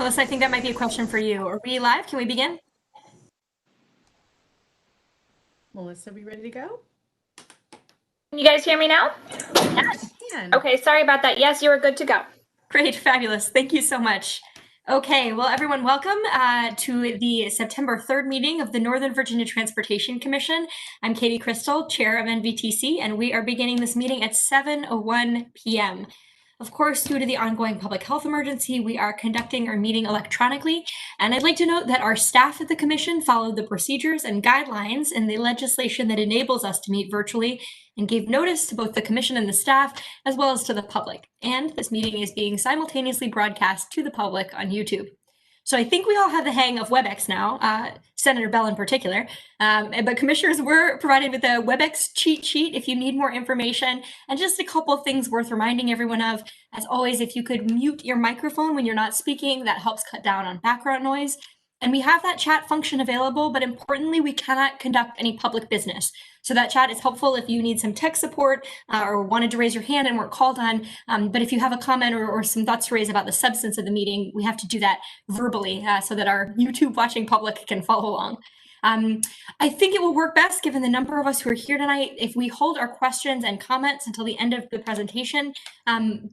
Melissa, I think that might be a question for you. Are we live? Can we begin? Melissa, are we ready to go? Can you guys hear me now? Yes. Okay, sorry about that. Yes, you are good to go. Great, fabulous. Thank you so much. Okay, well, everyone, welcome to the September 3rd meeting of the Northern Virginia Transportation Commission. I'm Katie Crystal, chair of NVTC, and we are beginning this meeting at 7:01 p.m. Of course, due to the ongoing public health emergency, we are conducting our meeting electronically. And I'd like to note that our staff at the Commission followed the procedures and guidelines in the legislation that enables us to meet virtually and gave notice to both the Commission and the staff, as well as to the public. And this meeting is being simultaneously broadcast to the public on YouTube. So I think we all have the hang of WebEx now, Senator Bell in particular, but commissioners were provided with a WebEx cheat sheet if you need more information. And just a couple of things worth reminding everyone of. As always, if you could mute your microphone when you're not speaking, that helps cut down on background noise. And we have that chat function available, but importantly, we cannot conduct any public business. So that chat is helpful if you need some tech support or wanted to raise your hand and weren't called on. But if you have a comment or some thoughts to raise about the substance of the meeting, we have to do that verbally so that our YouTube watching public can follow along. I think it will work best, given the number of us who are here tonight, if we hold our questions and comments until the end of the presentation.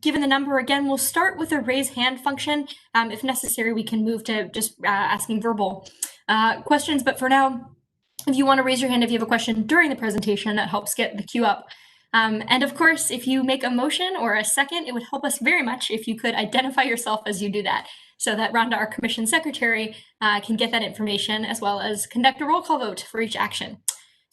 Given the number, again, we'll start with a raise hand function. If necessary, we can move to just asking verbal questions. But for now, if you want to raise your hand if you have a question during the presentation, that helps get the queue up. And of course, if you make a motion or a second, it would help us very much if you could identify yourself as you do that, so that Rhonda, our commission secretary, can get that information, as well as conduct a roll call vote for each action.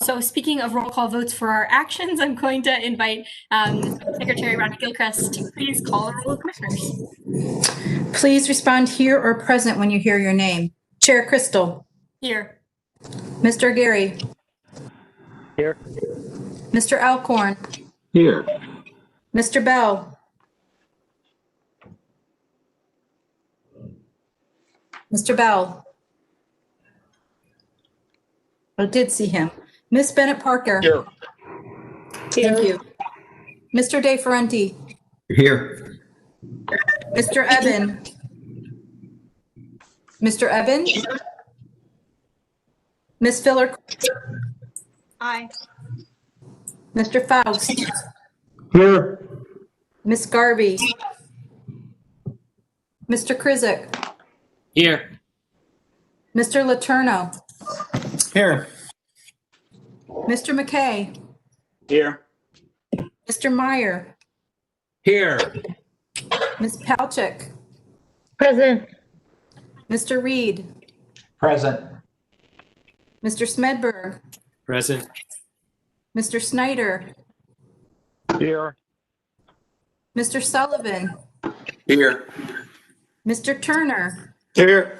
So speaking of roll call votes for our actions, I'm going to invite Secretary Rhonda Gilchrist to please call a roll of commissioners. Please respond here or present when you hear your name. Chair Crystal. Here. Mr. Gary. Here. Mr. Alcorn. Here. Mr. Bell. Mr. Bell. I did see him. Miss Bennett Parker. Here. Thank you. Mr. De Ferrenti. Here. Mr. Eben. Mr. Eben. Miss Filler. Aye. Mr. Faust. Here. Miss Garvey. Mr. Krizik. Here. Mr. Letourneau. Here. Mr. McKay. Here. Mr. Meyer. Here. Ms. Palchik. Present. Mr. Reed. Present. Mr. Smedberg. Present. Mr. Snyder. Here. Mr. Sullivan. Here. Mr. Turner. Here.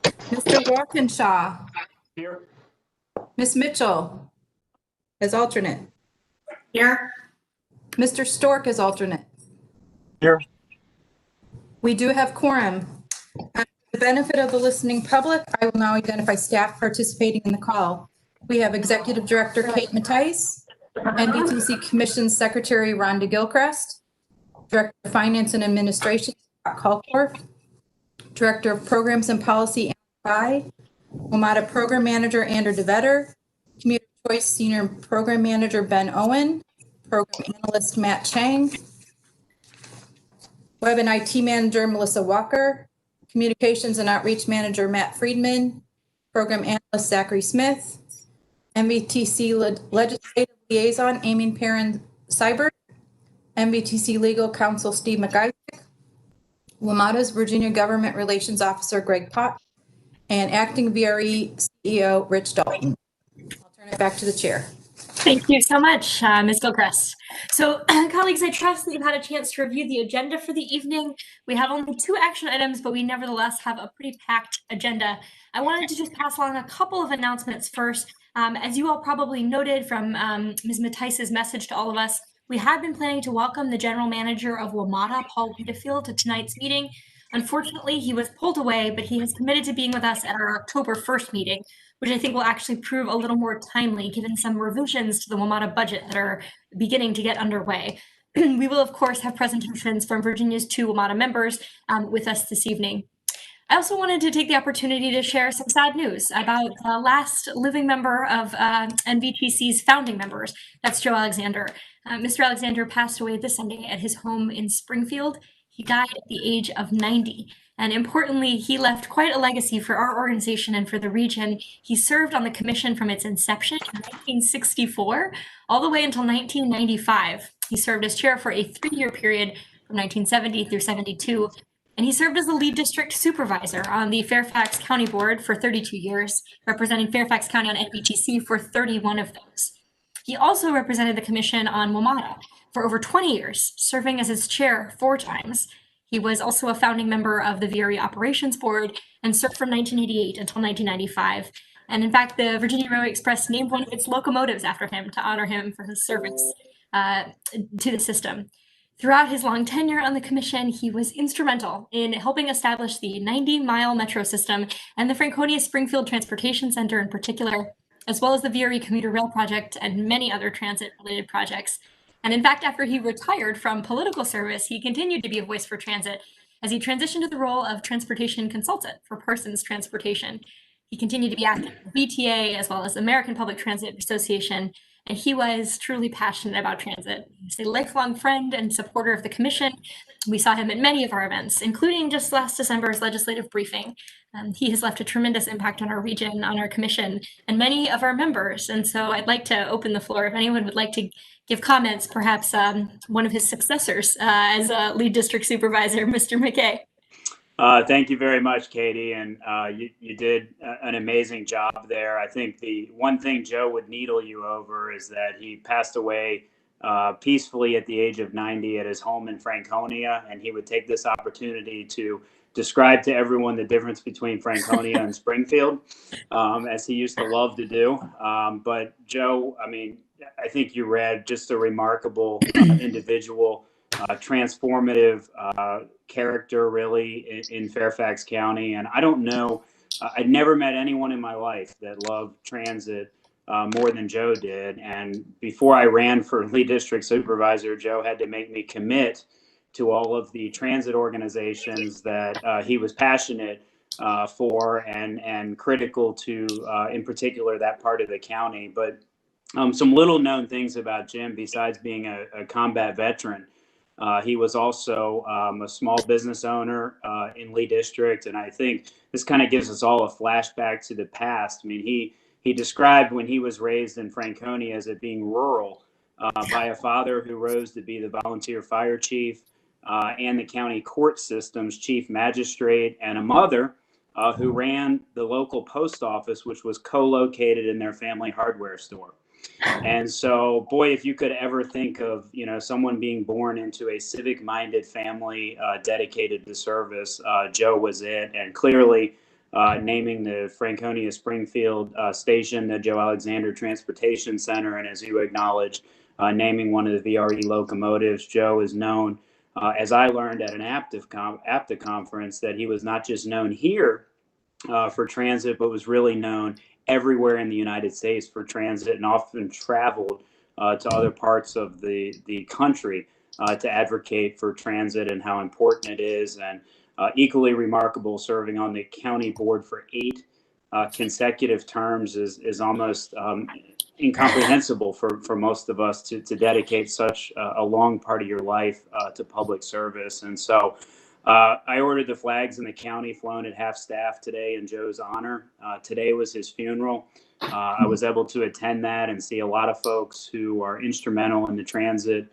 Mr. Walkinshaw. Here. Ms. Mitchell as alternate. Here. Mr. Stork as alternate. Here. We do have quorum. For the benefit of the listening public, I will now identify staff participating in the call. We have Executive Director Kate Mattice, NVTC Commission Secretary Rhonda Gilchrist, Director of Finance and Administration Scott Kalkorf, Director of Programs and Policy Anne Wamata Program Manager Andrew DeVetter, Community Choice Senior Program Manager Ben Owen, Program Analyst Matt Chang, Web and IT Manager Melissa Walker, Communications and Outreach Manager Matt Friedman, Program Analyst Zachary Smith, MVTC Legislative Liaison Amy Perrin Seibert, MVTC Legal Counsel Steve McIsaac, Wamata's Virginia Government Relations Officer Greg Pott, and Acting VRE CEO Rich Dalton. I'll turn it back to the chair. Thank you so much, Ms. Gilchrist. So, colleagues, I trust that you've had a chance to review the agenda for the evening. We have only 2 action items, but we nevertheless have a pretty packed agenda. I wanted to just pass along a couple of announcements first. As you all probably noted from Ms. Mattice's message to all of us, we had been planning to welcome the General Manager of Wamata, Paul Wiedefield, to tonight's meeting. Unfortunately, he was pulled away, but he has committed to being with us at our October 1st meeting, which I think will actually prove a little more timely given some revisions to the Wamata budget that are beginning to get underway. We will, of course, have presentations from Virginia's 2 Wamata members with us this evening. I also wanted to take the opportunity to share some sad news about the last living member of NVTC's founding members. That's Joe Alexander. Mr. Alexander passed away this Sunday at his home in Springfield. He died at the age of 90. And importantly, he left quite a legacy for our organization and for the region. He served on the commission from its inception in 1964 all the way until 1995. He served as chair for a 3-year period from 1970 through 72. And he served as the lead district supervisor on the Fairfax County Board for 32 years, representing Fairfax County on NVTC for 31 of those. He also represented the commission on Wamata for over 20 years, serving as its chair 4 times. He was also a founding member of the VRE Operations Board and served from 1988 until 1995. And in fact, the Virginia Railway Express named one of its locomotives after him to honor him for his service to the system. Throughout his long tenure on the commission, he was instrumental in helping establish the 90-mile metro system and the Franconia-Springfield Transportation Center in particular, as well as the VRE commuter rail project and many other transit-related projects. And in fact, after he retired from political service, he continued to be a voice for transit as he transitioned to the role of transportation consultant for Parsons Transportation. He continued to be active in the VTA as well as the American Public Transit Association, and he was truly passionate about transit. He's a lifelong friend and supporter of the commission. We saw him at many of our events, including just last December's legislative briefing. He has left a tremendous impact on our region, on our commission, and many of our members. And so I'd like to open the floor if anyone would like to give comments, perhaps one of his successors as lead district supervisor, Mr. McKay. Thank you very much, Katie, and you did an amazing job there. I think the one thing Joe would needle you over is that he passed away peacefully at the age of 90 at his home in Franconia, and he would take this opportunity to describe to everyone the difference between Franconia and Springfield, as he used to love to do. But Joe, I mean, I think you read just a remarkable individual. Transformative character really in Fairfax County. And I don't know, I'd never met anyone in my life that loved transit more than Joe did. And before I ran for lead district supervisor, Joe had to make me commit to all of the transit organizations that he was passionate for and critical to, in particular, that part of the county. But some little known things about Jim, besides being a combat veteran, he was also a small business owner in Lee District, and I think this kind of gives us all a flashback to the past. I mean, he described when he was raised in Franconia as it being rural by a father who rose to be the volunteer fire chief and the county court system's chief magistrate, and a mother who ran the local post office, which was co-located in their family hardware store. And so, boy, if you could ever think of, you know, someone being born into a civic-minded family dedicated to service, Joe was it. And clearly, naming the Franconia Springfield station the Joe Alexander Transportation Center, and as you acknowledged, naming one of the VRE locomotives, Joe is known, as I learned at an APTA conference, that he was not just known here for transit, but was really known everywhere in the United States for transit, and often traveled to other parts of the country to advocate for transit and how important it is. And equally remarkable, serving on the county board for 8 consecutive terms is almost incomprehensible for most of us to dedicate such a long part of your life to public service. And so I ordered the flags in the county flown at half staff today in Joe's honor. Today was his funeral. I was able to attend that and see a lot of folks who are instrumental in the transit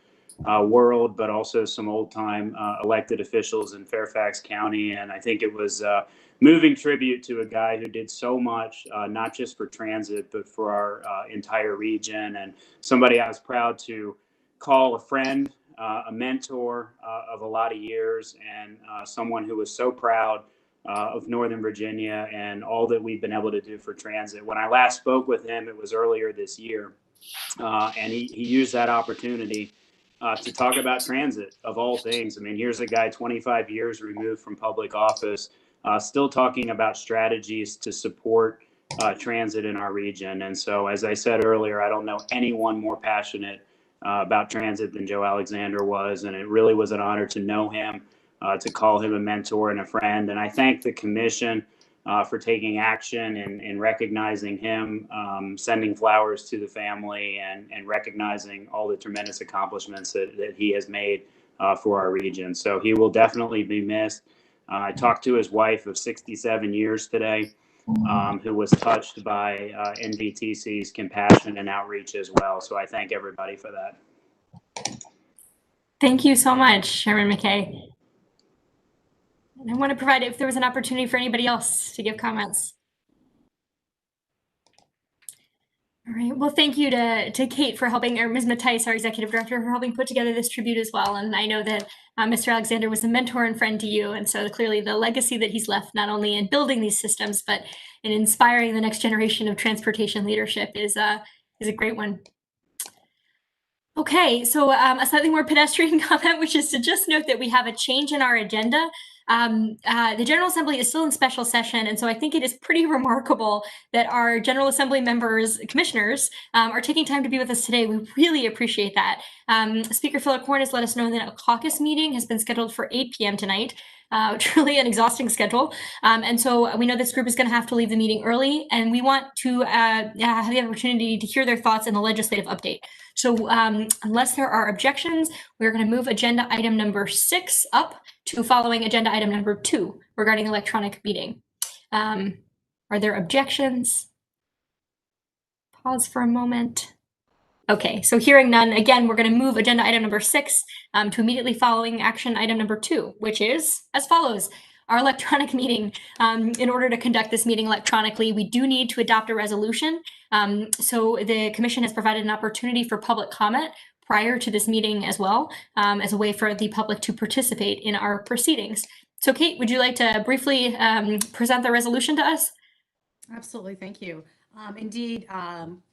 world, but also some old time elected officials in Fairfax County. And I think it was a moving tribute to a guy who did so much, not just for transit, but for our entire region, and somebody I was proud to call a friend, a mentor of a lot of years, and someone who was so proud of Northern Virginia and all that we've been able to do for transit. When I last spoke with him, it was earlier this year, and he used that opportunity to talk about transit, of all things. I mean, here's a guy 25 years removed from public office, still talking about strategies to support transit in our region. And so, as I said earlier, I don't know anyone more passionate about transit than Joe Alexander was, and it really was an honor to know him to call him a mentor and a friend. And I thank the commission for taking action and recognizing him, sending flowers to the family, and recognizing all the tremendous accomplishments that he has made for our region. So he will definitely be missed. I talked to his wife of 67 years today, who was touched by NVTC's compassion and outreach as well. So I thank everybody for that. Thank you so much, Chairman McKay. And I want to provide if there was an opportunity for anybody else to give comments. All right. Well, thank you to Kate for helping, or Ms. Mattice, our executive director, for helping put together this tribute as well. And I know that Mr. Alexander was a mentor and friend to you. And so clearly the legacy that he's left, not only in building these systems, but in inspiring the next generation of transportation leadership is a great one. Okay, so a slightly more pedestrian comment, which is to just note that we have a change in our agenda. The General Assembly is still in special session, and so I think it is pretty remarkable that our General Assembly members, commissioners, are taking time to be with us today. We really appreciate that. Speaker Philip Horn has let us know that a caucus meeting has been scheduled for 8 p.m. tonight. Truly an exhausting schedule. And so we know this group is going to have to leave the meeting early, and we want to have the opportunity to hear their thoughts in the legislative update. So unless there are objections, we're going to move agenda item number 6 up to following agenda item number 2 regarding electronic meeting. Are there objections? Pause for a moment. Okay, so hearing none, again, we're going to move agenda item number 6 to immediately following action item number 2, which is as follows. Our electronic meeting. In order to conduct this meeting electronically, we do need to adopt a resolution. So the commission has provided an opportunity for public comment prior to this meeting as well, as a way for the public to participate in our proceedings. So Kate, would you like to briefly present the resolution to us? Absolutely, thank you. Indeed,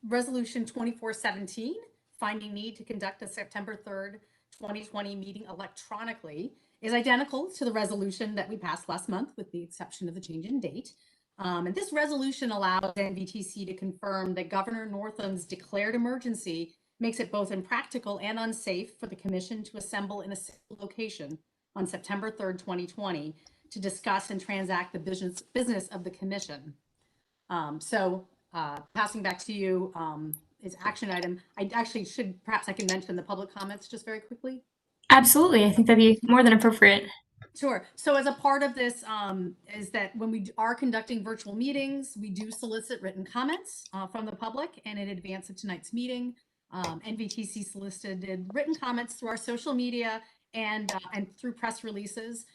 Resolution 2417, finding need to conduct a September 3rd, 2020 meeting electronically, is identical to the resolution that we passed last month, with the exception of the change in date. And this resolution allows NVTC to confirm that Governor Northam's declared emergency makes it both impractical and unsafe for the commission to assemble in a single location on September 3rd, 2020 to discuss and transact the business of the commission. Passing back to you is action item. I actually should, perhaps I can mention the public comments just very quickly. Absolutely, I think that'd be more than appropriate. Sure. So as a part of this is that when we are conducting virtual meetings, we do solicit written comments from the public, and in advance of tonight's meeting, NVTC solicited written comments through our social media and through press releases.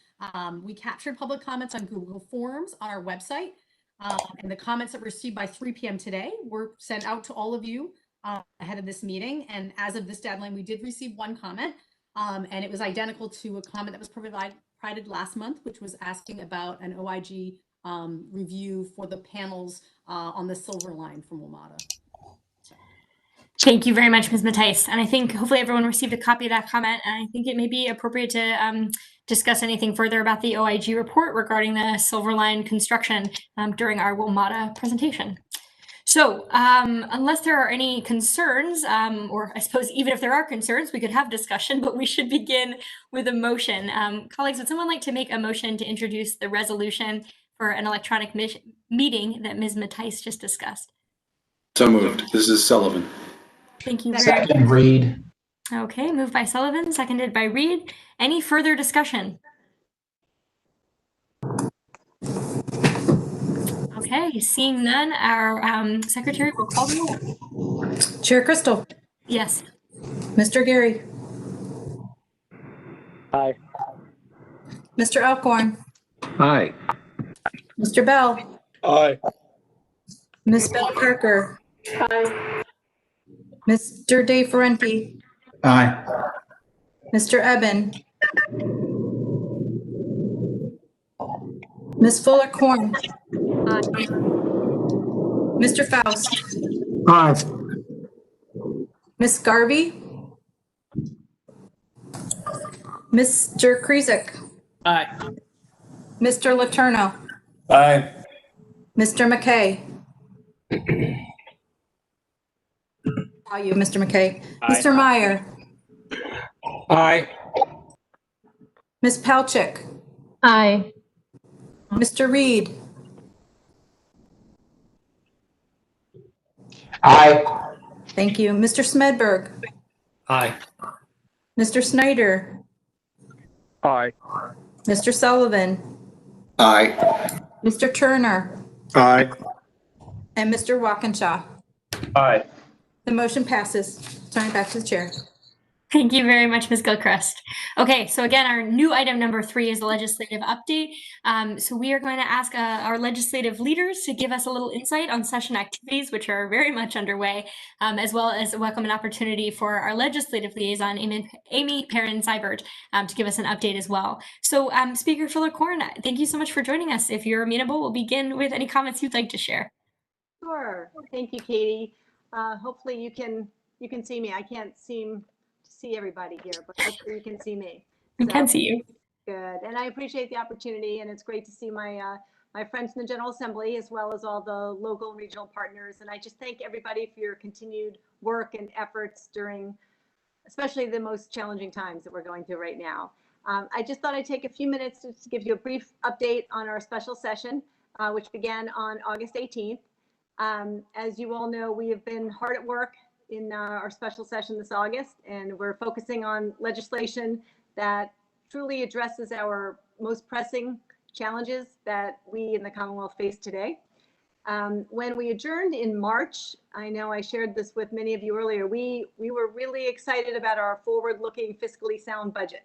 We captured public comments on Google Forms on our website, and the comments that were received by 3 p.m. today were sent out to all of you ahead of this meeting. And as of this deadline, we did receive one comment. And it was identical to a comment that was provided last month, which was asking about an OIG review for the panels on the Silver Line from Wamata. Thank you very much, Ms. Mattice. And I think hopefully everyone received a copy of that comment. And I think it may be appropriate to discuss anything further about the OIG report regarding the Silver Line construction during our Wamata presentation. So unless there are any concerns, or I suppose even if there are concerns, we could have discussion, but we should begin with a motion. Colleagues, would someone like to make a motion to introduce the resolution for an electronic meeting that Ms. Mattice just discussed? So moved. This is Sullivan. Thank you very much. Second, Reed. Okay, moved by Sullivan, seconded by Reed. Any further discussion? Okay, seeing none, our secretary will call the roll. Chair Crystal. Yes. Mr. Gary. Aye. Mr. Alcorn. Aye. Mr. Bell. Aye. Ms. Bell Parker. Aye. Mr. De Ferenti. Aye. Mr. Eben. Ms. Fuller Corn. Mr. Faust. Aye. Ms. Garvey. Mr. Krizik. Aye. Mr. Letourneau. Aye. Mr. McKay. How are you, Mr. McKay? Aye. Mr. Meyer. Aye. Ms. Palchik, Aye. Mr. Reed, Aye. thank you. Mr. Smedberg, Aye. Mr. Snyder, Aye. Mr. Sullivan, Aye. Mr. Turner, Aye. and Mr. Walkinshaw. Aye. The motion passes. Turn it back to the chair. Thank you very much, Ms. Gilchrist. Okay, so again, our new item number 3 is the legislative update. So we are going to ask our legislative leaders to give us a little insight on session activities, which are very much underway, as well as welcome an opportunity for our legislative liaison, Amy Perrin-Seibert, to give us an update as well. So Speaker Fuller-Korn, thank you so much for joining us. If you're amenable, we'll begin with any comments you'd like to share. Sure. Thank you, Katie. Hopefully you can see me. I can't seem to see everybody here, but hopefully you can see me. We can see you. Good. And I appreciate the opportunity, and it's great to see my my friends in the General Assembly, as well as all the local and regional partners. And I just thank everybody for your continued work and efforts during especially the most challenging times that we're going through right now. I just thought I'd take a few minutes to give you a brief update on our special session, which began on August 18th. As you all know, we have been hard at work in our special session this August, and we're focusing on legislation that truly addresses our most pressing challenges that we in the Commonwealth face today. When we adjourned in March, I know I shared this with many of you earlier, we were really excited about our forward-looking fiscally sound budget.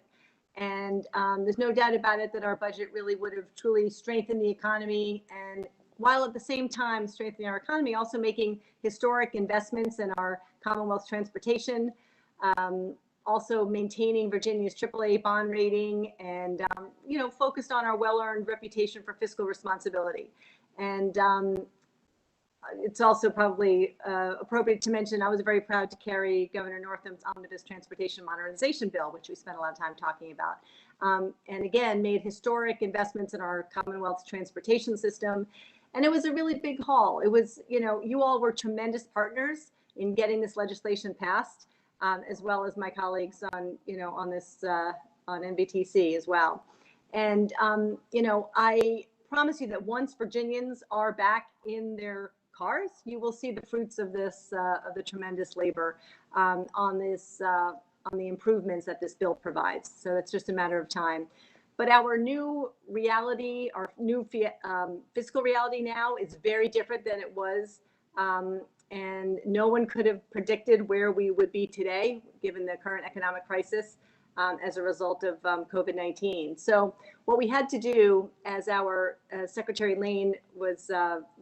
And there's no doubt about it that our budget really would have truly strengthened the economy, and while at the same time strengthening our economy, also making historic investments in our Commonwealth transportation, also maintaining Virginia's AAA bond rating, and focused on our well-earned reputation for fiscal responsibility. And it's also probably appropriate to mention I was very proud to carry Governor Northam's Omnibus Transportation Modernization Bill, which we spent a lot of time talking about. And again, made historic investments in our Commonwealth's transportation system. And it was a really big haul. It was, you all were tremendous partners in getting this legislation passed, as well as my colleagues on, on this, on NVTC as well. And, I promise you that once Virginians are back in their cars, you will see the fruits of this, of the tremendous labor on this, on the improvements that this bill provides. So it's just a matter of time. But our new reality, our new fiscal reality now is very different than it was. And no one could have predicted where we would be today, given the current economic crisis as a result of COVID-19. So what we had to do, as our Secretary Lane was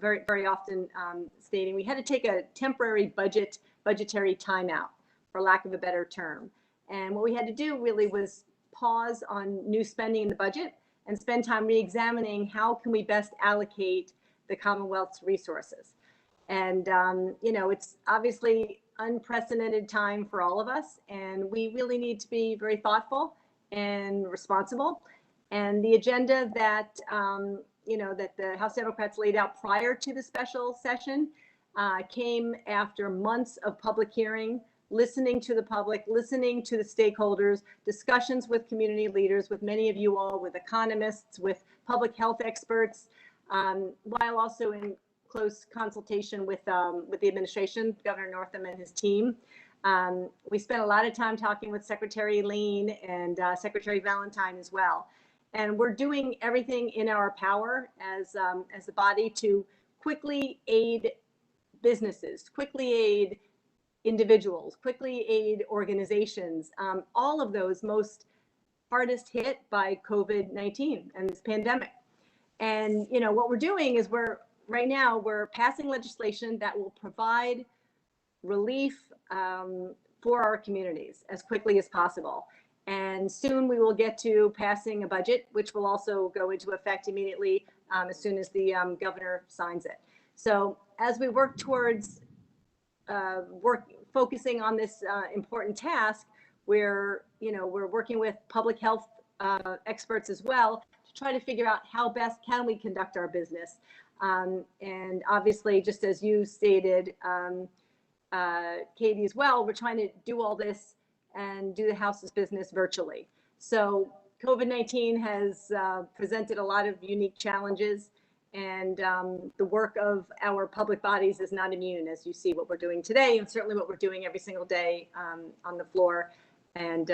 very, very often stating, we had to take a temporary budgetary timeout, for lack of a better term. And what we had to do really was pause on new spending in the budget and spend time re-examining how can we best allocate the Commonwealth's resources. And, it's obviously unprecedented time for all of us, and we really need to be very thoughtful and responsible. And the agenda that, that the House Democrats laid out prior to the special session came after months of public hearing, listening to the public, listening to the stakeholders, discussions with community leaders, with many of you all, with economists, with public health experts, while also in close consultation with the administration, Governor Northam and his team. We spent a lot of time talking with Secretary Lane and Secretary Valentine as well. And we're doing everything in our power as the body to quickly aid businesses, quickly aid individuals, quickly aid organizations, all of those most hardest hit by COVID-19 and this pandemic. And, what we're doing is right now we're passing legislation that will provide relief for our communities as quickly as possible. And soon we will get to passing a budget, which will also go into effect immediately as soon as the governor signs it. So as we work towards focusing on this important task, we're working with public health experts as well to try to figure out how best can we conduct our business. And obviously, just as you stated, Katie, as well, we're trying to do all this and do the House's business virtually. So COVID-19 has presented a lot of unique challenges, and the work of our public bodies is not immune, as you see what we're doing today, and certainly what we're doing every single day on the floor and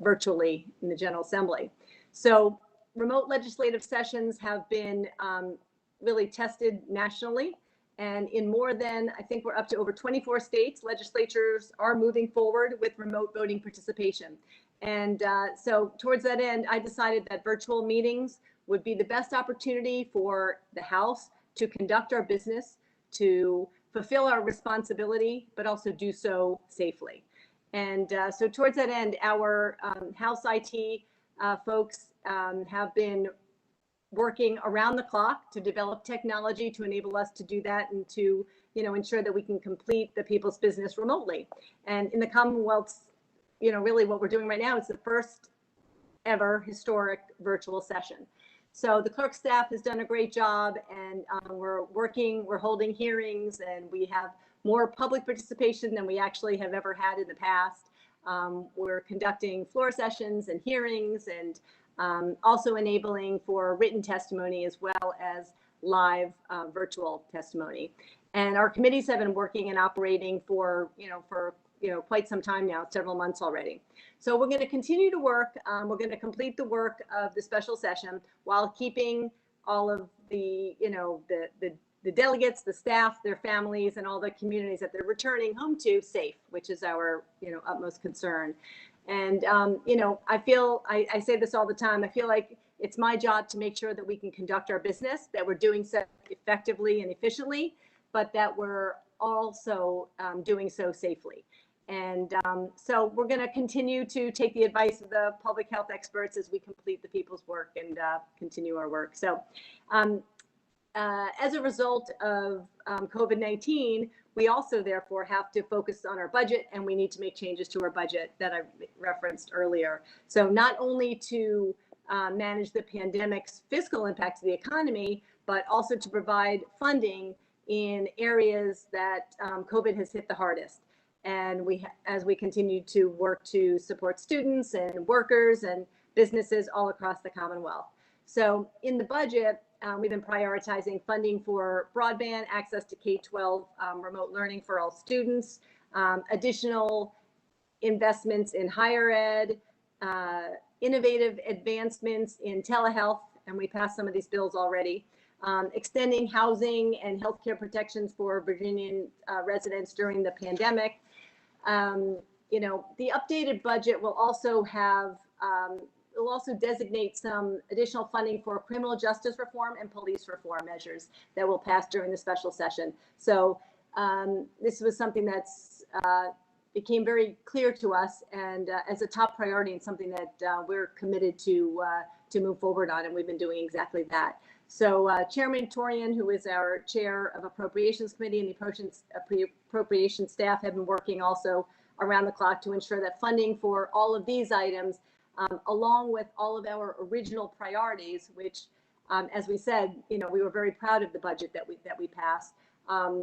virtually in the General Assembly. So remote legislative sessions have been really tested nationally. And in more than, I think we're up to over 24 states, legislatures are moving forward with remote voting participation. And so towards that end, I decided that virtual meetings would be the best opportunity for the House to conduct our business, to fulfill our responsibility, but also do so safely. And so towards that end, our House IT folks have been working around the clock to develop technology to enable us to do that and to, ensure that we can complete the people's business remotely. And in the Commonwealth's, really what we're doing right now is the first ever historic virtual session. So the clerk staff has done a great job, and we're holding hearings, and we have more public participation than we actually have ever had in the past. We're conducting floor sessions and hearings, and also enabling for written testimony as well as live virtual testimony. And our committees have been working and operating for quite some time now, several months already. So we're going to continue to work. We're going to complete the work of the special session while keeping all of the delegates, the staff, their families, and all the communities that they're returning home to safe, which is our utmost concern. And I say this all the time. I feel like it's my job to make sure that we can conduct our business, that we're doing so effectively and efficiently, but that we're also doing so safely. And so we're going to continue to take the advice of the public health experts as we complete the people's work and continue our work. So as a result of COVID-19, we also therefore have to focus on our budget, and we need to make changes to our budget that I referenced earlier. So not only to manage the pandemic's fiscal impact to the economy, but also to provide funding in areas that COVID has hit the hardest. And as we continue to work to support students and workers and businesses all across the Commonwealth. So in the budget, we've been prioritizing funding for broadband access to K-12 remote learning for all students, additional investments in higher ed, innovative advancements in telehealth, and we passed some of these bills already, extending housing and healthcare protections for Virginian residents during the pandemic. The updated budget will also have It'll also designate some additional funding for criminal justice reform and police reform measures that will pass during the special session. So this was something that's became very clear to us and as a top priority and something that we're committed to move forward on, and we've been doing exactly that. So Chairman Torian, who is our chair of Appropriations Committee, and the appropriations staff have been working also around the clock to ensure that funding for all of these items, along with all of our original priorities, which, as we said, we were very proud of the budget that we passed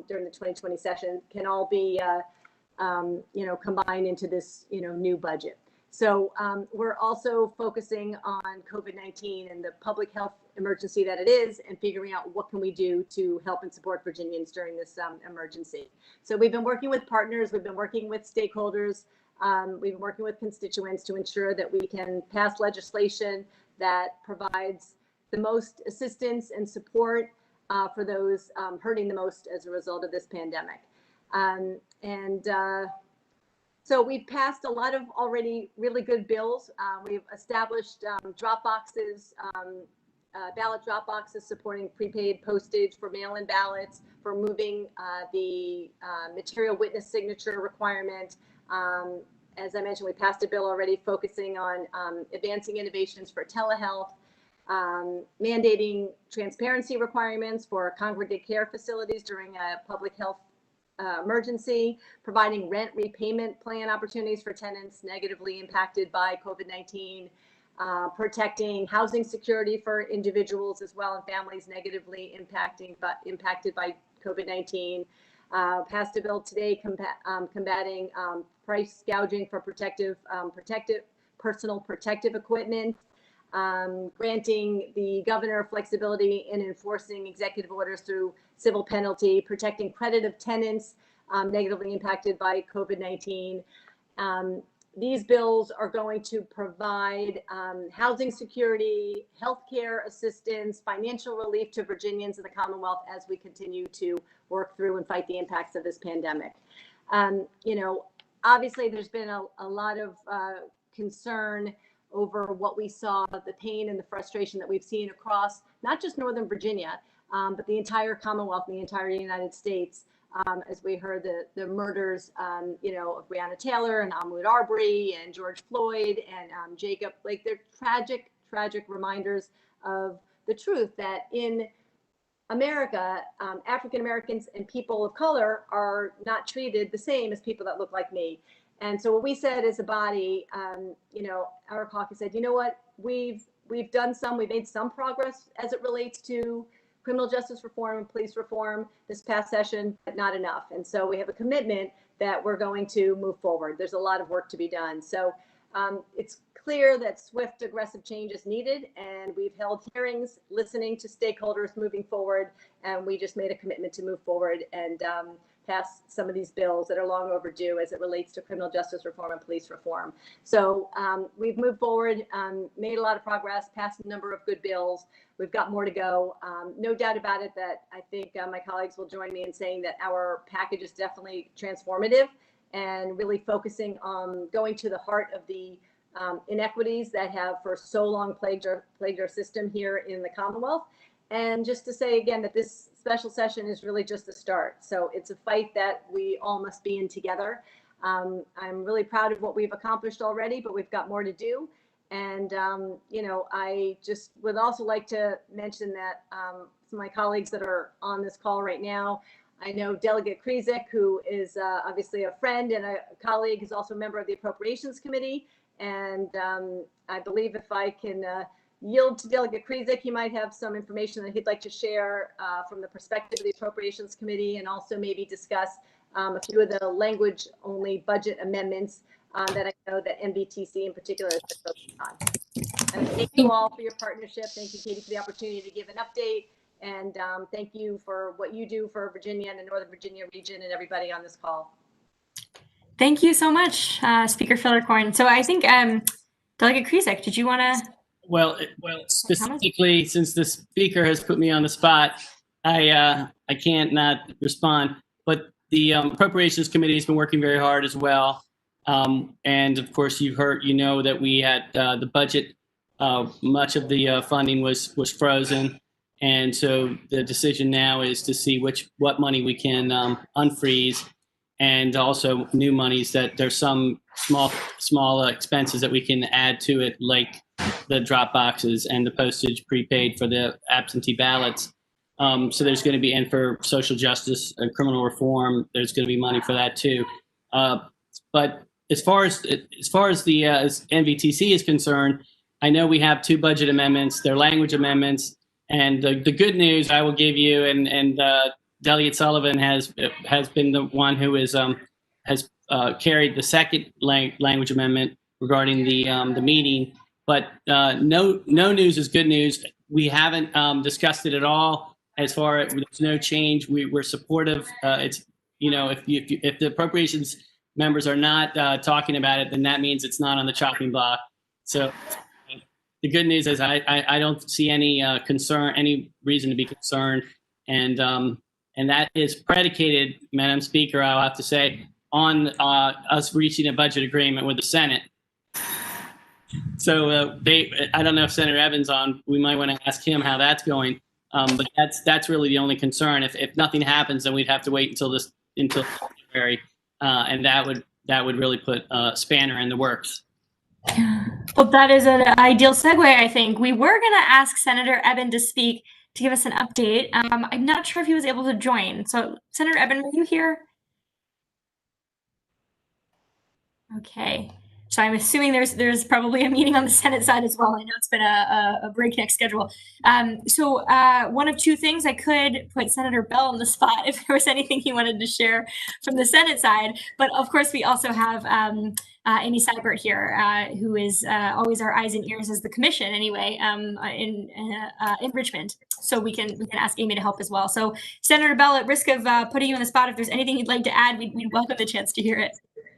during the 2020 session, can all be, combined into this, new budget. So we're also focusing on COVID-19 and the public health emergency that it is, and figuring out what can we do to help and support Virginians during this emergency. So we've been working with partners, we've been working with stakeholders, we've been working with constituents to ensure that we can pass legislation that provides the most assistance and support for those hurting the most as a result of this pandemic. So we've passed a lot of already really good bills. We've established drop boxes, ballot drop boxes supporting prepaid postage for mail-in ballots, for moving the material witness signature requirement. As I mentioned, we passed a bill already focusing on advancing innovations for telehealth, mandating transparency requirements for congregate care facilities during a public health emergency, providing rent repayment plan opportunities for tenants negatively impacted by COVID-19, protecting housing security for individuals as well and families negatively impacted by COVID-19. Passed a bill today combating price gouging for personal protective equipment, granting the governor flexibility in enforcing executive orders through civil penalty, protecting credit of tenants negatively impacted by COVID-19. These bills are going to provide housing security, healthcare assistance, financial relief to Virginians in the Commonwealth as we continue to work through and fight the impacts of this pandemic. You know, obviously there's been a lot of concern over what we saw, the pain and the frustration that we've seen across not just Northern Virginia, but the entire Commonwealth and the entire United States. As we heard the murders, you know, of Breonna Taylor and Ahmaud Arbery and George Floyd and Jacob, like they're tragic, tragic reminders of the truth that in America, African Americans and people of color are not treated the same as people that look like me. And so what we said as a body, you know, our caucus said, you know what, we've done some, we've made some progress as it relates to criminal justice reform and police reform this past session, but not enough. And so we have a commitment that we're going to move forward. There's a lot of work to be done. So it's clear that swift, aggressive change is needed, and we've held hearings listening to stakeholders moving forward, and we just made a commitment to move forward and pass some of these bills that are long overdue as it relates to criminal justice reform and police reform. So we've moved forward, made a lot of progress, passed a number of good bills. We've got more to go. No doubt about it that I think my colleagues will join me in saying that our package is definitely transformative and really focusing on going to the heart of the inequities that have for so long plagued our system here in the Commonwealth. And just to say again that this special session is really just the start. So it's a fight that we all must be in together. I'm really proud of what we've accomplished already, but we've got more to do. And, you know, I just would also like to mention that some of my colleagues that are on this call right now, I know Delegate Krizik, who is obviously a friend and a colleague, is also a member of the Appropriations Committee. And I believe if I can yield to Delegate Krizik, he might have some information that he'd like to share from the perspective of the Appropriations Committee, and also maybe discuss a few of the language-only budget amendments that I know that NVTC in particular is focused on. And thank you all for your partnership. Thank you, Katie, for the opportunity to give an update. And thank you for what you do for Virginia and the Northern Virginia region and everybody on this call. Thank you so much, Speaker Fillercorn. So I think Delegate Krizik, did you want to? Well, specifically, since the speaker has put me on the spot, I can't not respond. But the Appropriations Committee has been working very hard as well. And of course, you know that we had the budget. Much of the funding was frozen, and so the decision now is to see what money we can unfreeze, and also new monies that there's some small expenses that we can add to it, like the drop boxes and the postage prepaid for the absentee ballots. So there's going to be, and for social justice and criminal reform, there's going to be money for that too. But as far as the NVTC is concerned, I know we have two budget amendments. They're language amendments, and the good news I will give you, and Delegate Sullivan has been the one who has carried the second language amendment regarding the meeting. But no news is good news. We haven't discussed it at all. As far as there's no change, we're supportive. It's, you know, if the appropriations members are not talking about it, then that means it's not on the chopping block. So the good news is I don't see any any reason to be concerned, and that is predicated, Madam Speaker, I'll have to say, on us reaching a budget agreement with the Senate. So I don't know if Senator Evans on. We might want to ask him how that's going. But that's really the only concern. If nothing happens, then we'd have to wait until February, and that would really put a spanner in the works. Well, that is an ideal segue, I think. We were going to ask Senator Eben to speak to give us an update. I'm not sure if he was able to join. So, Senator Eben, were you here? Okay. So I'm assuming there's probably a meeting on the Senate side as well. I know it's been a breakneck schedule. So one of two things, I could put Senator Bell on the spot if there was anything he wanted to share from the Senate side. But of course, we also have Amy Seibert here, who is always our eyes and ears as the commission anyway, in Richmond. So we can ask Amy to help as well. So Senator Bell, at risk of putting you on the spot, if there's anything you'd like to add, we'd welcome the chance to hear it.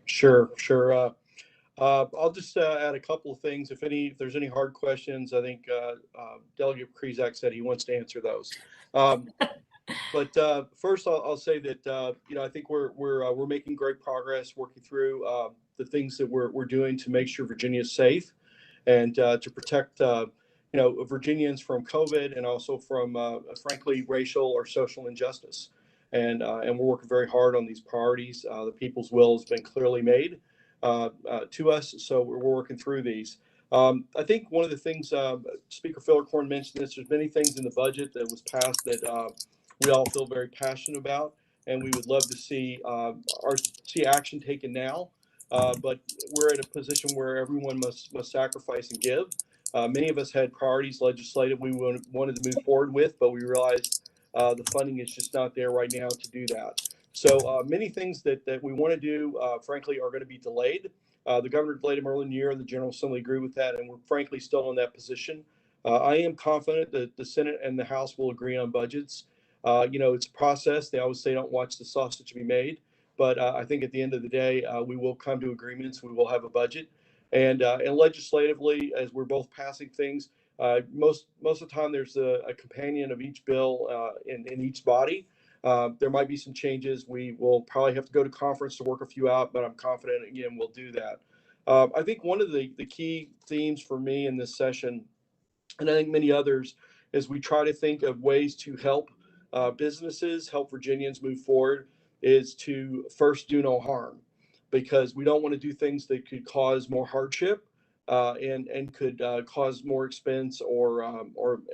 Sure. I'll just add a couple of things. If there's any hard questions, I think Delegate Krizak said he wants to answer those. But first, I'll say that I think we're making great progress working through the things that we're doing to make sure Virginia is safe and to protect Virginians from COVID and also from frankly racial or social injustice. And we're working very hard on these priorities. The people's will has been clearly made to us, so we're working through these. I think one of the things Speaker Fillercorn mentioned this. There's many things in the budget that was passed that we all feel very passionate about, and we would love to see action taken now. But we're in a position where everyone must sacrifice and give. Many of us had priorities legislative we wanted to move forward with, but we realized the funding is just not there right now to do that. So many things that we want to do, frankly, are going to be delayed. The governor delayed them early in the year, and the General Assembly agreed with that, and we're frankly still in that position. I am confident that the Senate and the House will agree on budgets. It's a process. They always say don't watch the sausage be made, but I think at the end of the day, we will come to agreements. We will have a budget, and legislatively, as we're both passing things, most of the time there's a companion of each bill in each body. There might be some changes. We will probably have to go to conference to work a few out, but I'm confident, again, we'll do that. I think one of the key themes for me in this session, and I think many others, is we try to think of ways to help businesses, help Virginians move forward, is to first do no harm, because we don't want to do things that could cause more hardship and could cause more expense or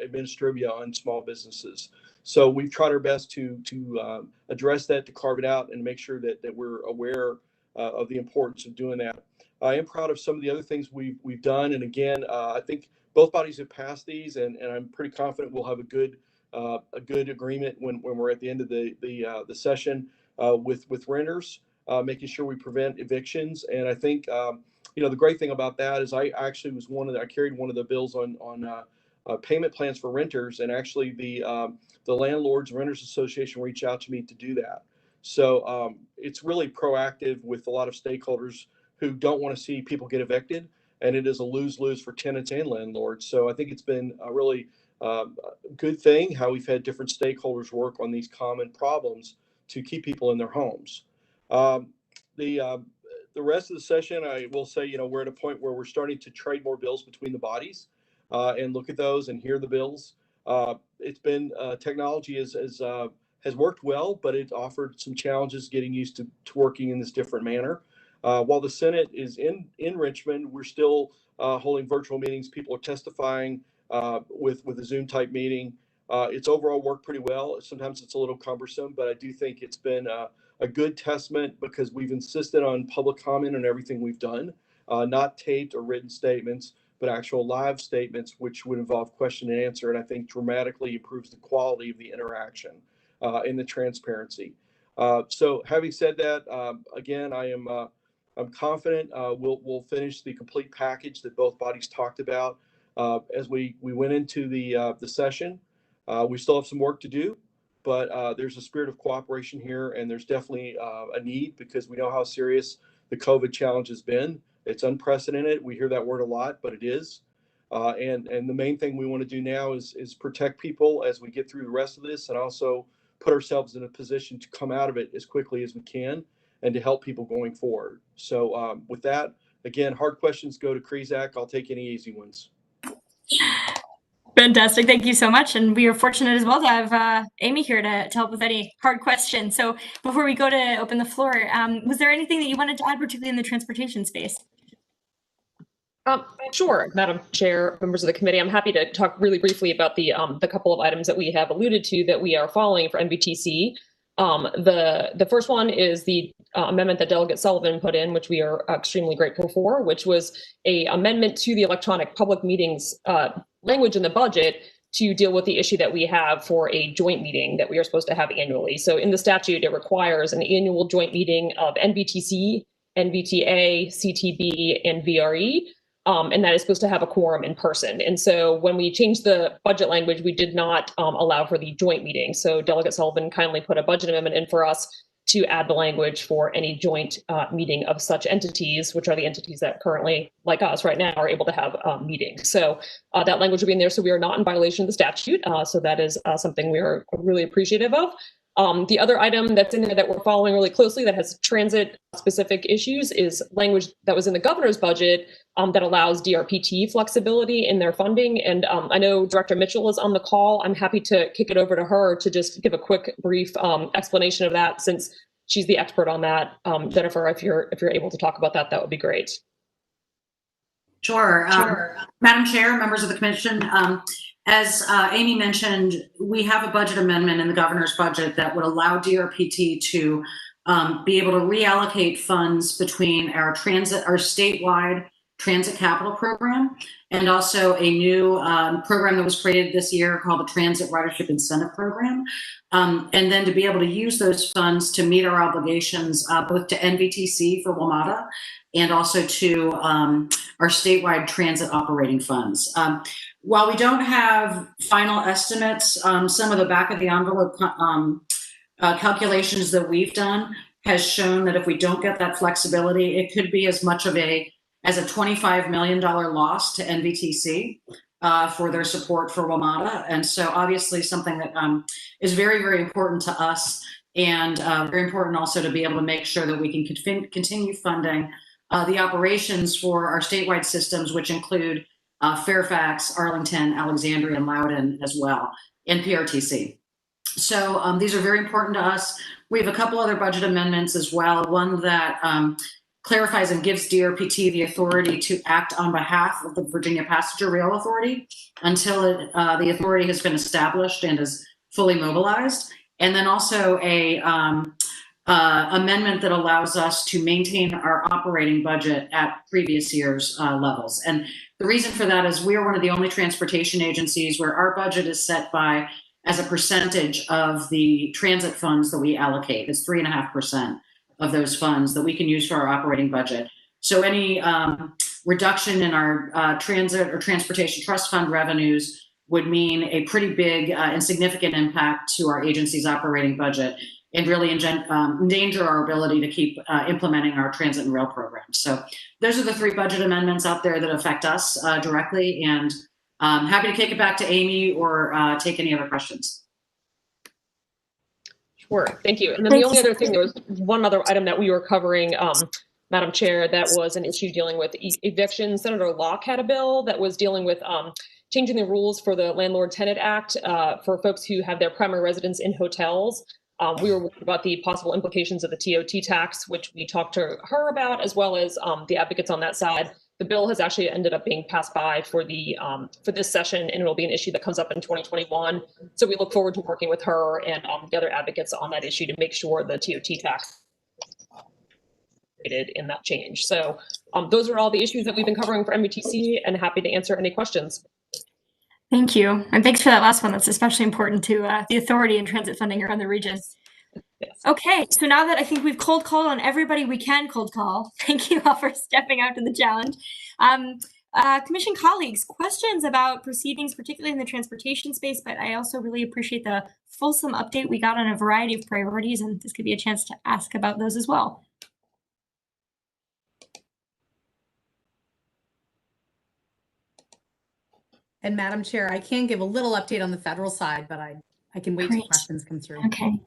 administrivia on small businesses. So we've tried our best to address that, to carve it out, and make sure that we're aware of the importance of doing that. I am proud of some of the other things we've done, and again, I think both bodies have passed these, and I'm pretty confident we'll have a good agreement when we're at the end of the session with renters, making sure we prevent evictions. And I think the great thing about that is I actually was I carried one of the bills on payment plans for renters, and actually the Landlords Renters Association reached out to me to do that. So it's really proactive with a lot of stakeholders who don't want to see people get evicted, and it is a lose-lose for tenants and landlords. So I think it's been a really good thing how we've had different stakeholders work on these common problems to keep people in their homes. The rest of the session, I will say, we're at a point where we're starting to trade more bills between the bodies and look at those and hear the bills. It's been technology has worked well, but it offered some challenges getting used to working in this different manner. While the Senate is in Richmond, we're still holding virtual meetings. People are testifying with a Zoom type meeting. It's overall worked pretty well. Sometimes it's a little cumbersome, but I do think it's been a good testament, because we've insisted on public comment on everything we've done, not taped or written statements, but actual live statements, which would involve question and answer, and I think dramatically improves the quality of the interaction and the transparency. So having said that, again, I'm confident we'll finish the complete package that both bodies talked about as we went into the session. We still have some work to do, but there's a spirit of cooperation here, and there's definitely a need, because we know how serious the COVID challenge has been. It's unprecedented. We hear that word a lot, but it is. And the main thing we want to do now is protect people as we get through the rest of this, and also put ourselves in a position to come out of it as quickly as we can and to help people going forward. So with that, again, hard questions go to Krizak. I'll take any easy ones. Fantastic. Thank you so much. And we are fortunate as well to have Amy here to help with any hard questions. So before we go to open the floor, was there anything that you wanted to add, particularly in the transportation space? Sure, Madam Chair, members of the committee. I'm happy to talk really briefly about the couple of items that we have alluded to that we are following for NVTC. The first one is the amendment that Delegate Sullivan put in, which we are extremely grateful for, which was a amendment to the electronic public meetings language in the budget to deal with the issue that we have for a joint meeting that we are supposed to have annually. So in the statute, it requires an annual joint meeting of NVTC, NVTA, CTB, and VRE. And that is supposed to have a quorum in person. And so when we changed the budget language, we did not allow for the joint meeting. So Delegate Sullivan kindly put a budget amendment in for us to add the language for any joint meeting of such entities, which are the entities that currently, like us right now, are able to have meetings. So that language will be in there. So we are not in violation of the statute. So that is something we are really appreciative of. The other item that's in there that we're following really closely that has transit specific issues is language that was in the governor's budget that allows DRPT flexibility in their funding. And I know Director Mitchell is on the call. I'm happy to kick it over to her to just give a quick, brief explanation of that since she's the expert on that. Jennifer, if you're able to talk about that, that would be great. Sure. Madam Chair, members of the commission, as Amy mentioned, we have a budget amendment in the governor's budget that would allow DRPT to be able to reallocate funds between our statewide transit capital program and also a new program that was created this year called the Transit Ridership Incentive Program. And then to be able to use those funds to meet our obligations both to NVTC for Wamata and also to our statewide transit operating funds. While we don't have final estimates, some of the back of the envelope calculations that we've done has shown that if we don't get that flexibility, it could be as much of as a $25 million loss to NVTC for their support for Wamata. And so obviously something that is very, very important to us and very important also to be able to make sure that we can continue funding the operations for our statewide systems, which include Fairfax, Arlington, Alexandria, and Loudoun as well, and PRTC. So these are very important to us. We have a couple other budget amendments as well. One that clarifies and gives DRPT the authority to act on behalf of the Virginia Passenger Rail Authority until the authority has been established and is fully mobilized. And then also a amendment that allows us to maintain our operating budget at previous year's levels. And the reason for that is we are one of the only transportation agencies where our budget is set by as a percentage of the transit funds that we allocate. It's 3.5% of those funds that we can use for our operating budget. So any reduction in our transit or transportation trust fund revenues would mean a pretty big and significant impact to our agency's operating budget and really endanger our ability to keep implementing our transit and rail programs. So those are the three budget amendments out there that affect us directly, and happy to kick it back to Amy or take any other questions. Sure, thank you. And then the only other thing, there was one other item that we were covering, Madam Chair, that was an issue dealing with eviction. Senator Locke had a bill that was dealing with changing the rules for the Landlord-Tenant Act for folks who have their primary residence in hotels. We were worried about the possible implications of the TOT tax, which we talked to her about, as well as the advocates on that side. The bill has actually ended up being passed by for this session, and it'll be an issue that comes up in 2021. So we look forward to working with her and the other advocates on that issue to make sure the TOT tax in that change. So those are all the issues that we've been covering for MBTC, and happy to answer any questions. Thank you. And thanks for that last one. That's especially important to the authority and transit funding around the region. Yes. Okay, so now that I think we've cold called on everybody we can cold call, thank you all for stepping out to the challenge. Commission colleagues, questions about proceedings, particularly in the transportation space, but I also really appreciate the fulsome update we got on a variety of priorities, and this could be a chance to ask about those as well. And Madam Chair, I can give a little update on the federal side, but I can wait till questions come through. Okay.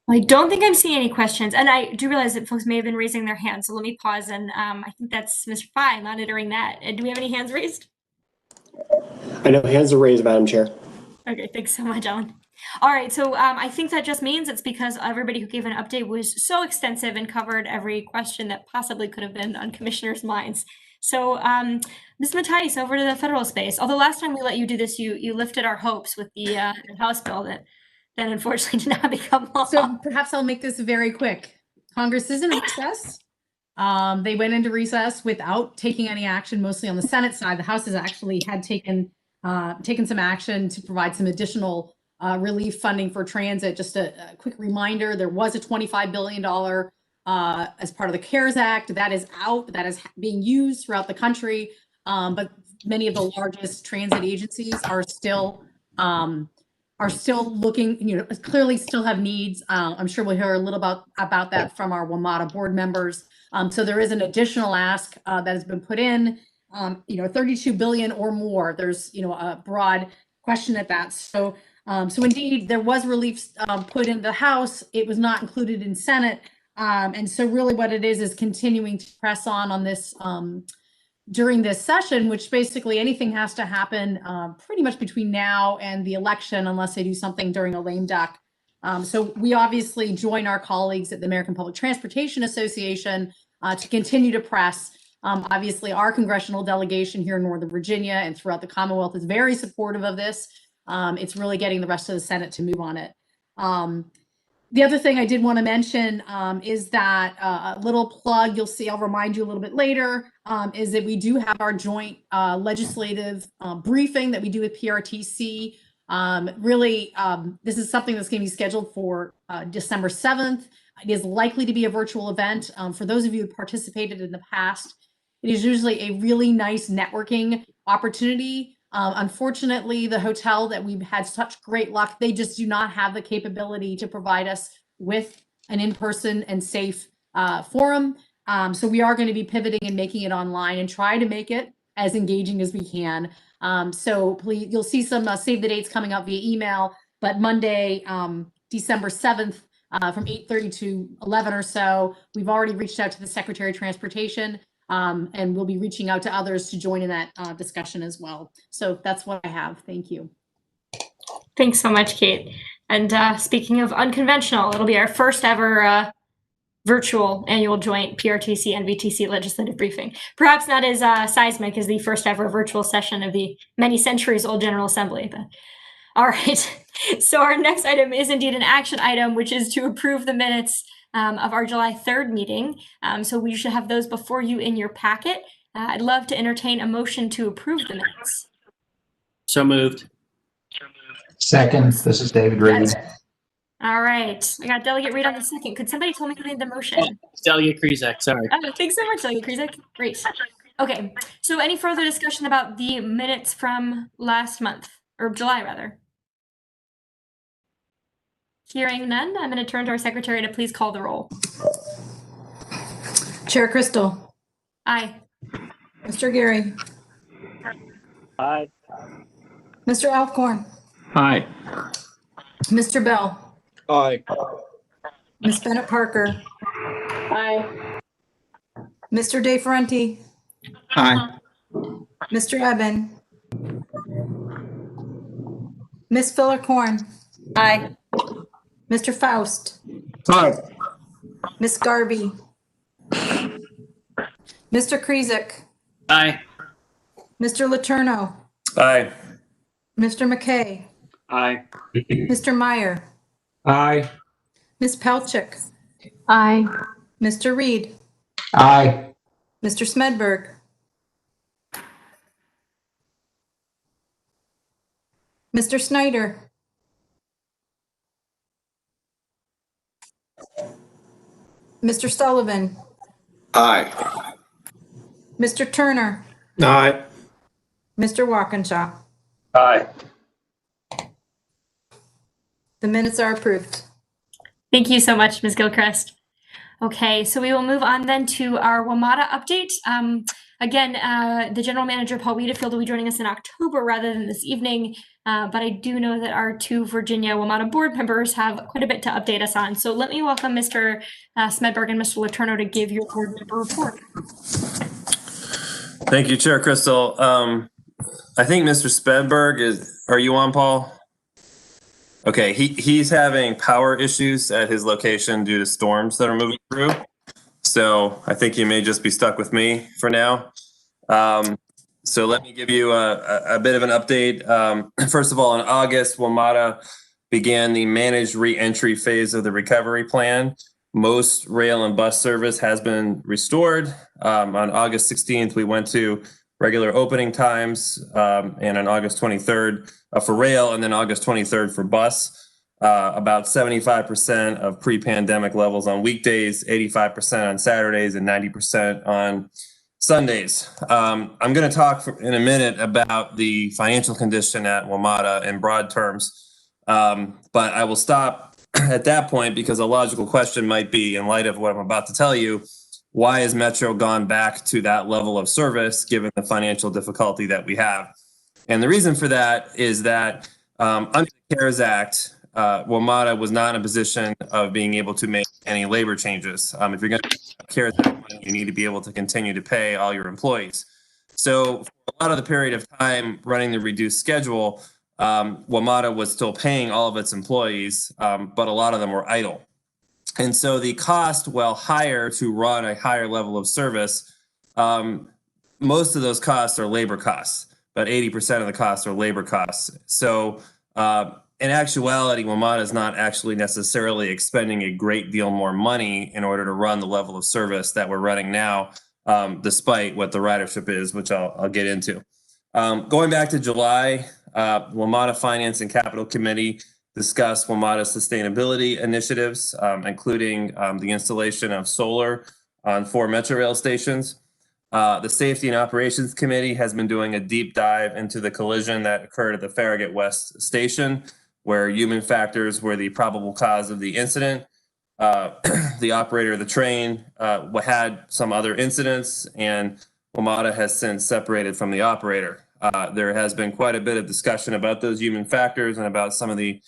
Well, I don't think I'm seeing any questions, and I do realize that folks may have been raising their hands, so let me pause, and I think that's Mr. Fye monitoring that. Do we have any hands raised? I know hands are raised, Madam Chair. Okay, thanks so much, Ellen. All right, so I think that just means it's because everybody who gave an update was so extensive and covered every question that possibly could have been on commissioners' minds. So Ms. Mattice, over to the federal space. Although last time we let you do this, you lifted our hopes with the House bill that then unfortunately did not become law. So perhaps I'll make this very quick. Congress is in recess. They went into recess without taking any action, mostly on the Senate side. The House has actually had taken some action to provide some additional relief funding for transit. Just a quick reminder, there was a $25 billion as part of the CARES Act. That is out, that is being used throughout the country. But many of the largest transit agencies are still looking, clearly still have needs. I'm sure we'll hear a little about that from our Wamata board members. So there is an additional ask that has been put in, 32 billion or more. There's, a broad question at that. So indeed there was relief put in the House. It was not included in Senate. And so really what it is continuing to press on this during this session, which basically anything has to happen pretty much between now and the election, unless they do something during a lame duck. So we obviously join our colleagues at the American Public Transportation Association to continue to press. Obviously, our congressional delegation here in Northern Virginia and throughout the Commonwealth is very supportive of this. It's really getting the rest of the Senate to move on it. The other thing I did want to mention is that a little plug, you'll see, I'll remind you a little bit later, is that we do have our joint legislative briefing that we do with PRTC. This is something that's going to be scheduled for December 7th. It is likely to be a virtual event. For those of you who participated in the past, it is usually a really nice networking opportunity. Unfortunately, the hotel that we've had such great luck, they just do not have the capability to provide us with an in-person and safe forum. So we are going to be pivoting and making it online and try to make it as engaging as we can. So please, you'll see some save the dates coming out via email, but Monday, December 7th, from 8:30 to 11 or so, we've already reached out to the Secretary of Transportation. And we'll be reaching out to others to join in that discussion as well. So that's what I have. Thank you. Thanks so much, Kate. And speaking of unconventional, it'll be our first ever virtual annual joint PRTC NVTC legislative briefing. Perhaps not as seismic as the first ever virtual session of the many centuries old General Assembly, but all right. So our next item is indeed an action item, which is to approve the minutes of our July 3rd meeting. So we should have those before you in your packet. I'd love to entertain a motion to approve the minutes. So moved. Second, this is David Reed. All right. I got Delegate Reed on the second. Could somebody tell me who made the motion? Delegate Krizak, sorry. Oh, thanks so much, Delegate Krizak. Great. Okay. So any further discussion about the minutes from last month, or July rather? Hearing none, I'm going to turn to our secretary to please call the roll. Chair Crystal. Aye. Mr. Gary. Aye. Mr. Alcorn. Aye. Mr. Bell. Aye. Ms. Bennett Parker. Aye. Mr. De Ferrenti. Aye. Mr. Eben. Ms. Filler-Corn. Aye. Mr. Faust. Aye. Ms. Garvey. Mr. Krizak. Aye. Mr. Letourneau. Aye. Mr. McKay. Aye. Mr. Meyer. Aye. Ms. Pelchik. Aye. Mr. Reed. Aye. Mr. Smedberg. Mr. Snyder. Mr. Sullivan. Aye. Mr. Turner. Aye. Mr. Walkinshaw. Aye. The minutes are approved. Thank you so much, Ms. Gilchrist. Okay, so we will move on then to our Wamata update. Again, the General Manager, Paul Wiedefield, will be joining us in October rather than this evening, but I do know that our two Virginia Wamata board members have quite a bit to update us on. So let me welcome Mr. Smedberg and Mr. Letourneau to give your board member report. Thank you, Chair Crystal. I think Mr. Smedberg are you on, Paul? Okay, he's having power issues at his location due to storms that are moving through. So I think he may just be stuck with me for now. So let me give you a bit of an update. First of all, in August, Wamata began the managed re-entry phase of the recovery plan. Most rail and bus service has been restored. On August 16th, we went to regular opening times, and on August 23rd for rail, and then August 23rd for bus. About 75% of pre-pandemic levels on weekdays, 85% on Saturdays, and 90% on Sundays. I'm going to talk in a minute about the financial condition at Wamata in broad terms, but I will stop at that point because a logical question might be, in light of what I'm about to tell you, why has Metro gone back to that level of service given the financial difficulty that we have? And the reason for that is that under the CARES Act, Wamata was not in a position of being able to make any labor changes. If you're going to CARES Act money, you need to be able to continue to pay all your employees. So for a lot of the period of time running the reduced schedule, Wamata was still paying all of its employees, but a lot of them were idle. And so the cost, while higher to run a higher level of service, most of those costs are labor costs, but 80% of the costs are labor costs. So in actuality, Wamata is not actually necessarily expending a great deal more money in order to run the level of service that we're running now, despite what the ridership is, which I'll get into. Going back to July, Wamata Finance and Capital Committee discussed Wamata's sustainability initiatives, including the installation of solar on 4 Metrorail stations. The Safety and Operations Committee has been doing a deep dive into the collision that occurred at the Farragut West station, where human factors were the probable cause of the incident. The operator of the train had some other incidents, and Wamata has since separated from the operator. There has been quite a bit of discussion about those human factors and about some of the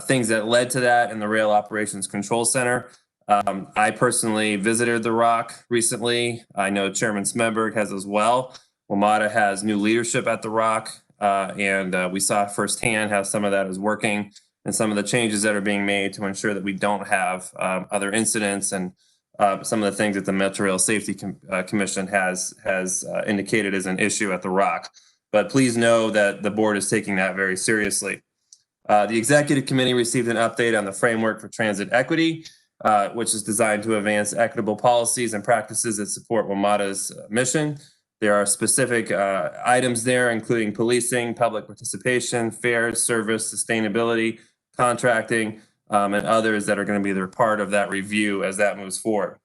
things that led to that in the Rail Operations Control Center. I personally visited the ROC recently. I know Chairman Smedberg has as well. Wamata has new leadership at the ROC, and we saw firsthand how some of that is working and some of the changes that are being made to ensure that we don't have other incidents and some of the things that the Metrorail Safety Commission has indicated as an issue at the ROC. But please know that the board is taking that very seriously. The executive committee received an update on the framework for transit equity, which is designed to advance equitable policies and practices that support Wamata's mission. There are specific items there, including policing, public participation, fares, service, sustainability, contracting, and others that are going to be the part of that review as that moves forward.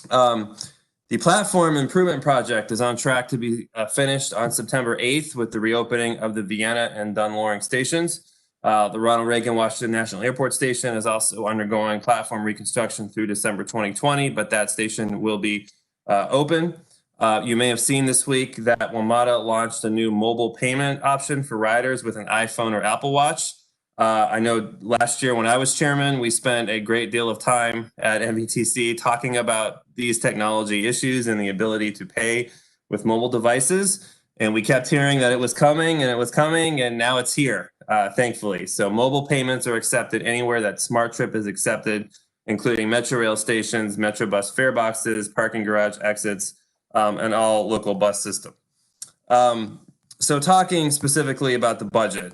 The platform improvement project is on track to be finished on September 8th with the reopening of the Vienna and Dunloring stations. The Ronald Reagan Washington National Airport Station is also undergoing platform reconstruction through December 2020, but that station will be open. You may have seen this week that Wamata launched a new mobile payment option for riders with an iPhone or Apple Watch. I know last year when I was chairman, we spent a great deal of time at NVTC talking about these technology issues and the ability to pay with mobile devices. And we kept hearing that it was coming and it was coming, and now it's here, thankfully. So mobile payments are accepted anywhere that Smart Trip is accepted, including Metrorail stations, Metrobus fare boxes, parking garage exits, and all local bus system. So talking specifically about the budget,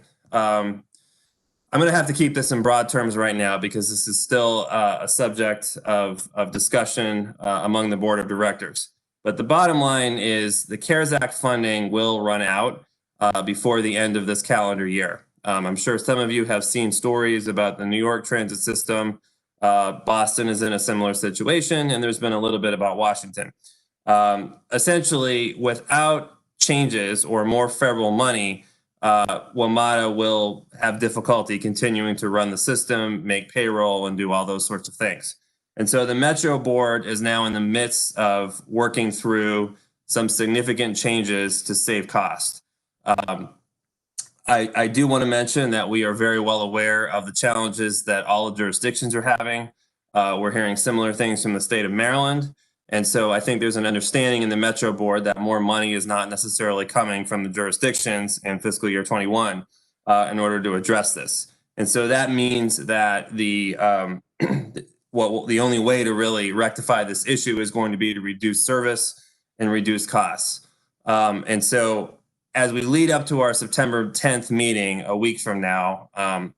I'm going to have to keep this in broad terms right now because this is still a subject of discussion among the board of directors. But the bottom line is the CARES Act funding will run out before the end of this calendar year. I'm sure some of you have seen stories about the New York transit system. Boston is in a similar situation, and there's been a little bit about Washington. Essentially, without changes or more federal money, Wamata will have difficulty continuing to run the system, make payroll, and do all those sorts of things. And so the Metro board is now in the midst of working through some significant changes to save cost. I do want to mention that we are very well aware of the challenges that all the jurisdictions are having. We're hearing similar things from the state of Maryland. And so I think there's an understanding in the Metro board that more money is not necessarily coming from the jurisdictions in fiscal year 21 in order to address this. And so that means that the only way to really rectify this issue is going to be to reduce service and reduce costs. And so as we lead up to our September 10th meeting a week from now,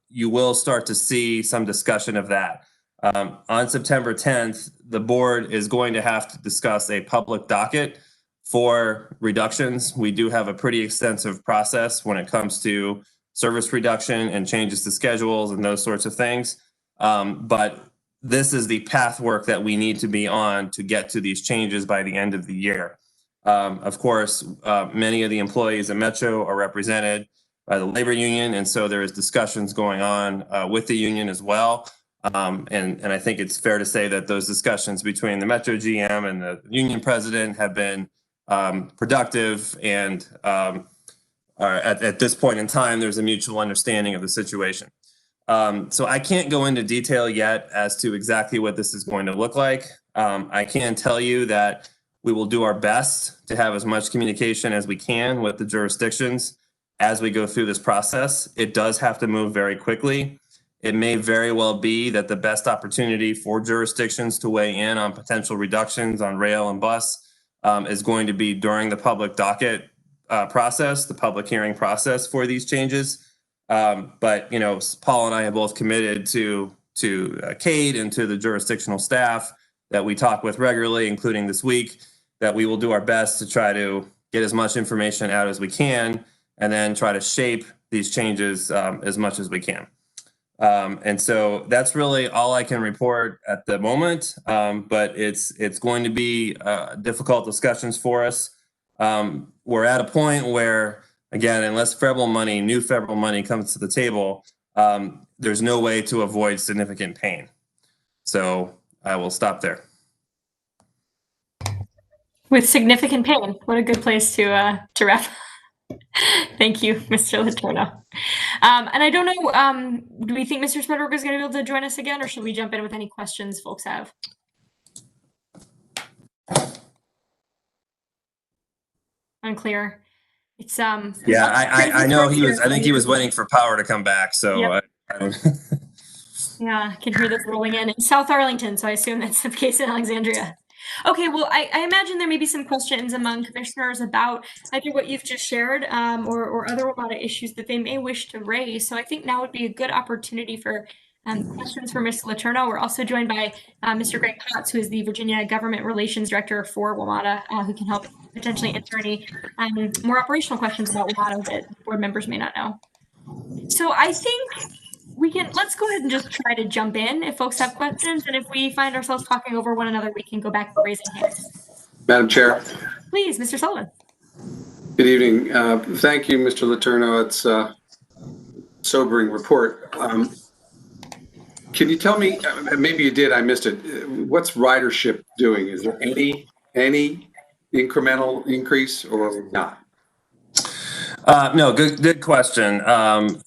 you will start to see some discussion of that. On September 10th, the board is going to have to discuss a public docket for reductions. We do have a pretty extensive process when it comes to service reduction and changes to schedules and those sorts of things. But this is the path work that we need to be on to get to these changes by the end of the year. Of course, many of the employees at Metro are represented by the labor union, and so there is discussions going on with the union as well. And I think it's fair to say that those discussions between the Metro GM and the union president have been productive, and at this point in time, there's a mutual understanding of the situation. So I can't go into detail yet as to exactly what this is going to look like. I can tell you that we will do our best to have as much communication as we can with the jurisdictions as we go through this process. It does have to move very quickly. It may very well be that the best opportunity for jurisdictions to weigh in on potential reductions on rail and bus is going to be during the public docket process, the public hearing process for these changes. But, you know, Paul and I have both committed to Kate and to the jurisdictional staff that we talk with regularly, including this week, that we will do our best to try to get as much information out as we can and then try to shape these changes as much as we can. And so that's really all I can report at the moment, but it's going to be difficult discussions for us. We're at a point where, again, unless new federal money comes to the table, there's no way to avoid significant pain. So I will stop there. With significant pain. What a good place to wrap. Thank you, Mr. Letourneau. And I don't know, do we think Mr. Smedberg is going to be able to join us again, or should we jump in with any questions folks have? Unclear. It's yeah, I know he was. I think he was waiting for power to come back. So yep. I don't. Yeah, I can hear this rolling in South Arlington, so I assume that's the case in Alexandria. Okay, well, I imagine there may be some questions among commissioners about either what you've just shared or other Wamata issues that they may wish to raise. So I think now would be a good opportunity for questions for Mr. Letourneau. We're also joined by Mr. Greg Potts, who is the Virginia Government Relations Director for Wamata, who can help potentially answer any more operational questions about Wamata that board members may not know. So I think let's go ahead and just try to jump in if folks have questions, and if we find ourselves talking over one another, we can go back to raising hands. Madam Chair. Please, Mr. Sullivan. Good evening. Thank you, Mr. Letourneau. It's a sobering report. Can you tell me, maybe you did, I missed it, what's ridership doing? Is there any incremental increase or not? No, good question.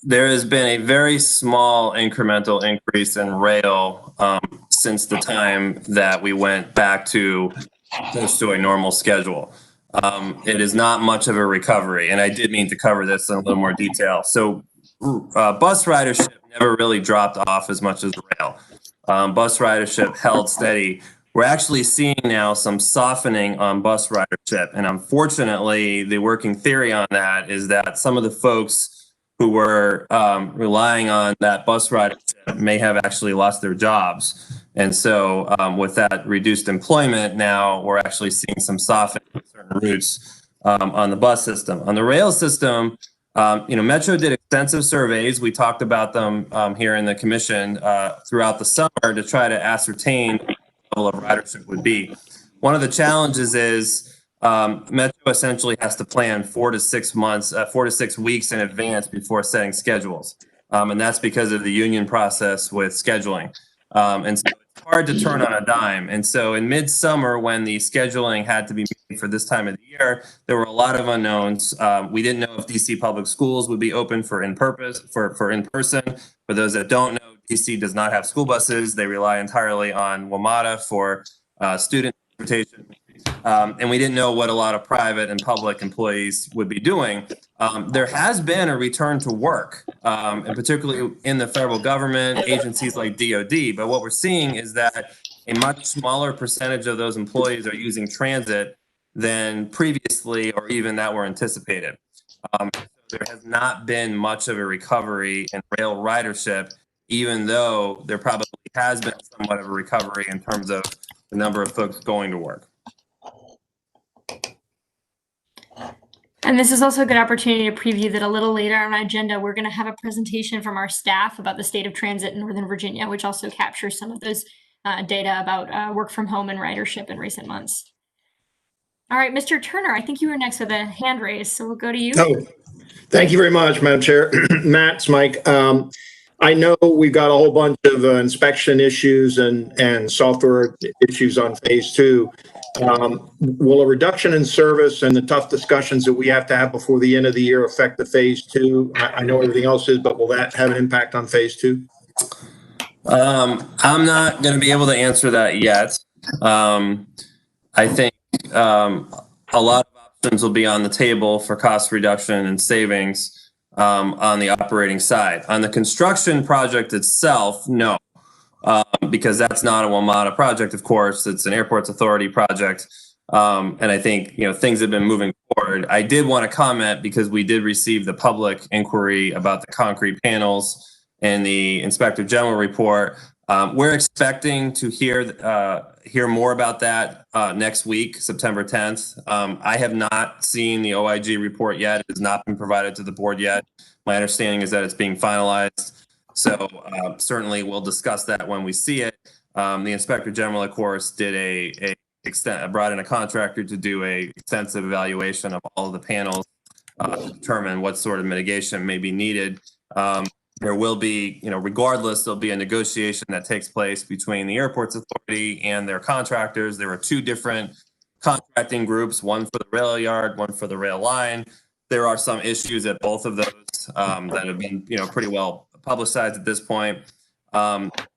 There has been a very small incremental increase in rail since the time that we went back to close to a normal schedule. It is not much of a recovery, and I did mean to cover this in a little more detail. So bus ridership never really dropped off as much as rail. Bus ridership held steady. We're actually seeing now some softening on bus ridership. And unfortunately, the working theory on that is that some of the folks who were relying on that bus ridership may have actually lost their jobs. And so with that reduced employment now, we're actually seeing some softening on certain routes on the bus system. On the rail system, Metro did extensive surveys. We talked about them here in the commission throughout the summer to try to ascertain level of ridership would be. One of the challenges is Metro essentially has to plan 4 to 6 months, 4 to 6 weeks in advance before setting schedules. And that's because of the union process with scheduling. And so it's hard to turn on a dime. And so in midsummer, when the scheduling had to be made for this time of the year, there were a lot of unknowns. We didn't know if DC public schools would be open for in-person. For those that don't know, DC does not have school buses. They rely entirely on Wamata for student transportation. And we didn't know what a lot of private and public employees would be doing. There has been a return to work, and particularly in the federal government, agencies like DOD. But what we're seeing is that a much smaller percentage of those employees are using transit than previously or even that were anticipated. There has not been much of a recovery in rail ridership, even though there probably has been somewhat of a recovery in terms of the number of folks going to work. And this is also a good opportunity to preview that a little later on our agenda, we're going to have a presentation from our staff about the state of transit in Northern Virginia, which also captures some of those data about work from home and ridership in recent months. All right, Mr. Turner, I think you were next with a hand raised, so we'll go to you. Oh, thank you very much, Madam Chair. Matt, Mike. I know we've got a whole bunch of inspection issues and software issues on phase 2. Will a reduction in service and the tough discussions that we have to have before the end of the year affect the phase 2? I know everything else is, but will that have an impact on phase 2? I'm not going to be able to answer that yet. I think a lot of options will be on the table for cost reduction and savings on the operating side. On the construction project itself, no, because that's not a Wamata project, of course. It's an Airports Authority project. And I think, things have been moving forward. I did want to comment because we did receive the public inquiry about the concrete panels and the Inspector General report. We're expecting to hear more about that next week, September 10th. I have not seen the OIG report yet. It has not been provided to the board yet. My understanding is that it's being finalized. So certainly we'll discuss that when we see it. The Inspector General, of course, did brought in a contractor to do a extensive evaluation of all of the panels to determine what sort of mitigation may be needed. There will be, regardless, there'll be a negotiation that takes place between the Airports Authority and their contractors. There are 2 different contracting groups, one for the rail yard, one for the rail line. There are some issues at both of those that have been, pretty well publicized at this point.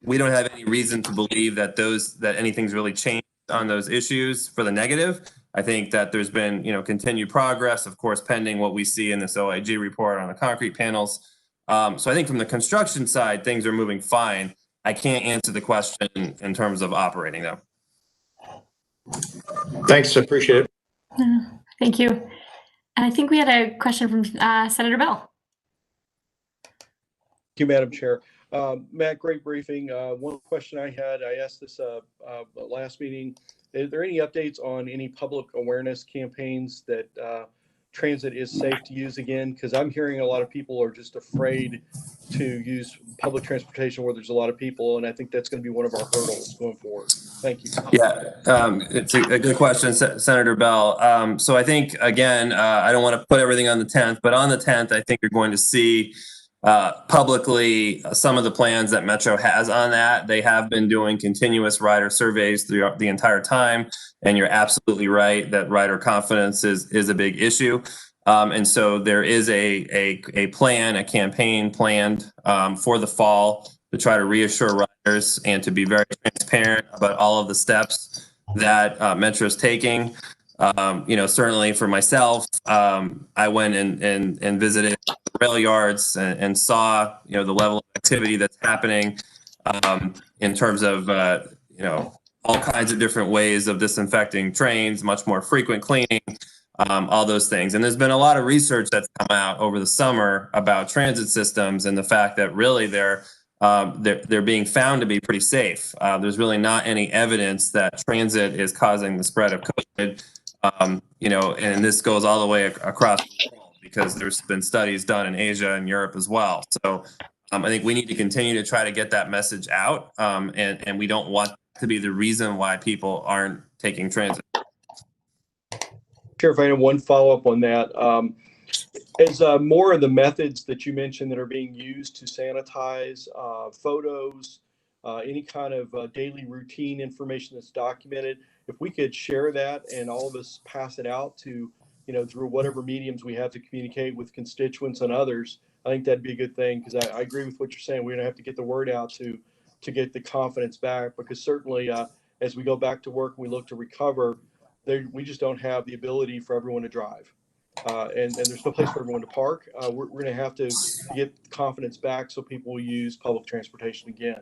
We don't have any reason to believe that anything's really changed on those issues for the negative. I think that there's been, continued progress, of course, pending what we see in this OIG report on the concrete panels. So I think from the construction side, things are moving fine. I can't answer the question in terms of operating though. Thanks, I appreciate it. Thank you. And I think we had a question from Senator Bell. Thank you, Madam Chair. Matt, great briefing. One question I had, I asked this last meeting, is there any updates on any public awareness campaigns that transit is safe to use again? Because I'm hearing a lot of people are just afraid to use public transportation where there's a lot of people, and I think that's going to be one of our hurdles going forward. Thank you. Yeah, it's a good question, Senator Bell. So I think, again, I don't want to put everything on the 10th, but on the 10th, I think you're going to see publicly some of the plans that Metro has on that. They have been doing continuous rider surveys throughout the entire time. And you're absolutely right that rider confidence is a big issue. And so there is a campaign planned for the fall to try to reassure riders and to be very transparent about all of the steps that Metro is taking. Certainly for myself, I went and visited rail yards and saw, the level of activity that's happening in terms of, all kinds of different ways of disinfecting trains, much more frequent cleaning, all those things. And there's been a lot of research that's come out over the summer about transit systems and the fact that really they're being found to be pretty safe. There's really not any evidence that transit is causing the spread of COVID. And this goes all the way across the world because there's been studies done in Asia and Europe as well. So I think we need to continue to try to get that message out. And we don't want to be the reason why people aren't taking transit. Sheriff, I have one follow-up on that. As more of the methods that you mentioned that are being used to sanitize photos, any kind of daily routine information that's documented, if we could share that and all of us pass it out to, through whatever mediums we have to communicate with constituents and others, I think that'd be a good thing, because I agree with what you're saying. We're going to have to get the word out to get the confidence back, because certainly as we go back to work and we look to recover, we just don't have the ability for everyone to drive. And there's no place for everyone to park. We're going to have to get confidence back so people will use public transportation again.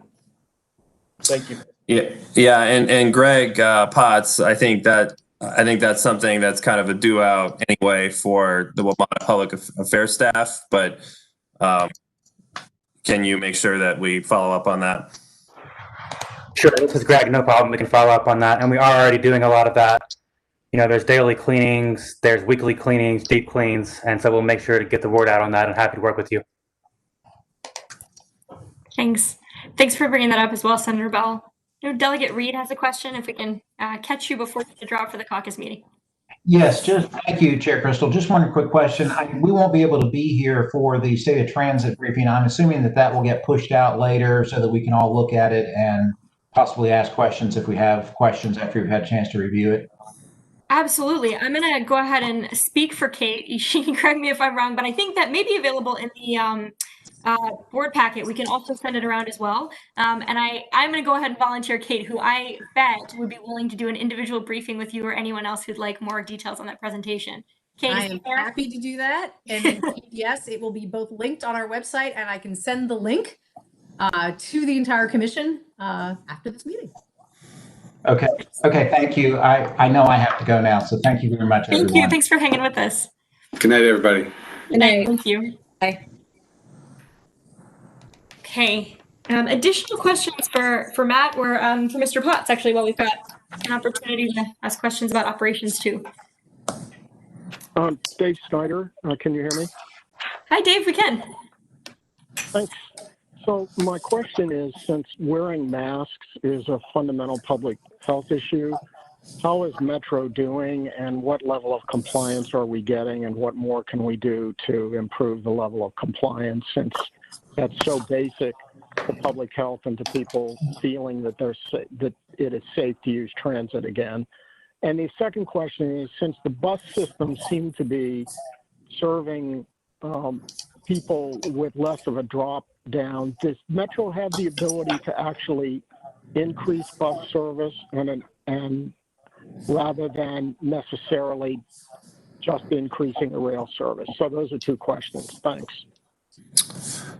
Thank you. Yeah, and Greg Potts, I think that I think that's something that's kind of a due out anyway for the Wamata Public Affairs staff, but can you make sure that we follow up on that? Sure, this is Greg, no problem. We can follow up on that. And we are already doing a lot of that. You know, there's daily cleanings, there's weekly cleanings, deep cleans. And so we'll make sure to get the word out on that and happy to work with you. Thanks. Thanks for bringing that up as well, Senator Bell. Delegate Reed has a question, if we can catch you before you drop for the caucus meeting. Yes, just thank you, Chair Crystal. Just one quick question. We won't be able to be here for the state of transit briefing. I'm assuming that that will get pushed out later so that we can all look at it and possibly ask questions if we have questions after we've had a chance to review it. Absolutely. I'm going to go ahead and speak for Kate. She can correct me if I'm wrong, but I think that may be available in the board packet. We can also send it around as well. And I'm going to go ahead and volunteer Kate, who I bet would be willing to do an individual briefing with you or anyone else who'd like more details on that presentation. Kate, I am happy to do that. And yes, it will be both linked on our website, and I can send the link to the entire commission after this meeting. Okay. Okay. Thank you. I know I have to go now, so thank you very much, everyone. Thank you. Thanks for hanging with us. Good night, everybody. Good night. Thank you. Bye. Okay. Additional questions for Matt or for Mr. Potts, actually, while we've got an opportunity to ask questions about operations too. Dave Snyder, can you hear me? Hi, Dave, we can. Thanks. So my question is, since wearing masks is a fundamental public health issue, how is Metro doing and what level of compliance are we getting and what more can we do to improve the level of compliance, since that's so basic to public health and to people feeling that that it is safe to use transit again? And the second question is, since the bus system seemed to be serving people with less of a drop down, does Metro have the ability to actually increase bus service and rather than necessarily just increasing the rail service? So those are two questions. Thanks.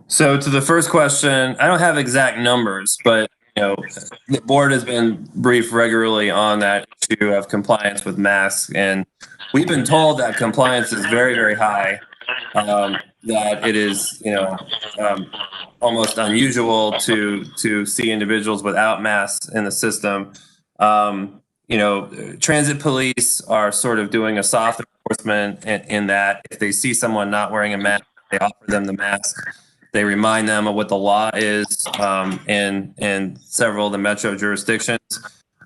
So to the first question, I don't have exact numbers, but the board has been briefed regularly on that issue of compliance with masks, and we've been told that compliance is very, very high. That it is, almost unusual to see individuals without masks in the system. Transit police are sort of doing a soft enforcement in that if they see someone not wearing a mask, they offer them the mask. They remind them of what the law is in several of the Metro jurisdictions.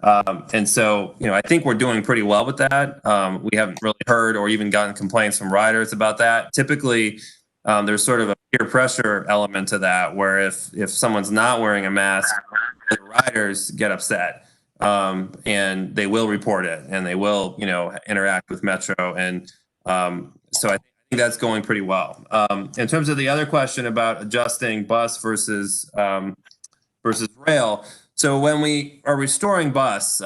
And so, I think we're doing pretty well with that. We haven't really heard or even gotten complaints from riders about that. Typically, there's sort of a peer pressure element to that, where if someone's not wearing a mask, the riders get upset, and they will report it, and they will, interact with Metro. And so I think that's going pretty well. In terms of the other question about adjusting bus versus rail, so when we are restoring bus,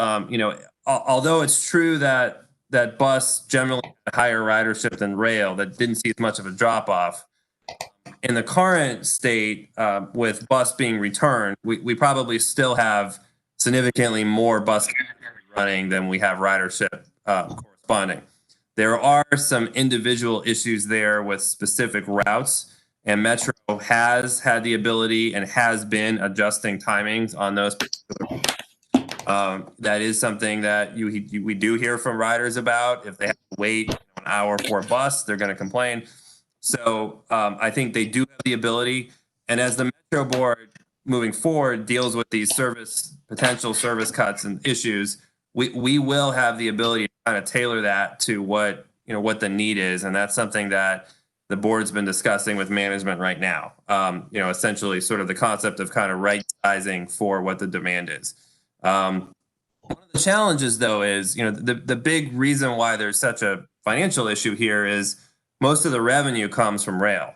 although it's true that bus generally had higher ridership than rail, that didn't see as much of a drop off. In the current state, with bus being returned, we probably still have significantly more bus running than we have ridership corresponding. There are some individual issues there with specific routes, and Metro has had the ability and has been adjusting timings on those particular. That is something that we do hear from riders about. If they have to wait an hour for a bus, they're going to complain. So I think they do have the ability. And as the Metro board moving forward deals with these potential service cuts and issues, we will have the ability to kind of tailor that to what the need is. And that's something that the board's been discussing with management right now. Essentially sort of the concept of kind of right sizing for what the demand is. One of the challenges, though, is, the big reason why there's such a financial issue here is most of the revenue comes from rail.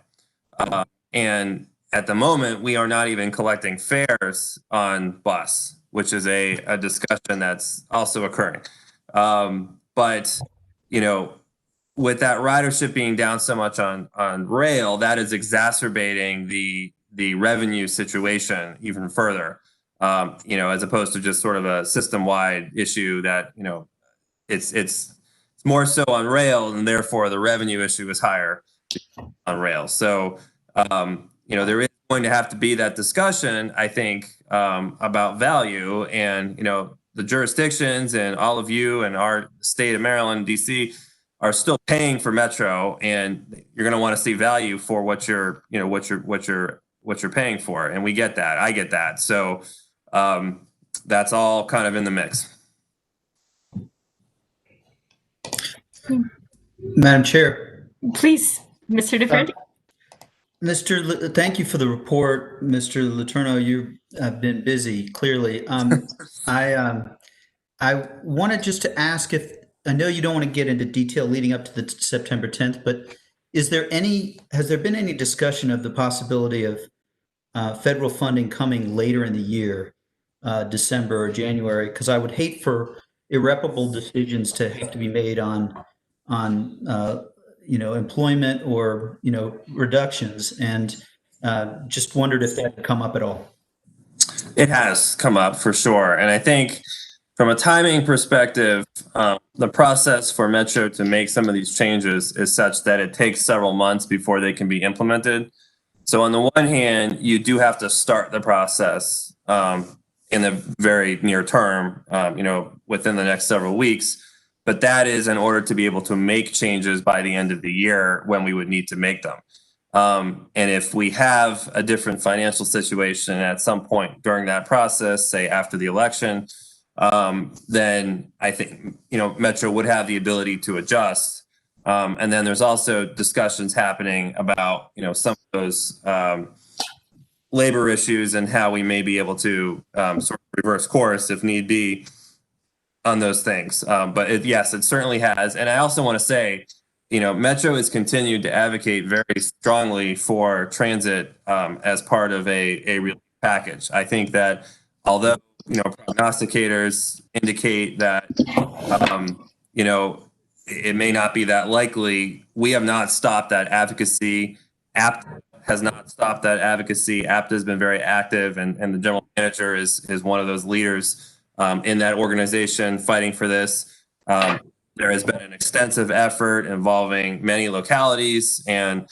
And at the moment, we are not even collecting fares on bus, which is a discussion that's also occurring. But, with that ridership being down so much on rail, that is exacerbating the revenue situation even further. As opposed to just sort of a system-wide issue that, it's more so on rail, and therefore the revenue issue is higher on rail. So, there is going to have to be that discussion, I think, about value, and, the jurisdictions and all of you and our state of Maryland, DC, are still paying for Metro, and you're going to want to see value for what you're paying for. And we get that. I get that. So, that's all kind of in the mix. Madam Chair. Please, Mr. DeFranco. Thank you for the report, Mr. Letourneau. You have been busy, clearly. I wanted just to ask if, I know you don't want to get into detail leading up to the September 10th, but has there been any discussion of the possibility of federal funding coming later in the year, December or January? Because I would hate for irreparable decisions to have to be made on employment or, reductions, and just wondered if that had come up at all. It has come up for sure. And I think from a timing perspective, the process for Metro to make some of these changes is such that it takes several months before they can be implemented. So on the one hand, you do have to start the process in the very near term, within the next several weeks. But that is in order to be able to make changes by the end of the year when we would need to make them. And if we have a different financial situation at some point during that process, say after the election, then I think, Metro would have the ability to adjust. And then there's also discussions happening about, some of those labor issues and how we may be able to sort of reverse course if need be on those things. But yes, it certainly has. And I also want to say, Metro has continued to advocate very strongly for transit as part of a relief package. I think that although, prognosticators indicate that, it may not be that likely, we have not stopped that advocacy. APTA has not stopped that advocacy. APTA has been very active, and the general manager is one of those leaders in that organization fighting for this. There has been an extensive effort involving many localities and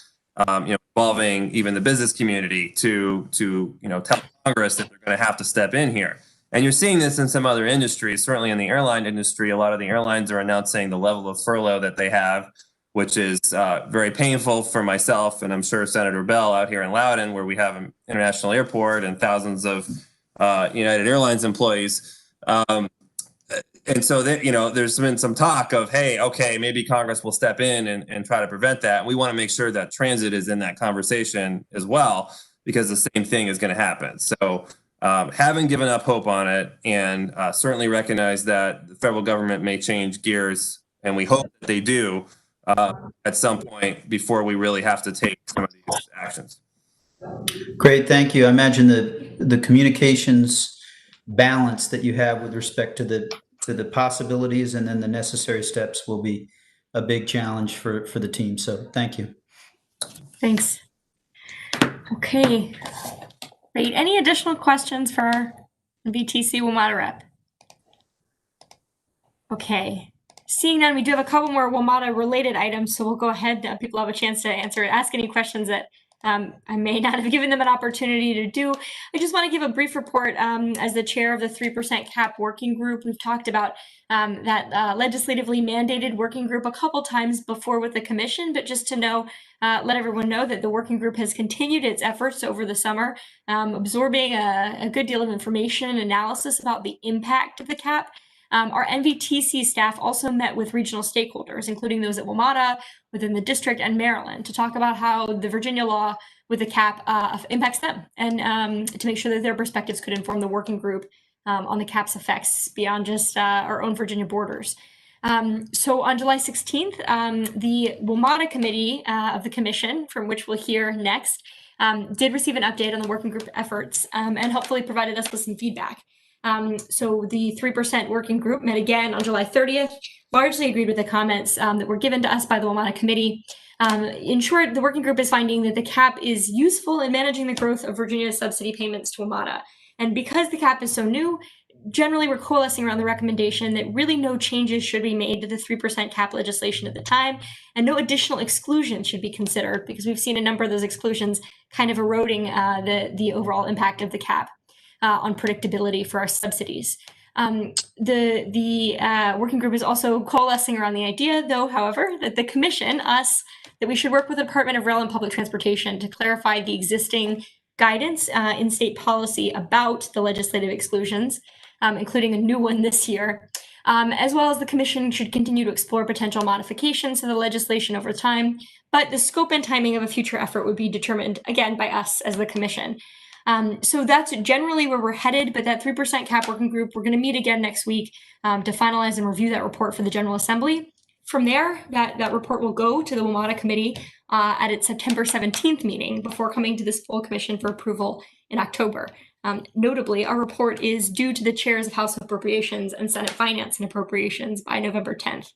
involving even the business community to tell Congress that they're going to have to step in here. And you're seeing this in some other industries. Certainly in the airline industry, a lot of the airlines are announcing the level of furlough that they have, which is very painful for myself, and I'm sure Senator Bell out here in Loudoun, where we have an international airport and thousands of United Airlines employees. And so that, there's been some talk of, hey, okay, maybe Congress will step in and try to prevent that. We want to make sure that transit is in that conversation as well, because the same thing is going to happen. So haven't given up hope on it, and certainly recognize that the federal government may change gears, and we hope that they do at some point before we really have to take some of these actions. Great, thank you. I imagine the communications balance that you have with respect to the possibilities and then the necessary steps will be a big challenge for the team. So thank you. Thanks. Okay. Great. Any additional questions for our NVTC Wamata rep? Okay. Seeing none, we do have a couple more Wamata related items, so we'll go ahead. People have a chance to ask any questions that I may not have given them an opportunity to do. I just want to give a brief report as the chair of the 3% cap working group. We've talked about that legislatively mandated working group a couple times before with the commission, but just to know, let everyone know that the working group has continued its efforts over the summer, absorbing a good deal of information and analysis about the impact of the cap. Our NVTC staff also met with regional stakeholders, including those at Wamata, within the district, and Maryland, to talk about how the Virginia law with the cap impacts them, and to make sure that their perspectives could inform the working group on the cap's effects beyond just our own Virginia borders. So on July 16th, the Wamata committee of the commission, from which we'll hear next, did receive an update on the working group efforts and hopefully provided us with some feedback. So the 3% working group met again on July 30th, largely agreed with the comments that were given to us by the Wamata committee. In short, the working group is finding that the cap is useful in managing the growth of Virginia's subsidy payments to Wamata. And because the cap is so new, generally, we're coalescing around the recommendation that really no changes should be made to the 3% cap legislation at the time, and no additional exclusions should be considered, because we've seen a number of those exclusions kind of eroding the overall impact of the cap on predictability for our subsidies. The working group is also coalescing around the idea, though, however, that the commission, that we should work with the Department of Rail and Public Transportation to clarify the existing guidance in state policy about the legislative exclusions, including a new one this year, as well as the commission should continue to explore potential modifications to the legislation over time, but the scope and timing of a future effort would be determined, again, by us as the commission. So that's generally where we're headed, but that 3% cap working group, we're going to meet again next week to finalize and review that report for the General Assembly. From there, that report will go to the Wamata Committee at its September 17th meeting before coming to this full commission for approval in October. Notably, our report is due to the chairs of House Appropriations and Senate Finance and Appropriations by November 10th.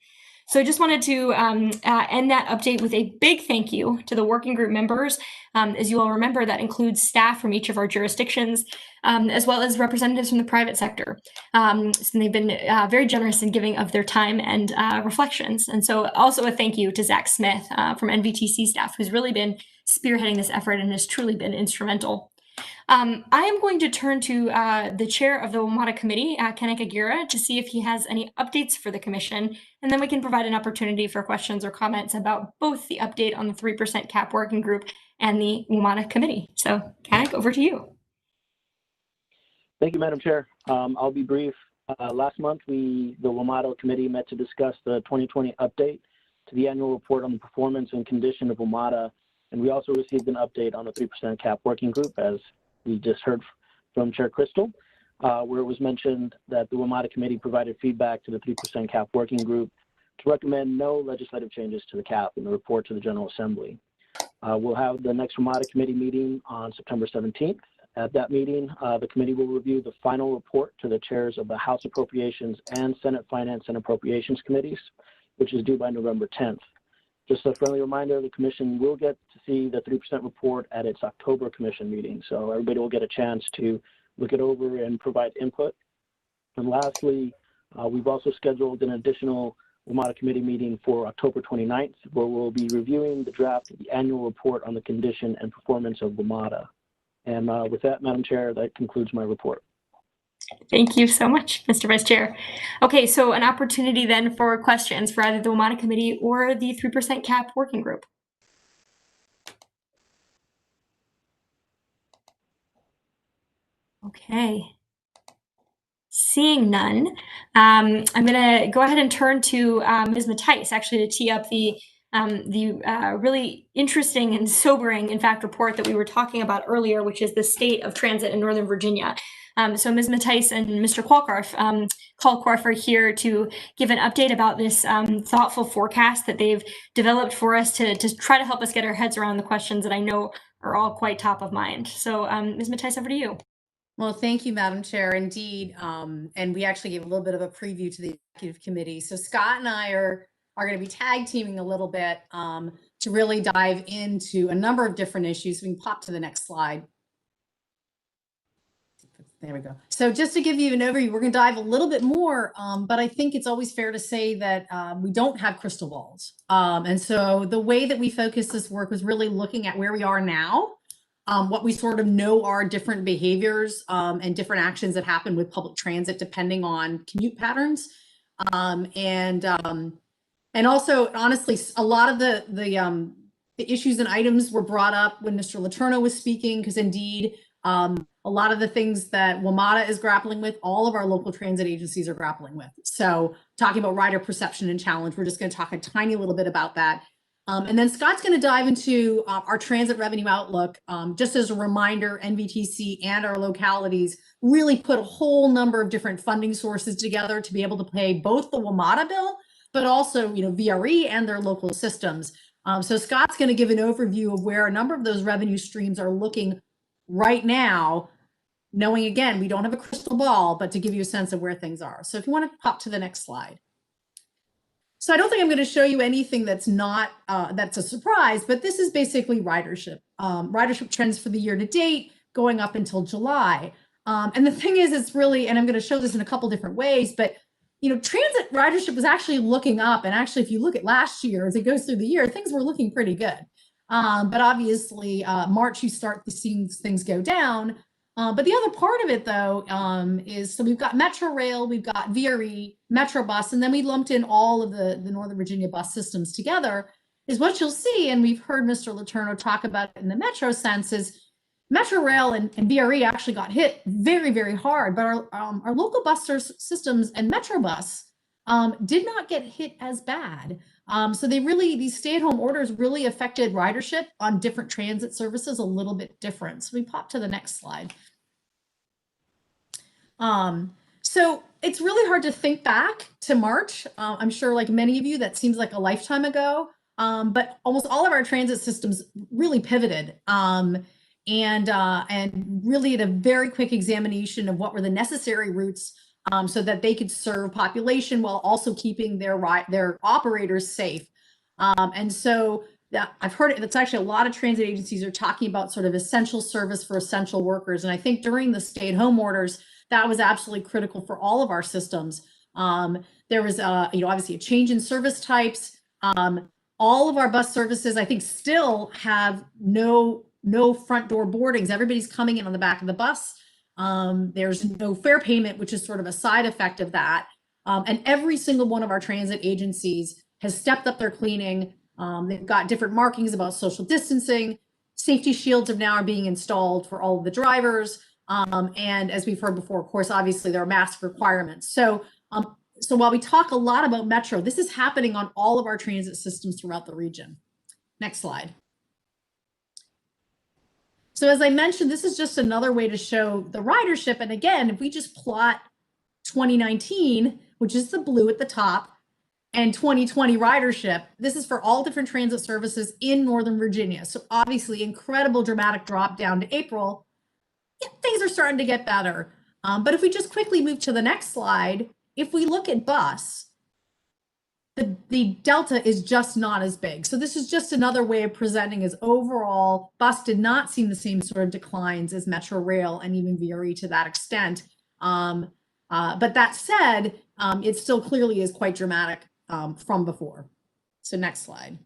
So I just wanted to end that update with a big thank you to the working group members. As you all remember, that includes staff from each of our jurisdictions, as well as representatives from the private sector. So they've been very generous in giving of their time and reflections. And so also a thank you to Zach Smith from NVTC staff, who's really been spearheading this effort and has truly been instrumental. I am going to turn to the chair of the Wamata Committee, Kenneth Aguirre, to see if he has any updates for the commission, and then we can provide an opportunity for questions or comments about both the update on the 3% cap working group and the Wamata Committee. So, Kenneth, over to you. Thank you, Madam Chair. I'll be brief. Last month, the Wamata Committee met to discuss the 2020 update to the annual report on the performance and condition of Wamata, and we also received an update on the 3% cap working group, as we just heard from Chair Crystal, where it was mentioned that the Wamata Committee provided feedback to the 3% cap working group to recommend no legislative changes to the cap in the report to the General Assembly. We'll have the next Wamata Committee meeting on September 17th. At that meeting, the committee will review the final report to the chairs of the House Appropriations and Senate Finance and Appropriations Committees, which is due by November 10th. Just a friendly reminder, the commission will get to see the 3% report at its October commission meeting. So everybody will get a chance to look it over and provide input. And lastly, we've also scheduled an additional Wamata Committee meeting for October 29th, where we'll be reviewing the draft of the annual report on the condition and performance of Wamata. And with that, Madam Chair, that concludes my report. Thank you so much, Mr. Vice Chair. Okay, so an opportunity then for questions for either the Wamata Committee or the 3% cap working group. Okay. Seeing none, I'm going to go ahead and turn to Ms. Mattice, actually, to tee up the really interesting and sobering, in fact, report that we were talking about earlier, which is the state of transit in Northern Virginia. So Ms. Mattice and Mr. Kalkwarf are here to give an update about this thoughtful forecast that they've developed for us to try to help us get our heads around the questions that I know are all quite top of mind. So Ms. Mattice, over to you. Well, thank you, Madam Chair. Indeed. And we actually gave a little bit of a preview to the Executive Committee. So Scott and I are going to be tag teaming a little bit to really dive into a number of different issues. We can pop to the next slide. There we go. So just to give you an overview, we're going to dive a little bit more, but I think it's always fair to say that we don't have crystal balls. And so the way that we focus this work was really looking at where we are now, what we sort of know are different behaviors and different actions that happen with public transit depending on commute patterns. And also, honestly, a lot of the issues and items were brought up when Mr. Letourneau was speaking, because indeed, a lot of the things that Wamata is grappling with, all of our local transit agencies are grappling with. So talking about rider perception and challenge, we're just going to talk a tiny little bit about that. And then Scott's going to dive into our transit revenue outlook. Just as a reminder, NVTC and our localities really put a whole number of different funding sources together to be able to pay both the Wamata bill, but also, VRE and their local systems. So Scott's going to give an overview of where a number of those revenue streams are looking right now, knowing, again, we don't have a crystal ball, but to give you a sense of where things are. So if you want to pop to the next slide. So I don't think I'm going to show you anything that's not, that's a surprise, but this is basically ridership. Ridership trends for the year to date, going up until July. And the thing is, it's really, and I'm going to show this in a couple different ways, but transit ridership was actually looking up. And actually, if you look at last year, as it goes through the year, things were looking pretty good. But obviously, March, you start to see things go down. But the other part of it, though, is so we've got Metrorail, we've got VRE, Metrobus, and then we lumped in all of the Northern Virginia bus systems together, is what you'll see, and we've heard Mr. Letourneau talk about it in the Metro sense, is Metrorail and VRE actually got hit very, very hard, but our local bus systems and Metrobus did not get hit as bad. So these stay-at-home orders really affected ridership on different transit services a little bit different. So we pop to the next slide. So it's really hard to think back to March. I'm sure like many of you, that seems like a lifetime ago, but almost all of our transit systems really pivoted. And really did a very quick examination of what were the necessary routes so that they could serve population while also keeping their operators safe. And so I've heard it, it's actually a lot of transit agencies are talking about sort of essential service for essential workers. And I think during the stay-at-home orders, that was absolutely critical for all of our systems. There was, obviously a change in service types. All of our bus services, I think, still have no front door boardings. Everybody's coming in on the back of the bus. There's no fare payment, which is sort of a side effect of that. And every single one of our transit agencies has stepped up their cleaning. They've got different markings about social distancing. Safety shields now are being installed for all of the drivers. And as we've heard before, of course, obviously there are mask requirements. So while we talk a lot about Metro, this is happening on all of our transit systems throughout the region. Next slide. So as I mentioned, this is just another way to show the ridership. And again, if we just plot 2019, which is the blue at the top, and 2020 ridership, this is for all different transit services in Northern Virginia. So obviously incredible dramatic drop down to April. Yeah, things are starting to get better. But if we just quickly move to the next slide, if we look at bus, the delta is just not as big. So this is just another way of presenting as overall bus did not see the same sort of declines as Metrorail and even VRE to that extent. But that said, it still clearly is quite dramatic from before. So next slide.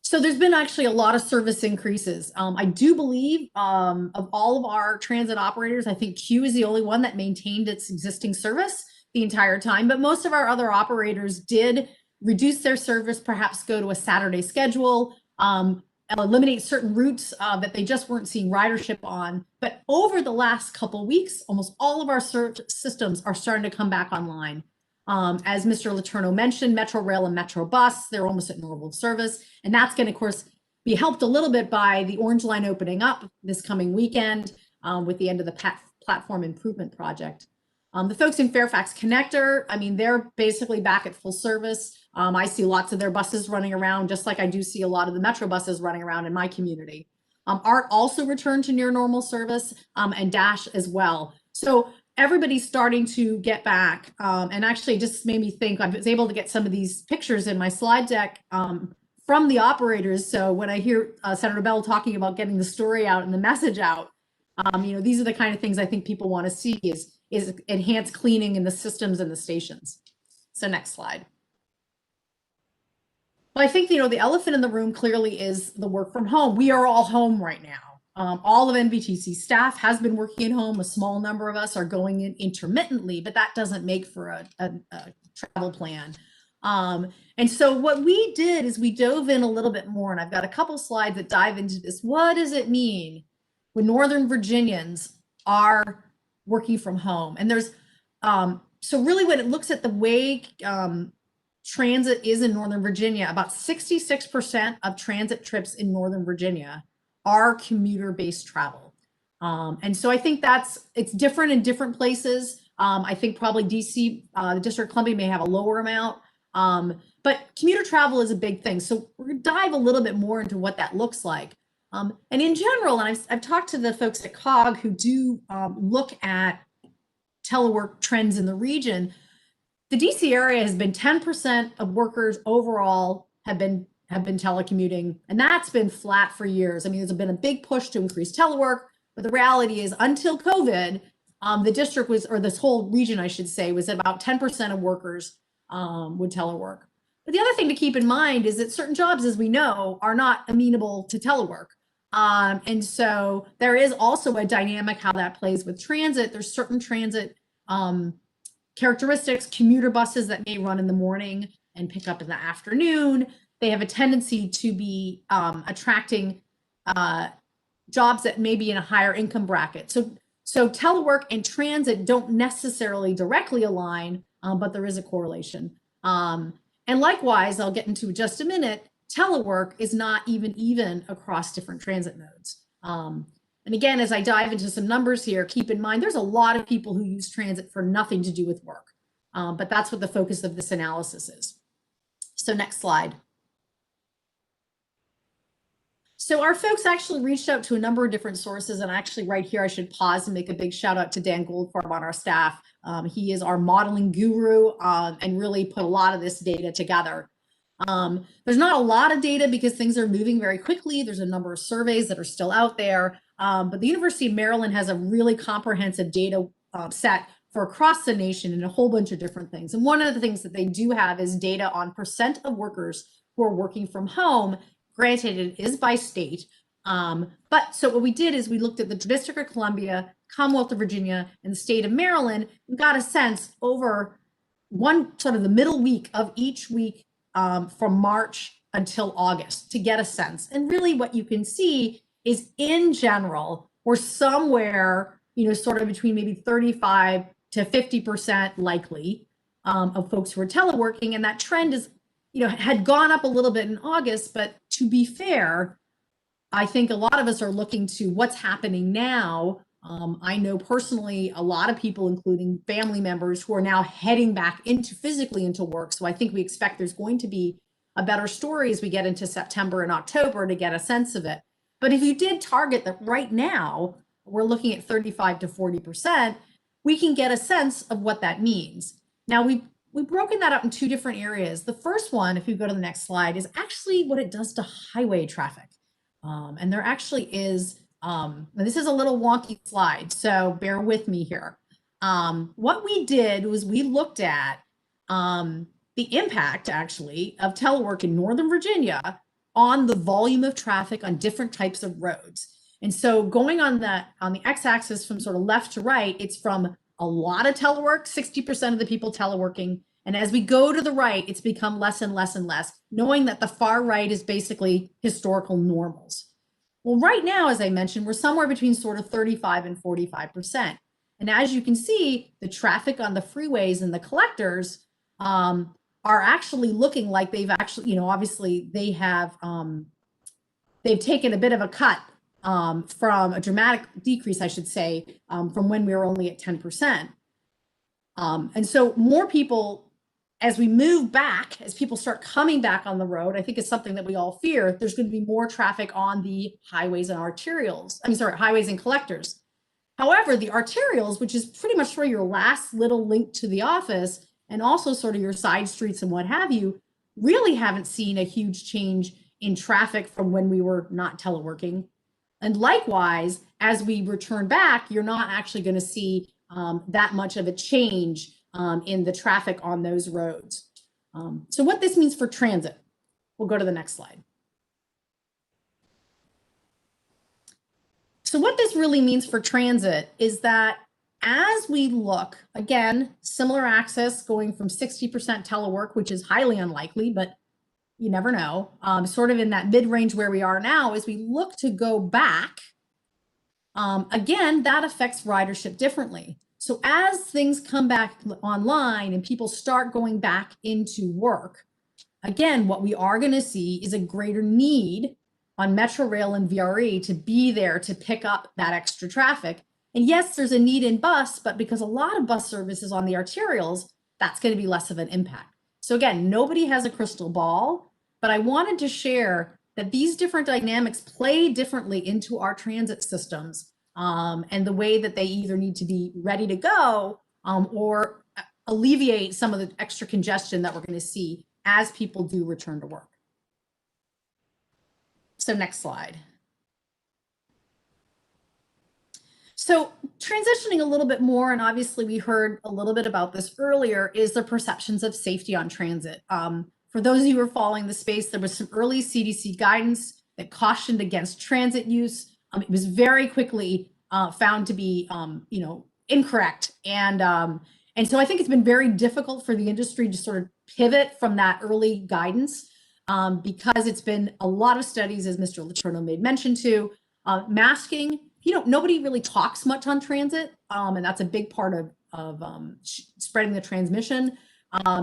So there's been actually a lot of service increases. I do believe of all of our transit operators, I think Q is the only one that maintained its existing service the entire time, but most of our other operators did reduce their service, perhaps go to a Saturday schedule, eliminate certain routes that they just weren't seeing ridership on. But over the last couple of weeks, almost all of our systems are starting to come back online. As Mr. Letourneau mentioned, Metrorail and Metrobus, they're almost at normal service. And that's going to, of course, be helped a little bit by the Orange Line opening up this coming weekend with the end of the platform improvement project. The folks in Fairfax Connector, I mean, they're basically back at full service. I see lots of their buses running around, just like I do see a lot of the Metro buses running around in my community. ART also returned to near normal service and Dash as well. So everybody's starting to get back. And actually just made me think, I was able to get some of these pictures in my slide deck from the operators. So when I hear Senator Bell talking about getting the story out and the message out, these are the kind of things I think people want to see is enhanced cleaning in the systems and the stations. So next slide. Well, I think, the elephant in the room clearly is the work from home. We are all home right now. All of NVTC staff has been working at home. A small number of us are going in intermittently, but that doesn't make for a travel plan. And so what we did is we dove in a little bit more, and I've got a couple slides that dive into this. What does it mean when Northern Virginians are working from home? And there's, so really when it looks at the way transit is in Northern Virginia, about 66% of transit trips in Northern Virginia are commuter-based travel. And so I think it's different in different places. I think probably DC, the District of Columbia may have a lower amount, but commuter travel is a big thing. So we're gonna dive a little bit more into what that looks like. And in general, and I've talked to the folks at COG who do look at telework trends in the region. The DC area has been 10% of workers overall have been telecommuting, and that's been flat for years. I mean, there's been a big push to increase telework. But the reality is until COVID, the district was, or this whole region, I should say, was about 10% of workers would telework. But the other thing to keep in mind is that certain jobs, as we know, are not amenable to telework. And so there is also a dynamic how that plays with transit. There's certain transit characteristics, commuter buses that may run in the morning and pick up in the afternoon. They have a tendency to be attracting jobs that may be in a higher income bracket. So telework and transit don't necessarily directly align, but there is a correlation. And likewise, I'll get into just a minute, telework is not even across different transit modes. And again, as I dive into some numbers here, keep in mind, there's a lot of people who use transit for nothing to do with work. But that's what the focus of this analysis is. So next slide. So our folks actually reached out to a number of different sources, and actually right here, I should pause and make a big shout out to Dan Goldfarb on our staff. He is our modeling guru and really put a lot of this data together. There's not a lot of data because things are moving very quickly. There's a number of surveys that are still out there, but the University of Maryland has a really comprehensive data set for across the nation and a whole bunch of different things. And one of the things that they do have is data on % of workers who are working from home. Granted, it is by state. But so what we did is we looked at the District of Columbia, Commonwealth of Virginia, and the state of Maryland, and got a sense over one sort of the middle week of each week from March until August to get a sense. And really what you can see is in general, we're somewhere, sort of between maybe 35 to 50% likely of folks who are teleworking. And that trend is, had gone up a little bit in August, but to be fair, I think a lot of us are looking to what's happening now. I know personally a lot of people, including family members, who are now heading back physically into work. So I think we expect there's going to be a better story as we get into September and October to get a sense of it. But if you did target that right now, we're looking at 35 to 40%, we can get a sense of what that means. Now we've broken that up in two different areas. The first one, if you go to the next slide, is actually what it does to highway traffic. And there actually is, this is a little wonky slide, so bear with me here. What we did was we looked at the impact actually of telework in Northern Virginia on the volume of traffic on different types of roads. And so going on the x-axis from sort of left to right, it's from a lot of telework, 60% of the people teleworking. And as we go to the right, it's become less and less and less, knowing that the far right is basically historical normals. Well, right now, as I mentioned, we're somewhere between sort of 35 and 45%. And as you can see, the traffic on the freeways and the collectors are actually looking like they've actually, obviously they have, they've taken a bit of a cut from a dramatic decrease, I should say, from when we were only at 10%. And so more people, as we move back, as people start coming back on the road, I think it's something that we all fear, there's going to be more traffic on the highways and arterials, highways and collectors. However, the arterials, which is pretty much sort of your last little link to the office, and also sort of your side streets and what have you, really haven't seen a huge change in traffic from when we were not teleworking. And likewise, as we return back, you're not actually going to see that much of a change in the traffic on those roads. So what this means for transit, we'll go to the next slide. So what this really means for transit is that as we look, again, similar access going from 60% telework, which is highly unlikely, but you never know, sort of in that mid-range where we are now, as we look to go back, again, that affects ridership differently. So as things come back online and people start going back into work, again, what we are going to see is a greater need on Metrorail and VRE to be there to pick up that extra traffic. And yes, there's a need in bus, but because a lot of bus services on the arterials, that's going to be less of an impact. So again, nobody has a crystal ball, but I wanted to share that these different dynamics play differently into our transit systems and the way that they either need to be ready to go or alleviate some of the extra congestion that we're going to see as people do return to work. So next slide. So transitioning a little bit more, and obviously we heard a little bit about this earlier, is the perceptions of safety on transit. For those of you who are following the space, there was some early CDC guidance that cautioned against transit use. It was very quickly found to be, incorrect. And so I think it's been very difficult for the industry to sort of pivot from that early guidance because it's been a lot of studies, as Mr. Letourneau made mention to, masking. Nobody really talks much on transit, and that's a big part of spreading the transmission.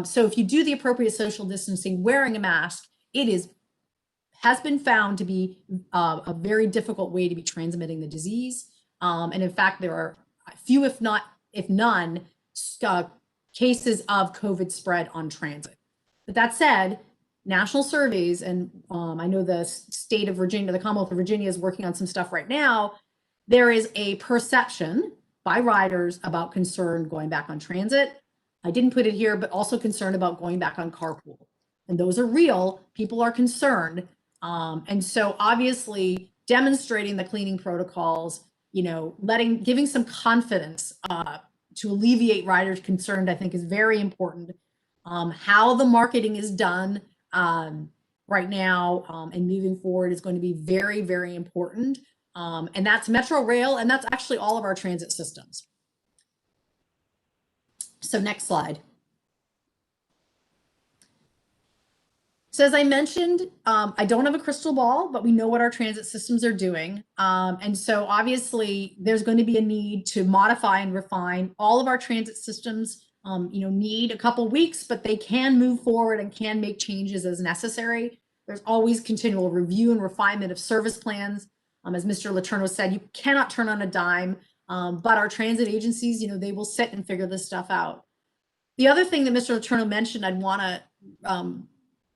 So if you do the appropriate social distancing, wearing a mask, has been found to be a very difficult way to be transmitting the disease. And in fact, there are few, if none, cases of COVID spread on transit. But that said, national surveys, and I know the state of Virginia, the Commonwealth of Virginia is working on some stuff right now. There is a perception by riders about concern going back on transit. I didn't put it here, but also concern about going back on carpool. And those are real. People are concerned. And so obviously demonstrating the cleaning protocols, giving some confidence to alleviate riders' concern, I think is very important. How the marketing is done right now and moving forward is going to be very, very important. And that's Metrorail, and that's actually all of our transit systems. So next slide. So as I mentioned, I don't have a crystal ball, but we know what our transit systems are doing. And so obviously there's going to be a need to modify and refine all of our transit systems. Need a couple weeks, but they can move forward and can make changes as necessary. There's always continual review and refinement of service plans. As Mr. Letourneau said, you cannot turn on a dime, but our transit agencies, they will sit and figure this stuff out. The other thing that Mr. Letourneau mentioned I'd want to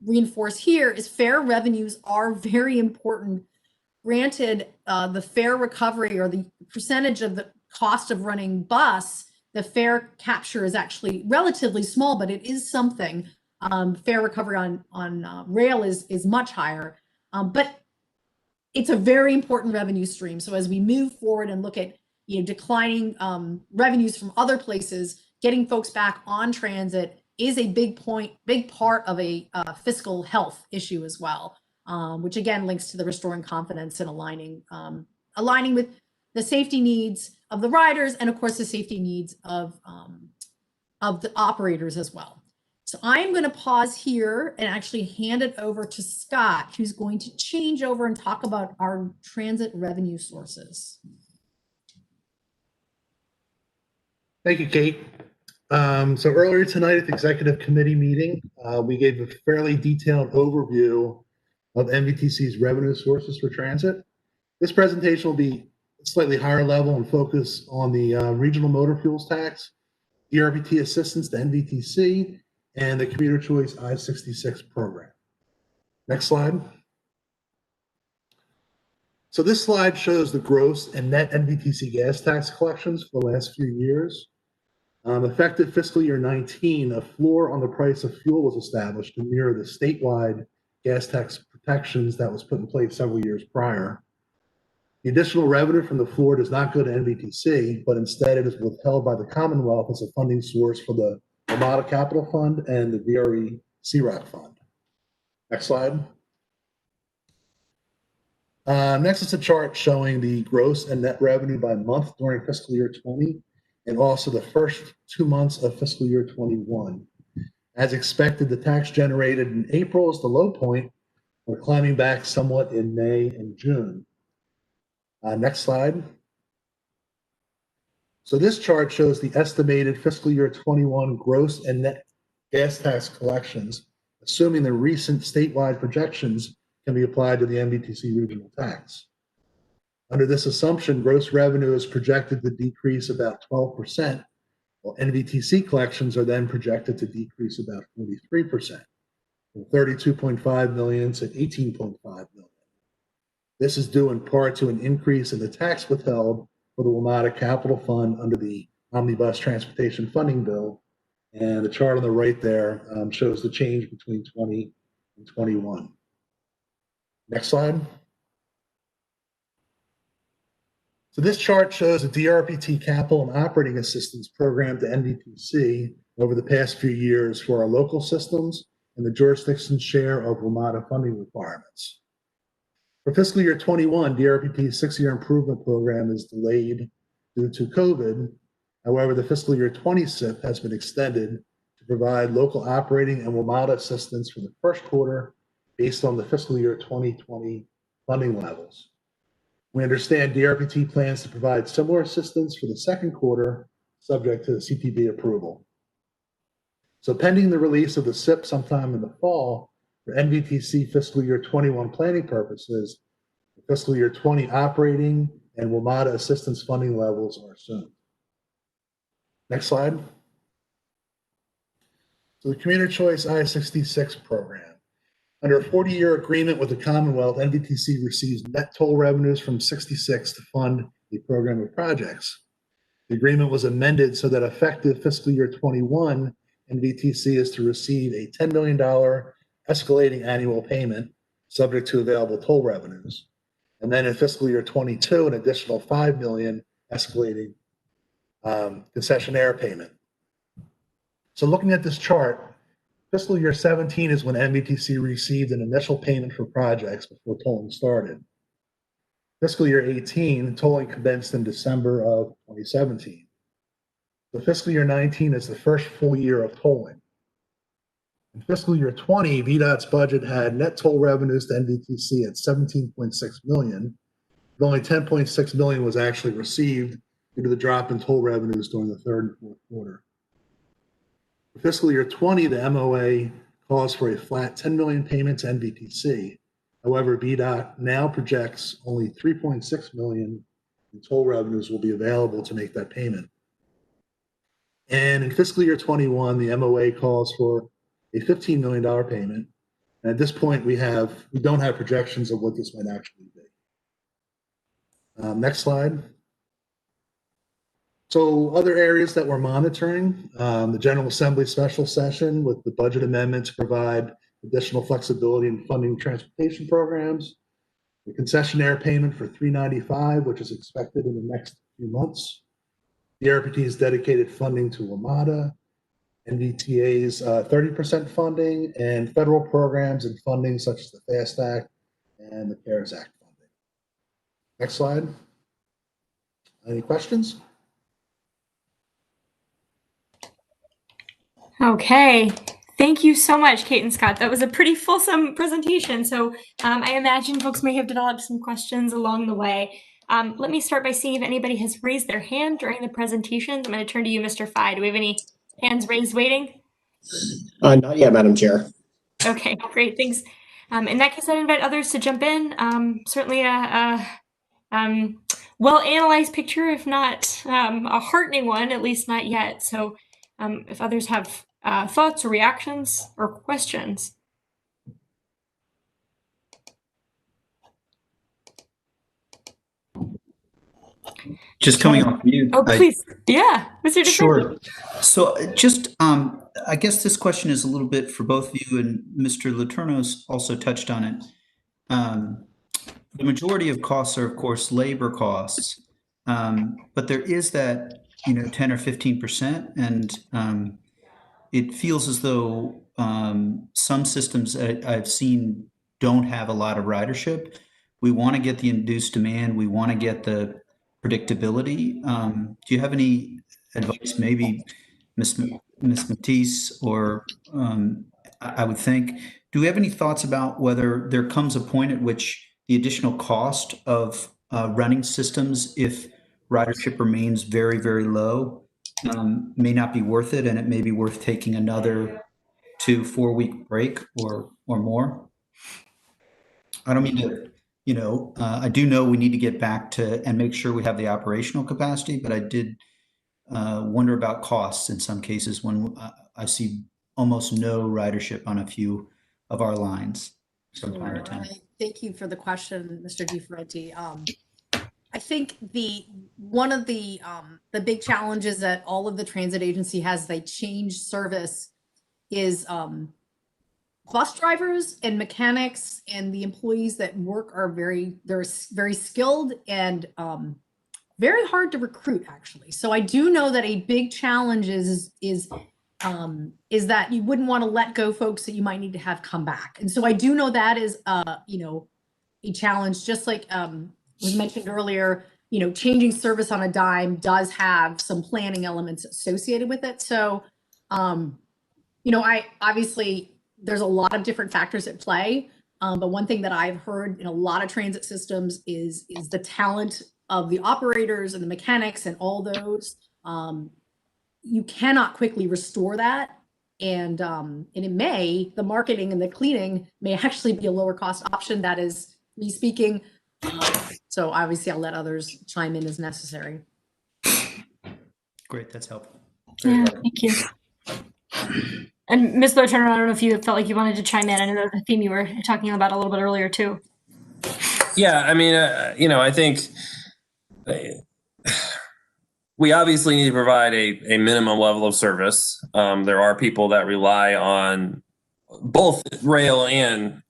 reinforce here is fare revenues are very important. Granted, the fare recovery or the percentage of the cost of running bus, the fare capture is actually relatively small, but it is something. Fare recovery on rail is much higher, but it's a very important revenue stream. So as we move forward and look at declining revenues from other places, getting folks back on transit is a big part of a fiscal health issue as well, which again links to the restoring confidence and aligning with the safety needs of the riders and of course the safety needs of the operators as well. So I'm going to pause here and actually hand it over to Scott, who's going to change over and talk about our transit revenue sources. Thank you, Kate. So earlier tonight at the executive committee meeting, we gave a fairly detailed overview of NVTC's revenue sources for transit. This presentation will be slightly higher level and focus on the regional motor fuels tax, ERPT assistance to NVTC, and the Commuter Choice I-66 program. Next slide. So this slide shows the gross and net NVTC gas tax collections for the last few years. Effective fiscal year 19, a floor on the price of fuel was established to mirror the statewide gas tax protections that was put in place several years prior. The additional revenue from the floor does not go to NVTC, but instead it is withheld by the Commonwealth as a funding source for the Ramada Capital Fund and the VRE CRAP Fund. Next slide. Next is a chart showing the gross and net revenue by month during fiscal year 20 and also the first 2 months of fiscal year 21. As expected, the tax generated in April is the low point. We're climbing back somewhat in May and June. Next slide. So this chart shows the estimated fiscal year 21 gross and net gas tax collections, assuming the recent statewide projections can be applied to the NVTC regional tax. Under this assumption, gross revenue is projected to decrease about 12%, while NVTC collections are then projected to decrease about 43%, from 32.5 million to 18.5 million. This is due in part to an increase in the tax withheld for the Wamata Capital Fund under the Omnibus Transportation Funding Bill. And the chart on the right there shows the change between 20 and 21. Next slide. So this chart shows a DRPT capital and operating assistance program to NVTC over the past few years for our local systems and the jurisdiction's share of Wamata funding requirements. For fiscal year 21, DRPT's 6-year improvement program is delayed due to COVID. However, the fiscal year 20 SIP has been extended to provide local operating and Wamata assistance for the first quarter based on the fiscal year 2020 funding levels. We understand DRPT plans to provide similar assistance for the second quarter, subject to the CTB approval. So pending the release of the SIP sometime in the fall, for NVTC fiscal year 21 planning purposes, the fiscal year 20 operating and Wamata assistance funding levels are assumed. Next slide. So the Commuter Choice I-66 program. Under a 40-year agreement with the Commonwealth, NVTC receives net toll revenues from 66 to fund a program of projects. The agreement was amended so that effective fiscal year 21, NVTC is to receive a $10 million escalating annual payment subject to available toll revenues. And then in fiscal year 22, an additional $5 million escalating concessionaire payment. So looking at this chart, fiscal year 17 is when NVTC received an initial payment for projects before tolling started. Fiscal year 18, tolling commenced in December of 2017. The fiscal year 19 is the first full year of tolling. In fiscal year 20, VDOT's budget had net toll revenues to NVTC at $17.6 million, but only $10.6 million was actually received due to the drop in toll revenues during the third and fourth quarter. For fiscal year 20, the MOA calls for a flat $10 million payment to NVTC. However, VDOT now projects only $3.6 million in toll revenues will be available to make that payment. And in fiscal year 21, the MOA calls for a $15 million payment. And at this point, we don't have projections of what this might actually be. Next slide. So other areas that we're monitoring, the General Assembly special session with the budget amendment to provide additional flexibility in funding transportation programs, the concessionaire payment for 395, which is expected in the next few months, the DRPT's dedicated funding to Wamata, NVTA's 30% funding, and federal programs and funding such as the FAST Act and the CARES Act funding. Next slide. Any questions? Okay, thank you so much, Kate and Scott. That was a pretty fulsome presentation. So I imagine folks may have developed some questions along the way. Let me start by seeing if anybody has raised their hand during the presentations. I'm going to turn to you, Mr. Fye. Do we have any hands raised waiting? Not yet, Madam Chair. Okay, great, thanks. In that case, I'd invite others to jump in. Certainly a well-analyzed picture, if not a heartening one, at least not yet. So if others have thoughts or reactions or questions. Just coming off mute. Oh, please. Yeah, Mr. DeFranco. Sure. So just, I guess this question is a little bit for both of you, and Mr. Letourneau's also touched on it. The majority of costs are, of course, labor costs, but there is that, 10 or 15%, and it feels as though some systems I've seen don't have a lot of ridership. We want to get the induced demand. We want to get the predictability. Do you have any advice, maybe Ms. Matisse, or I would think, do we have any thoughts about whether there comes a point at which the additional cost of running systems, if ridership remains very, very low, may not be worth it, and it may be worth taking another 2-4 week break or more? I don't mean to, I do know we need to get back to and make sure we have the operational capacity, but I did wonder about costs in some cases when I see almost no ridership on a few of our lines from time to time. Thank you for the question, Mr. DiFerenti. I think one of the big challenges that all of the transit agency has, they change service, is bus drivers and mechanics and the employees that work are very skilled and very hard to recruit, actually. So I do know that a big challenge is that you wouldn't want to let go folks that you might need to have come back. And so I do know that is, you know, a challenge, just like was mentioned earlier, you know, changing service on a dime does have some planning elements associated with it. So, you know, obviously there's a lot of different factors at play. But one thing that I've heard in a lot of transit systems is the talent of the operators and the mechanics and all those. You cannot quickly restore that. And it may, the marketing and the cleaning may actually be a lower cost option. That is me speaking. So obviously I'll let others chime in as necessary. Great, that's helpful. Yeah, thank you. And Ms. Turner, I don't know if you felt like you wanted to chime in. I know that the theme you were talking about a little bit earlier too. Yeah, I mean, you know, I think we obviously need to provide a minimum level of service. There are people that rely on both rail and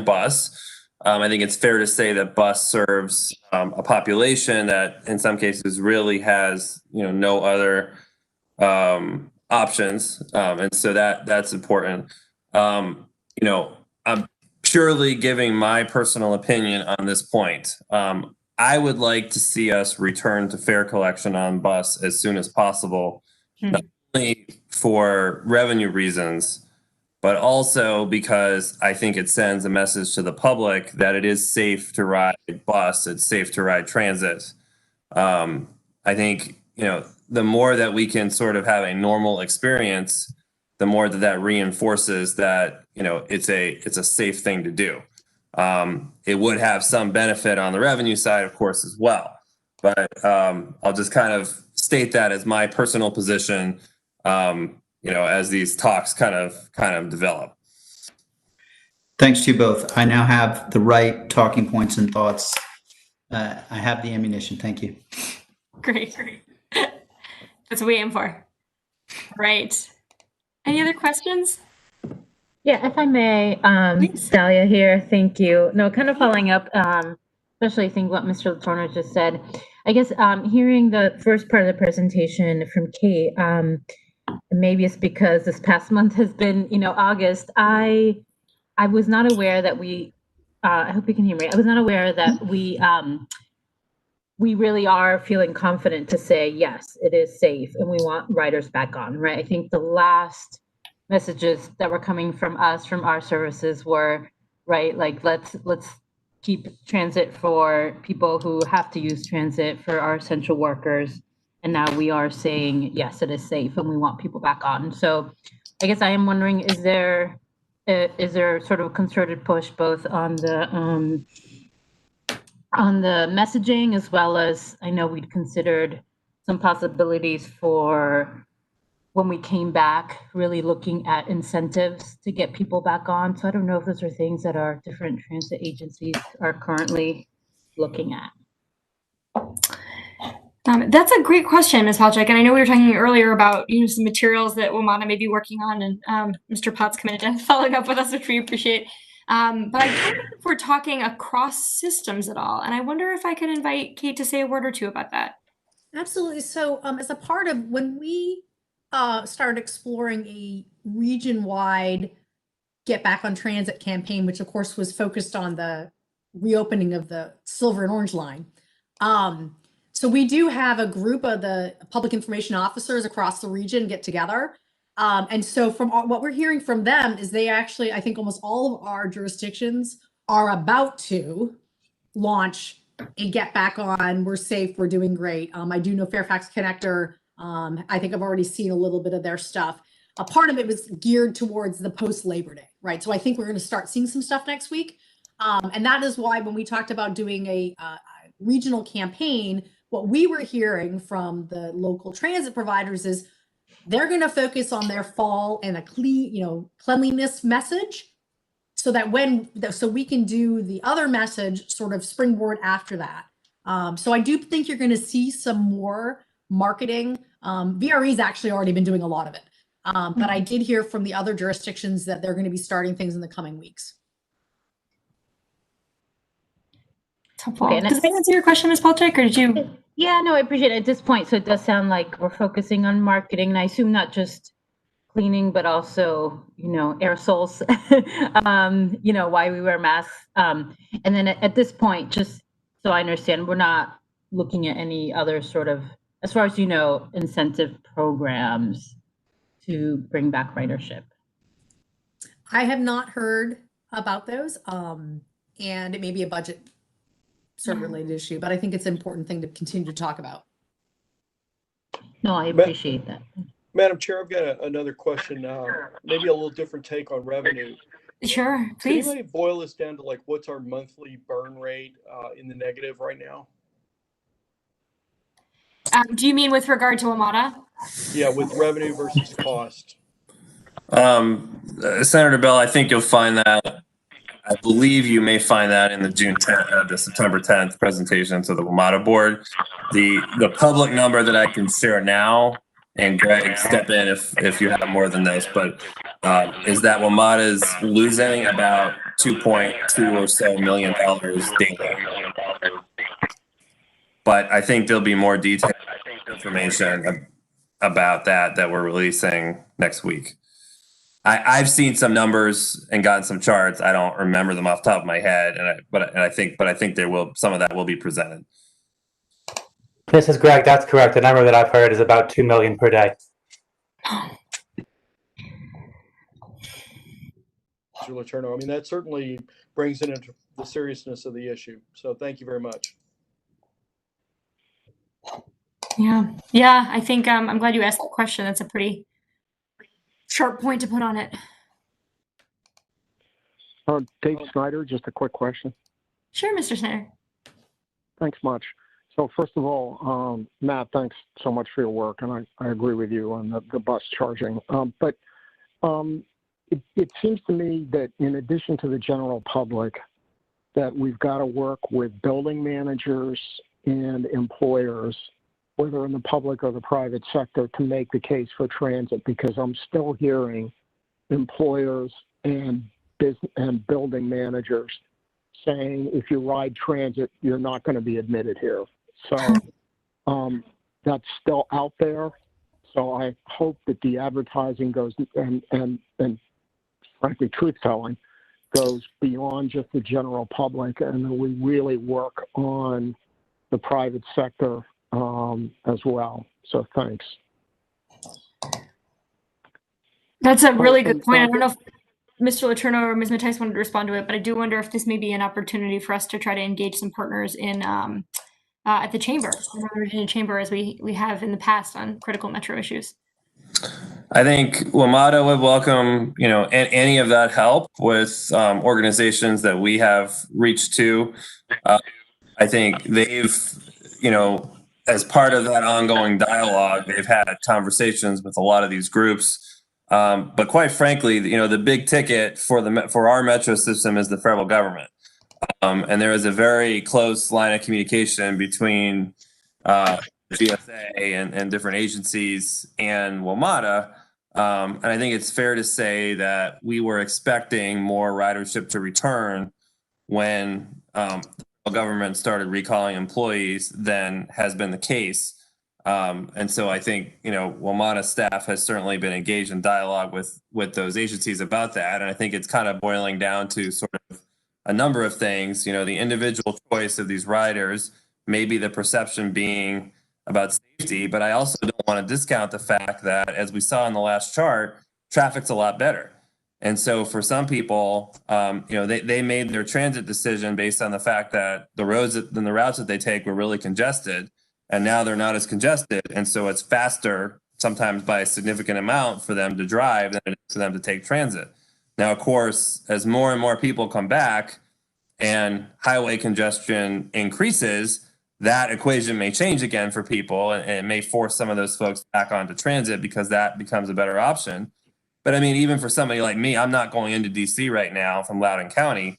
bus. I think it's fair to say that bus serves a population that, in some cases, really has no other options, and so that's important. I'm purely giving my personal opinion on this point. I would like to see us return to fare collection on bus as soon as possible, not only for revenue reasons, but also because I think it sends a message to the public that it is safe to ride bus, it's safe to ride transit. I think, the more that we can sort of have a normal experience, the more that reinforces that, it's a safe thing to do. It would have some benefit on the revenue side, of course, as well. But I'll just kind of state that as my personal position, as these talks kind of develop. Thanks to you both. I now have the right talking points and thoughts. I have the ammunition. Thank you. Great. That's what we aim for. Right. Any other questions? Yeah, if I may, Stalia here. Thank you. No, kind of following up, especially I think what Mr. Letourneau just said. I guess hearing the first part of the presentation from Kate, maybe it's because this past month has been, August. I was not aware that we. I hope you can hear me. I was not aware that we really are feeling confident to say yes, it is safe, and we want riders back on. Right. I think the last messages that were coming from us, from our services, were right, like let's keep transit for people who have to use transit, for our essential workers, and now we are saying yes, it is safe and we want people back on. So I guess I am wondering, is there sort of a concerted push both on the messaging, as well as, I know we'd considered some possibilities for when we came back, really looking at incentives to get people back on. So I don't know if those are things that our different transit agencies are currently looking at. That's a great question, Ms. Palchik. And I know we were talking earlier about some materials that Wamata may be working on, and Mr. Potts committed to following up with us, which we appreciate. But I don't know if we're talking across systems at all. And I wonder if I could invite Kate to say a word or two about that. Absolutely. So as a part of when we started exploring a region-wide Get Back on Transit campaign, which of course was focused on the reopening of the Silver and Orange line. So we do have a group of the public information officers across the region get together. And so from what we're hearing from them is they actually, I think almost all of our jurisdictions are about to launch a Get Back On, we're safe, we're doing great. I do know Fairfax Connector, I think I've already seen a little bit of their stuff. A part of it was geared towards the post-Labor Day, right? So I think we're going to start seeing some stuff next week. And that is why when we talked about doing a regional campaign, what we were hearing from the local transit providers is they're going to focus on their fall and a clean, cleanliness message, so that so we can do the other message sort of springboard after that. So I do think you're going to see some more marketing. VRE's actually already been doing a lot of it. But I did hear from the other jurisdictions that they're going to be starting things in the coming weeks. helpful. Okay, and Does that answer your question, Ms. Palchik, or did you? Yeah, no, I appreciate it at this point. So it does sound like we're focusing on marketing, and I assume not just cleaning, but also, aerosols, why we wear masks. And then at this point, just so I understand, we're not looking at any other sort of, as far as incentive programs to bring back ridership. I have not heard about those. And it may be a budget sort of related issue, but I think it's an important thing to continue to talk about. No, I appreciate that. Madam Chair, I've got another question, maybe a little different take on revenue. Sure, please. Can anybody boil this down to what's our monthly burn rate in the negative right now? Do you mean with regard to Wamata? Yeah, with revenue versus cost. Senator Bell, I think you'll find that. I believe you may find that in the September 10th presentation to the Wamata board. The public number that I can share now, and Greg, step in if you have more than this, but is that Wamata is losing about $2.2 or so million daily. But I think there'll be more detailed information about that we're releasing next week. I've seen some numbers and gotten some charts. I don't remember them off the top of my head, but I think some of that will be presented. This is Greg. That's correct. The number that I've heard is about 2 million per day. Mr. Letourneau, I mean, that certainly brings it into the seriousness of the issue. So thank you very much. Yeah. I think I'm glad you asked that question. That's a pretty sharp point to put on it. Dave Snyder, just a quick question. Sure, Mr. Snyder. Thanks much. So first of all, Matt, thanks so much for your work, and I agree with you on the bus charging. But it seems to me that in addition to the general public, that we've got to work with building managers and employers, whether in the public or the private sector, to make the case for transit, because I'm still hearing employers and building managers saying, if you ride transit, you're not going to be admitted here. So that's still out there. So I hope that the advertising goes and frankly, truth-telling goes beyond just the general public, and that we really work on the private sector as well. So thanks. That's a really good point. I don't know if Mr. Letourneau or Ms. Mattice wanted to respond to it, but I do wonder if this may be an opportunity for us to try to engage some partners in at the chamber, the Northern Virginia Chamber, as we have in the past on critical metro issues. I think Wamata would welcome, any of that help with organizations that we have reached to. I think they've, as part of that ongoing dialogue, they've had conversations with a lot of these groups. But quite frankly, the big ticket for our metro system is the federal government. And there is a very close line of communication between GSA and different agencies and Wamata. And I think it's fair to say that we were expecting more ridership to return when the government started recalling employees than has been the case. And so I think, Wamata staff has certainly been engaged in dialogue with those agencies about that. And I think it's kind of boiling down to sort of a number of things, the individual choice of these riders, maybe the perception being about safety, but I also don't want to discount the fact that, as we saw in the last chart, traffic's a lot better. And so for some people, they made their transit decision based on the fact that the roads and the routes that they take were really congested, and now they're not as congested. And so it's faster, sometimes by a significant amount, for them to drive than it is for them to take transit. Now, of course, as more and more people come back and highway congestion increases, that equation may change again for people, and it may force some of those folks back onto transit because that becomes a better option. But I mean, even for somebody like me, I'm not going into DC right now from Loudoun County.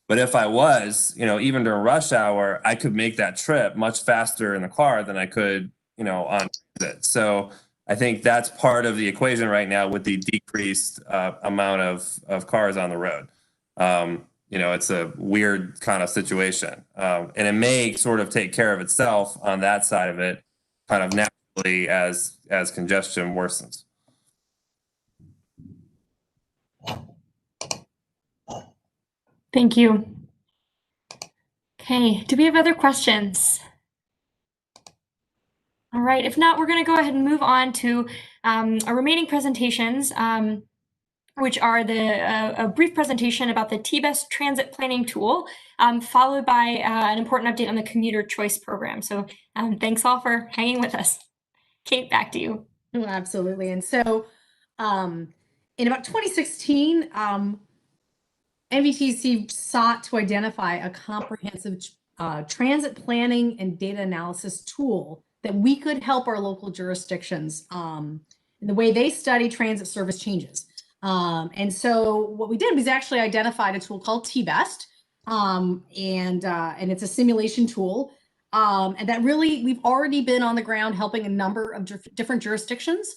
But if I was, even during rush hour, I could make that trip much faster in the car than I could, on transit. So I think that's part of the equation right now with the decreased amount of cars on the road. it's a weird kind of situation. And it may sort of take care of itself on that side of it, kind of naturally as congestion worsens. Thank you. Okay, do we have other questions? All right, if not, we're going to go ahead and move on to our remaining presentations, which are a brief presentation about the T-Best transit planning tool, followed by an important update on the commuter choice program. So thanks all for hanging with us. Kate, back to you. Oh, absolutely. And so in about 2016, NVTC sought to identify a comprehensive transit planning and data analysis tool that we could help our local jurisdictions in the way they study transit service changes. And so what we did was actually identified a tool called T-Best, and it's a simulation tool. And that really, we've already been on the ground helping a number of different jurisdictions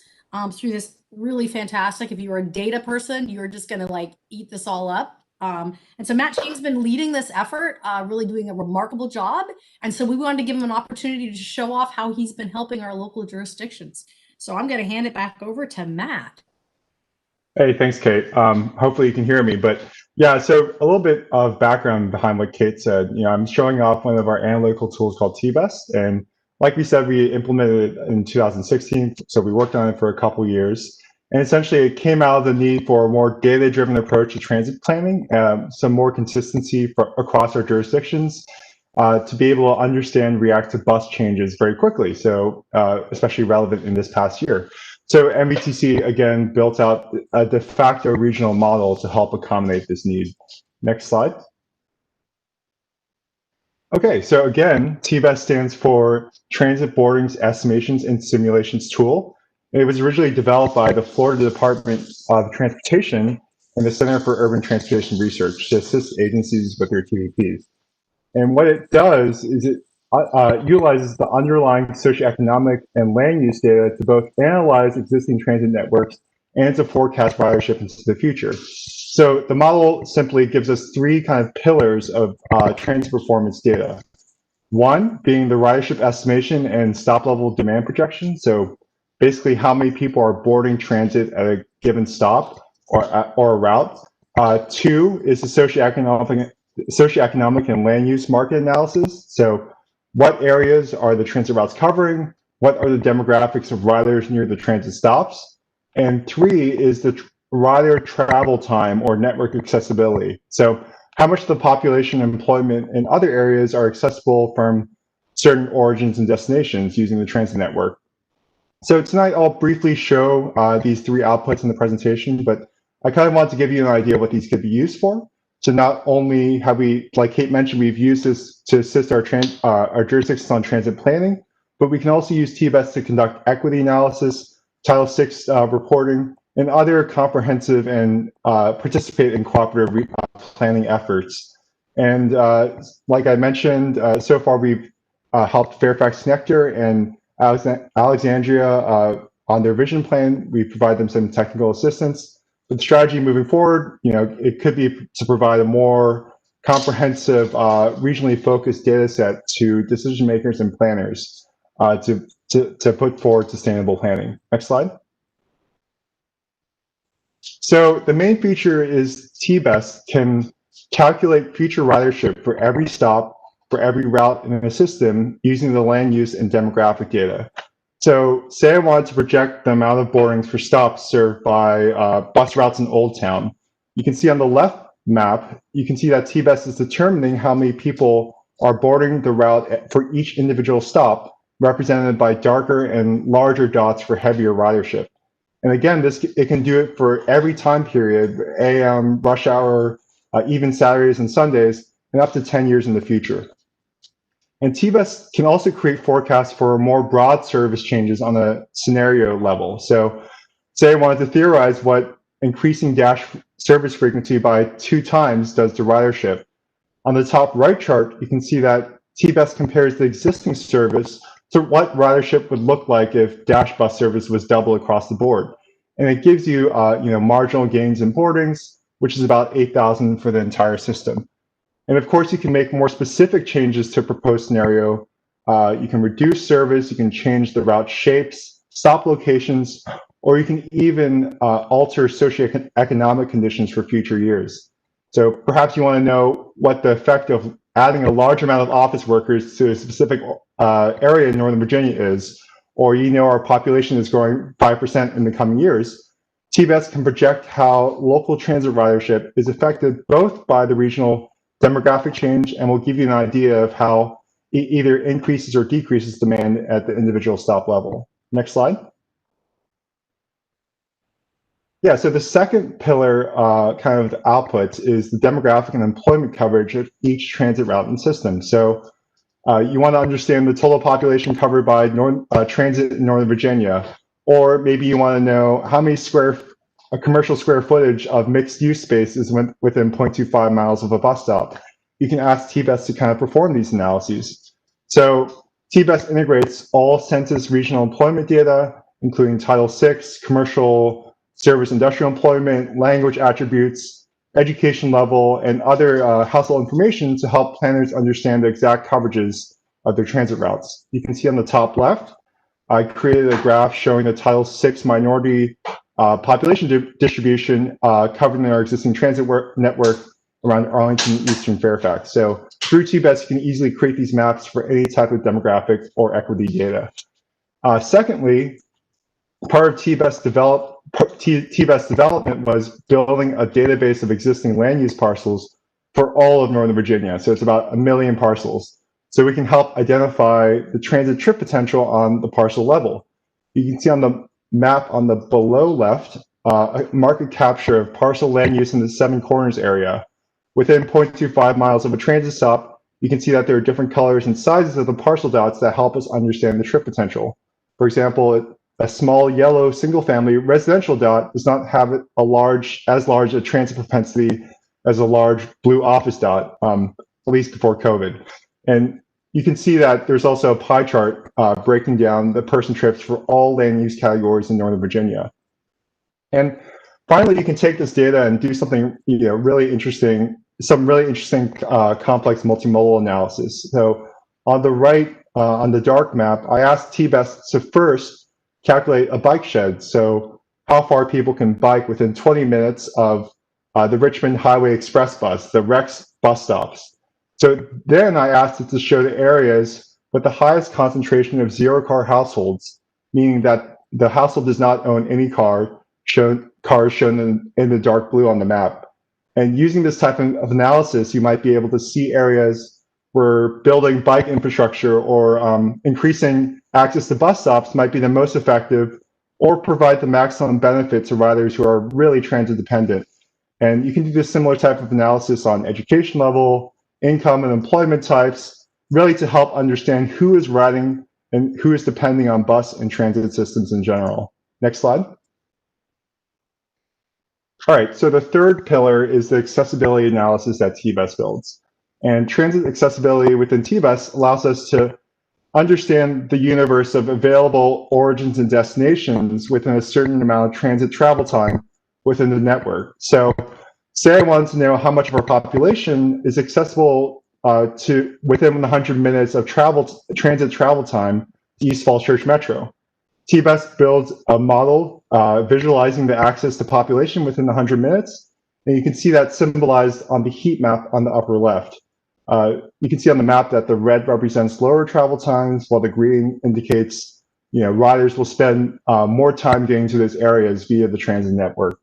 through this really fantastic. If you're a data person, you're just going to like eat this all up. And so Matt Chang's been leading this effort, really doing a remarkable job. And so we wanted to give him an opportunity to show off how he's been helping our local jurisdictions. So I'm going to hand it back over to Matt. Hey, thanks, Kate. Hopefully you can hear me, but yeah, so a little bit of background behind what Kate said. I'm showing off one of our analytical tools called T-Best. And like we said, we implemented it in 2016. So we worked on it for a couple years. And essentially it came out of the need for a more data-driven approach to transit planning, some more consistency across our jurisdictions to be able to understand, react to bus changes very quickly. So especially relevant in this past year. So NVTC, again, built out a de facto regional model to help accommodate this need. Next slide. Okay, so again, T-Best stands for Transit Boardings Estimations and Simulations Tool. It was originally developed by the Florida Department of Transportation and the Center for Urban Transportation Research to assist agencies with their TVPs. And what it does is it utilizes the underlying socioeconomic and land use data to both analyze existing transit networks and to forecast ridership into the future. So the model simply gives us three kind of pillars of transit performance data. One being the ridership estimation and stop level demand projection. So basically how many people are boarding transit at a given stop or a route. Two is the socioeconomic and land use market analysis. So what areas are the transit routes covering? What are the demographics of riders near the transit stops? And three is the rider travel time or network accessibility. So how much of the population and employment in other areas are accessible from certain origins and destinations using the transit network. So tonight I'll briefly show these three outputs in the presentation, but I kind of want to give you an idea of what these could be used for. So not only have we, like Kate mentioned, we've used this to assist our jurisdictions on transit planning, but we can also use T-Best to conduct equity analysis, Title VI reporting, and other comprehensive and participate in cooperative planning efforts. And like I mentioned, so far we've helped Fairfax Nectar and Alexandria on their vision plan. We provide them some technical assistance. But the strategy moving forward, it could be to provide a more comprehensive, regionally focused data set to decision makers and planners to put forward sustainable planning. Next slide. So the main feature is T-Best can calculate future ridership for every stop, for every route in a system using the land use and demographic data. So say I wanted to project the amount of boardings for stops served by bus routes in Old Town. You can see on the left map, you can see that T-Best is determining how many people are boarding the route for each individual stop, represented by darker and larger dots for heavier ridership. And again, it can do it for every time period, AM, rush hour, even Saturdays and Sundays, and up to 10 years in the future. And T-Best can also create forecasts for more broad service changes on a scenario level. So say I wanted to theorize what increasing dash service frequency by 2 times does to ridership. On the top right chart, you can see that T-Best compares the existing service to what ridership would look like if dash bus service was double across the board. And it gives you, marginal gains in boardings, which is about 8,000 for the entire system. And of course, you can make more specific changes to a proposed scenario. You can reduce service, you can change the route shapes, stop locations, or you can even alter socioeconomic conditions for future years. So perhaps you want to know what the effect of adding a large amount of office workers to a specific area in Northern Virginia is, or you know our population is growing 5% in the coming years. TBES can project how local transit ridership is affected both by the regional demographic change and will give you an idea of how it either increases or decreases demand at the individual stop level. Next slide. Yeah, so the second pillar kind of output is the demographic and employment coverage of each transit route and system. So you want to understand the total population covered by transit in Northern Virginia, or maybe you want to know how many commercial square footage of mixed use space is within 0.25 miles of a bus stop. You can ask TBES to kind of perform these analyses. So TBES integrates all Census regional employment data, including Title VI, commercial service industrial employment, language attributes, education level, and other household information to help planners understand the exact coverages of their transit routes. You can see on the top left, I created a graph showing the Title VI minority population distribution covering our existing transit network around Arlington, Eastern Fairfax. So through TBES, you can easily create these maps for any type of demographic or equity data. Secondly, part of TBES development was building a database of existing land use parcels for all of Northern Virginia. So it's about 1 million parcels. So we can help identify the transit trip potential on the parcel level. You can see on the map on the below left, a market capture of parcel land use in the Seven Corners area. Within 0.25 miles of a transit stop, you can see that there are different colors and sizes of the parcel dots that help us understand the trip potential. For example, a small yellow single-family residential dot does not have as large a transit propensity as a large blue office dot, at least before COVID. And you can see that there's also a pie chart breaking down the person trips for all land use categories in Northern Virginia. And finally, you can take this data and do something really interesting, complex multimodal analysis. So on the right, on the dark map, I asked TBES to first calculate a bike shed. So how far people can bike within 20 minutes of the Richmond Highway Express bus, the REX bus stops. So then I asked it to show the areas with the highest concentration of zero-car households, meaning that the household does not own any cars shown in the dark blue on the map. And using this type of analysis, you might be able to see areas where building bike infrastructure or increasing access to bus stops might be the most effective or provide the maximum benefit to riders who are really transit dependent. And you can do this similar type of analysis on education level, income and employment types, really to help understand who is riding and who is depending on bus and transit systems in general. Next slide. All right, so the third pillar is the accessibility analysis that TBES builds. And transit accessibility within TBES allows us to understand the universe of available origins and destinations within a certain amount of transit travel time within the network. So say I wanted to know how much of our population is accessible to within 100 minutes of transit travel time to East Falls Church Metro. TBES builds a model visualizing the access to population within 100 minutes. And you can see that symbolized on the heat map on the upper left. You can see on the map that the red represents lower travel times, while the green indicates riders will spend more time getting to those areas via the transit network.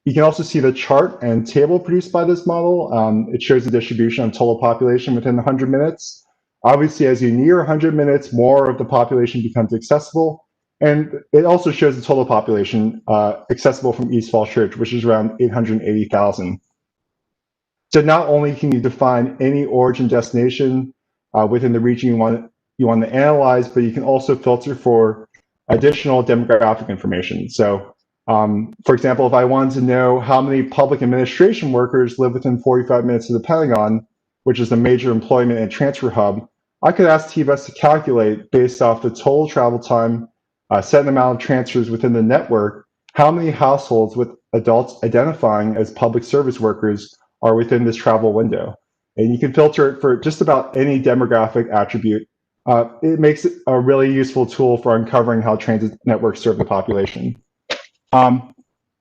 You can also see the chart and table produced by this model. It shows the distribution of total population within 100 minutes. Obviously, as you near 100 minutes, more of the population becomes accessible. And it also shows the total population accessible from East Falls Church, which is around 880,000. So not only can you define any origin destination within the region you want to analyze, but you can also filter for additional demographic information. So for example, if I wanted to know how many public administration workers live within 45 minutes of the Pentagon, which is a major employment and transfer hub, I could ask TBES to calculate based off the total travel time, set amount of transfers within the network, how many households with adults identifying as public service workers are within this travel window. And you can filter it for just about any demographic attribute. It makes it a really useful tool for uncovering how transit networks serve the population.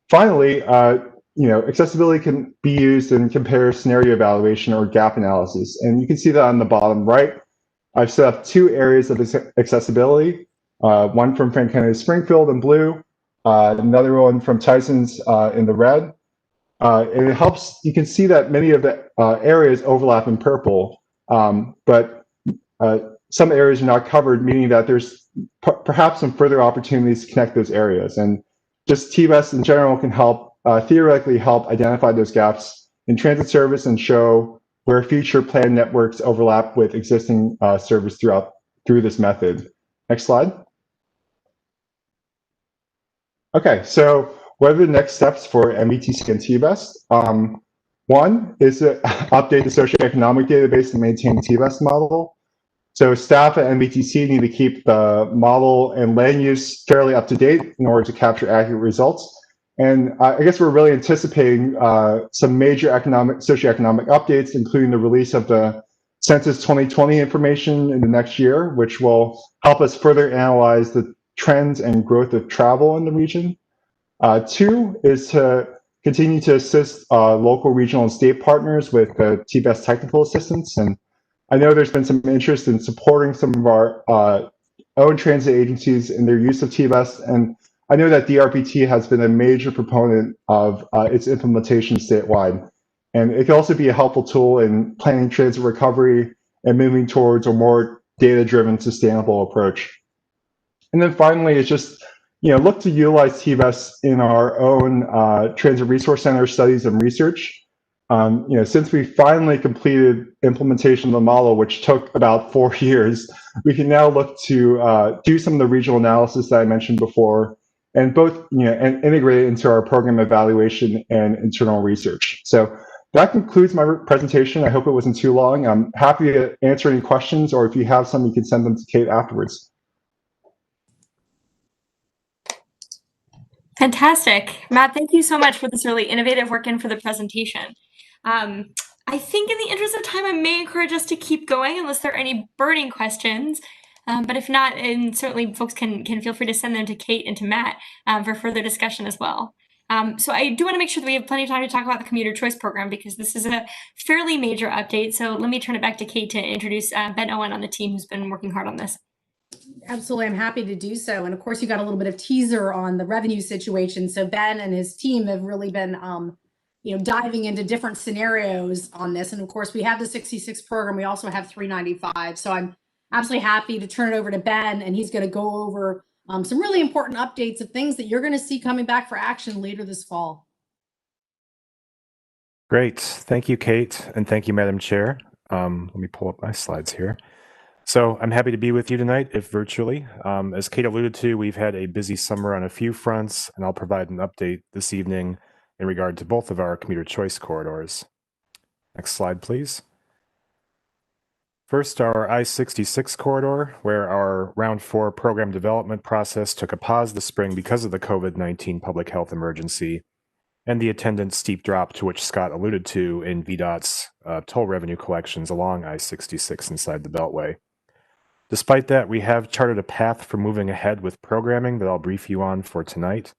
Finally, accessibility can be used in compare scenario evaluation or gap analysis. And you can see that on the bottom right. I've set up 2 areas of accessibility, one from Frank Kennedy Springfield in blue, another one from Tyson's in the red. And it helps, you can see that many of the areas overlap in purple, but some areas are not covered, meaning that there's perhaps some further opportunities to connect those areas. And just TBES in general can help, theoretically help identify those gaps in transit service and show where future planned networks overlap with existing service through this method. Next slide. Okay, so what are the next steps for Mbtc and TBES? One is to update the socioeconomic database and maintain the TBES model. So staff at Mbtc need to keep the model and land use fairly up to date in order to capture accurate results. And I guess we're really anticipating some major socioeconomic updates, including the release of the Census 2020 information in the next year, which will help us further analyze the trends and growth of travel in the region. 2 is to continue to assist local, regional, and state partners with the TBES technical assistance. And I know there's been some interest in supporting some of our own transit agencies in their use of TBES. And I know that DRPT has been a major proponent of its implementation statewide. And it can also be a helpful tool in planning transit recovery and moving towards a more data-driven, sustainable approach. And then finally, it's just look to utilize TBES in our own Transit Resource Center studies and research. Since we finally completed implementation of the model, which took about 4 years, we can now look to do some of the regional analysis that I mentioned before, and both and integrate it into our program evaluation and internal research. So that concludes my presentation. I hope it wasn't too long. I'm happy to answer any questions, or if you have some, you can send them to Kate afterwards. Fantastic. Matt, thank you so much for this really innovative work and for the presentation. I think in the interest of time, I may encourage us to keep going unless there are any burning questions. But if not, and certainly folks can feel free to send them to Kate and to Matt for further discussion as well. So I do want to make sure that we have plenty of time to talk about the commuter choice program because this is a fairly major update. So let me turn it back to Kate to introduce Ben Owen on the team who's been working hard on this. Absolutely, I'm happy to do so. And of course, you got a little bit of teaser on the revenue situation. So Ben and his team have really been, diving into different scenarios on this. And of course, we have the 66 program. We also have 395. So I'm absolutely happy to turn it over to Ben, and he's going to go over some really important updates of things that you're going to see coming back for action later this fall. Great. Thank you, Kate. And thank you, Madam Chair. Let me pull up my slides here. So I'm happy to be with you tonight, if virtually. As Kate alluded to, we've had a busy summer on a few fronts, and I'll provide an update this evening in regard to both of our commuter choice corridors. Next slide, please. First, our I-66 corridor, where our Round 4 program development process took a pause this spring because of the COVID-19 public health emergency and the attendant steep drop to which Scott alluded to in VDOT's toll revenue collections along I-66 inside the Beltway. Despite that, we have charted a path for moving ahead with programming that I'll brief you on for tonight.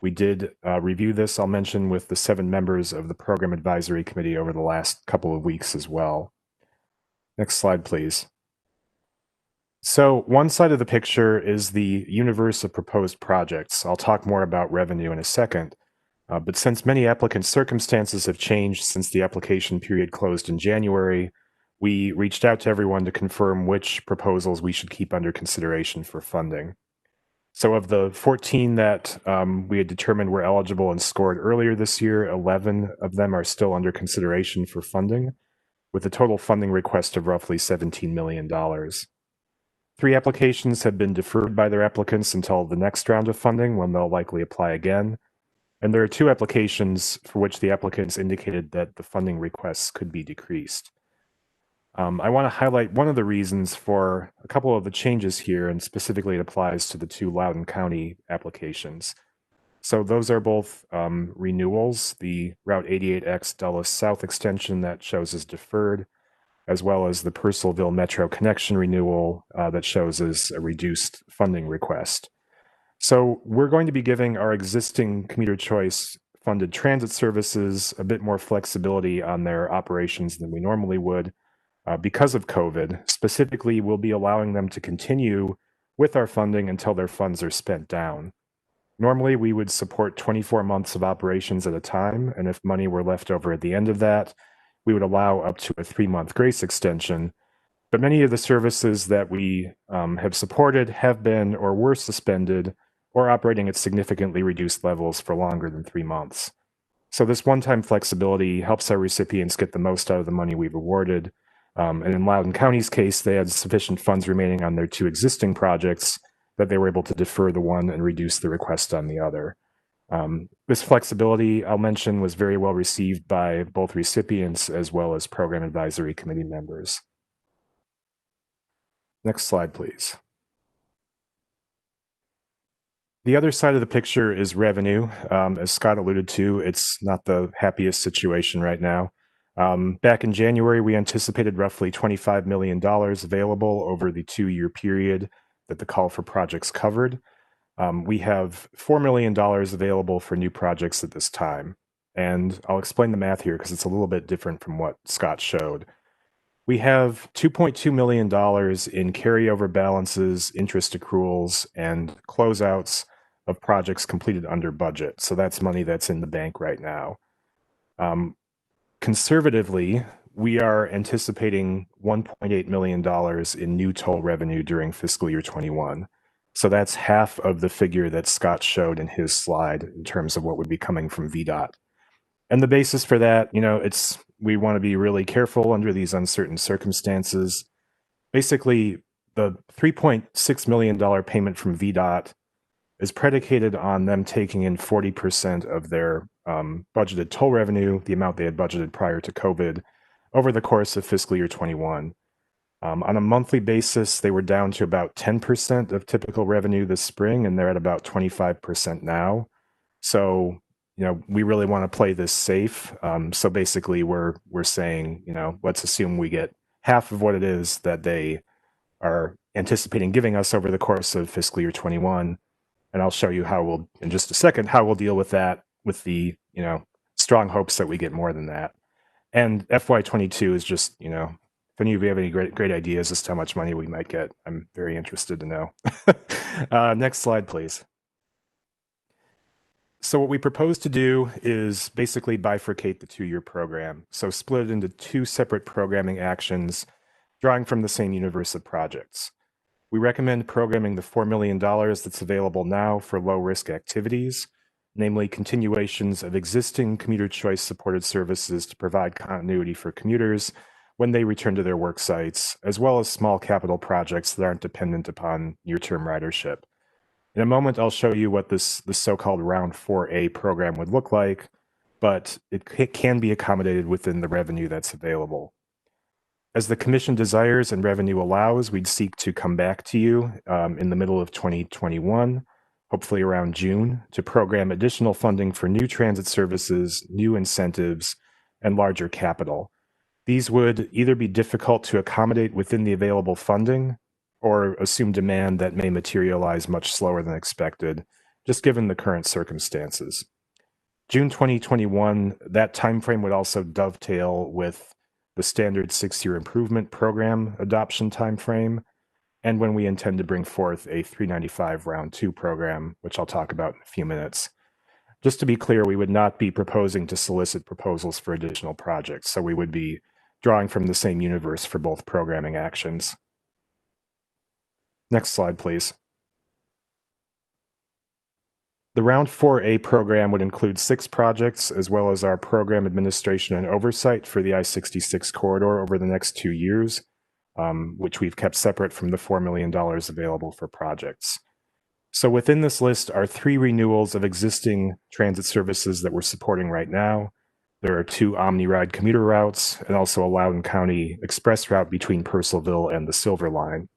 We did review this, I'll mention, with the 7 members of the Program Advisory Committee over the last couple of weeks as well. Next slide, please. So one side of the picture is the universe of proposed projects. I'll talk more about revenue in a second. But since many applicants' circumstances have changed since the application period closed in January, we reached out to everyone to confirm which proposals we should keep under consideration for funding. So of the 14 that we had determined were eligible and scored earlier this year, 11 of them are still under consideration for funding, with a total funding request of roughly $17 million. 3 applications have been deferred by their applicants until the next round of funding, when they'll likely apply again. And there are 2 applications for which the applicants indicated that the funding requests could be decreased. I want to highlight one of the reasons for a couple of the changes here, and specifically it applies to the 2 Loudoun County applications. So those are both renewals. The Route 88X Dulles South extension that shows as deferred, as well as the Purcellville Metro connection renewal that shows as a reduced funding request. So we're going to be giving our existing commuter choice funded transit services a bit more flexibility on their operations than we normally would because of COVID. Specifically, we'll be allowing them to continue with our funding until their funds are spent down. Normally, we would support 24 months of operations at a time, and if money were left over at the end of that, we would allow up to a 3-month grace extension. But many of the services that we have supported have been or were suspended or operating at significantly reduced levels for longer than 3 months. So this one-time flexibility helps our recipients get the most out of the money we've awarded. And in Loudoun County's case, they had sufficient funds remaining on their 2 existing projects that they were able to defer the one and reduce the request on the other. This flexibility, I'll mention, was very well received by both recipients as well as program advisory committee members. Next slide, please. The other side of the picture is revenue. As Scott alluded to, it's not the happiest situation right now. Back in January, we anticipated roughly $25 million available over the 2-year period that the call for projects covered. We have $4 million available for new projects at this time. And I'll explain the math here because it's a little bit different from what Scott showed. We have $2.2 million in carryover balances, interest accruals, and closeouts of projects completed under budget. So that's money that's in the bank right now. Conservatively, we are anticipating $1.8 million in new toll revenue during fiscal year 21. So that's half of the figure that Scott showed in his slide in terms of what would be coming from VDOT. And the basis for that, we want to be really careful under these uncertain circumstances. Basically, the $3.6 million payment from VDOT is predicated on them taking in 40% of their budgeted toll revenue, the amount they had budgeted prior to COVID, over the course of fiscal year 21. On a monthly basis, they were down to about 10% of typical revenue this spring, and they're at about 25% now. So, we really want to play this safe. So basically, we're saying, let's assume we get half of what it is that they are anticipating giving us over the course of fiscal year 21. And I'll show you how in just a second, how we'll deal with that with the, strong hopes that we get more than that. And FY22 is just, if any of you have any great ideas as to how much money we might get, I'm very interested to know. Next slide, please. So what we propose to do is basically bifurcate the 2-year program. So split it into 2 separate programming actions, drawing from the same universe of projects. We recommend programming the $4 million that's available now for low-risk activities, namely continuations of existing commuter choice supported services to provide continuity for commuters when they return to their work sites, as well as small capital projects that aren't dependent upon near-term ridership. In a moment, I'll show you what this so-called Round 4A program would look like, but it can be accommodated within the revenue that's available. As the Commission desires and revenue allows, we'd seek to come back to you in the middle of 2021, hopefully around June, to program additional funding for new transit services, new incentives, and larger capital. These would either be difficult to accommodate within the available funding or assume demand that may materialize much slower than expected, just given the current circumstances. June 2021, that timeframe would also dovetail with the standard 6-year improvement program adoption timeframe, and when we intend to bring forth a 395 Round 2 program, which I'll talk about in a few minutes. Just to be clear, we would not be proposing to solicit proposals for additional projects, so we would be drawing from the same universe for both programming actions. Next slide, please. The Round 4A program would include 6 projects, as well as our program administration and oversight for the I-66 corridor over the next 2 years, which we've kept separate from the $4 million available for projects. So within this list are 3 renewals of existing transit services that we're supporting right now. There are 2 OmniRide commuter routes, and also a Loudoun County express route between Purcellville and the Silver Line.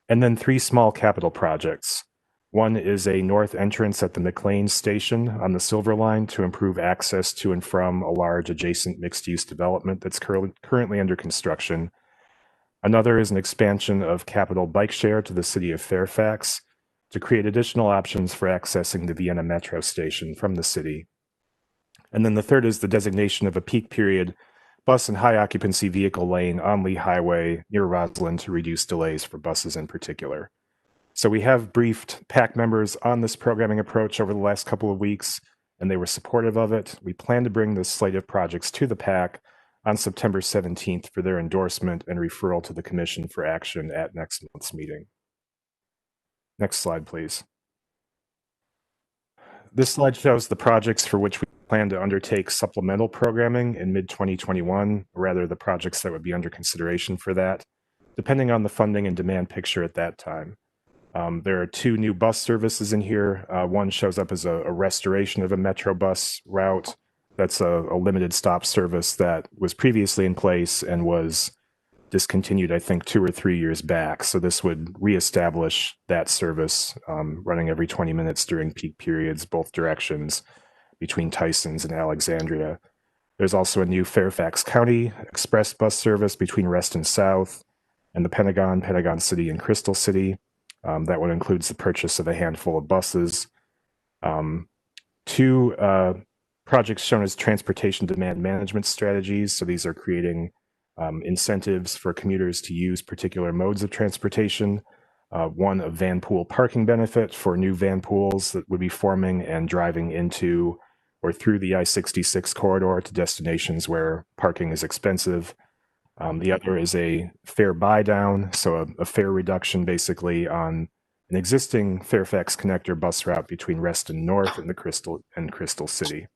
And then 3 small capital projects. One is a north entrance at the McLean station on the Silver Line to improve access to and from a large adjacent mixed-use development that's currently under construction. Another is an expansion of Capital Bike Share to the city of Fairfax to create additional options for accessing the Vienna Metro station from the city. And then the third is the designation of a peak period bus and high occupancy vehicle lane on Lee Highway near Roslyn to reduce delays for buses in particular. So we have briefed PAC members on this programming approach over the last couple of weeks, and they were supportive of it. We plan to bring this slate of projects to the PAC on September 17th for their endorsement and referral to the Commission for action at next month's meeting. Next slide, please. This slide shows the projects for which we plan to undertake supplemental programming in mid-2021, or rather the projects that would be under consideration for that, depending on the funding and demand picture at that time. There are two new bus services in here. One shows up as a restoration of a Metro bus route. That's a limited stop service that was previously in place and was discontinued, I think, 2 or 3 years back. So this would reestablish that service running every 20 minutes during peak periods, both directions between Tysons and Alexandria. There's also a new Fairfax County express bus service between Reston South and the Pentagon, Pentagon City, and Crystal City. That one includes the purchase of a handful of buses. Two projects shown as transportation demand management strategies. So these are creating incentives for commuters to use particular modes of transportation. One, a van pool parking benefit for new van pools that would be forming and driving into or through the I-66 corridor to destinations where parking is expensive. The other is a fare buy down, so a fare reduction basically on an existing Fairfax connector bus route between Reston North and Crystal City.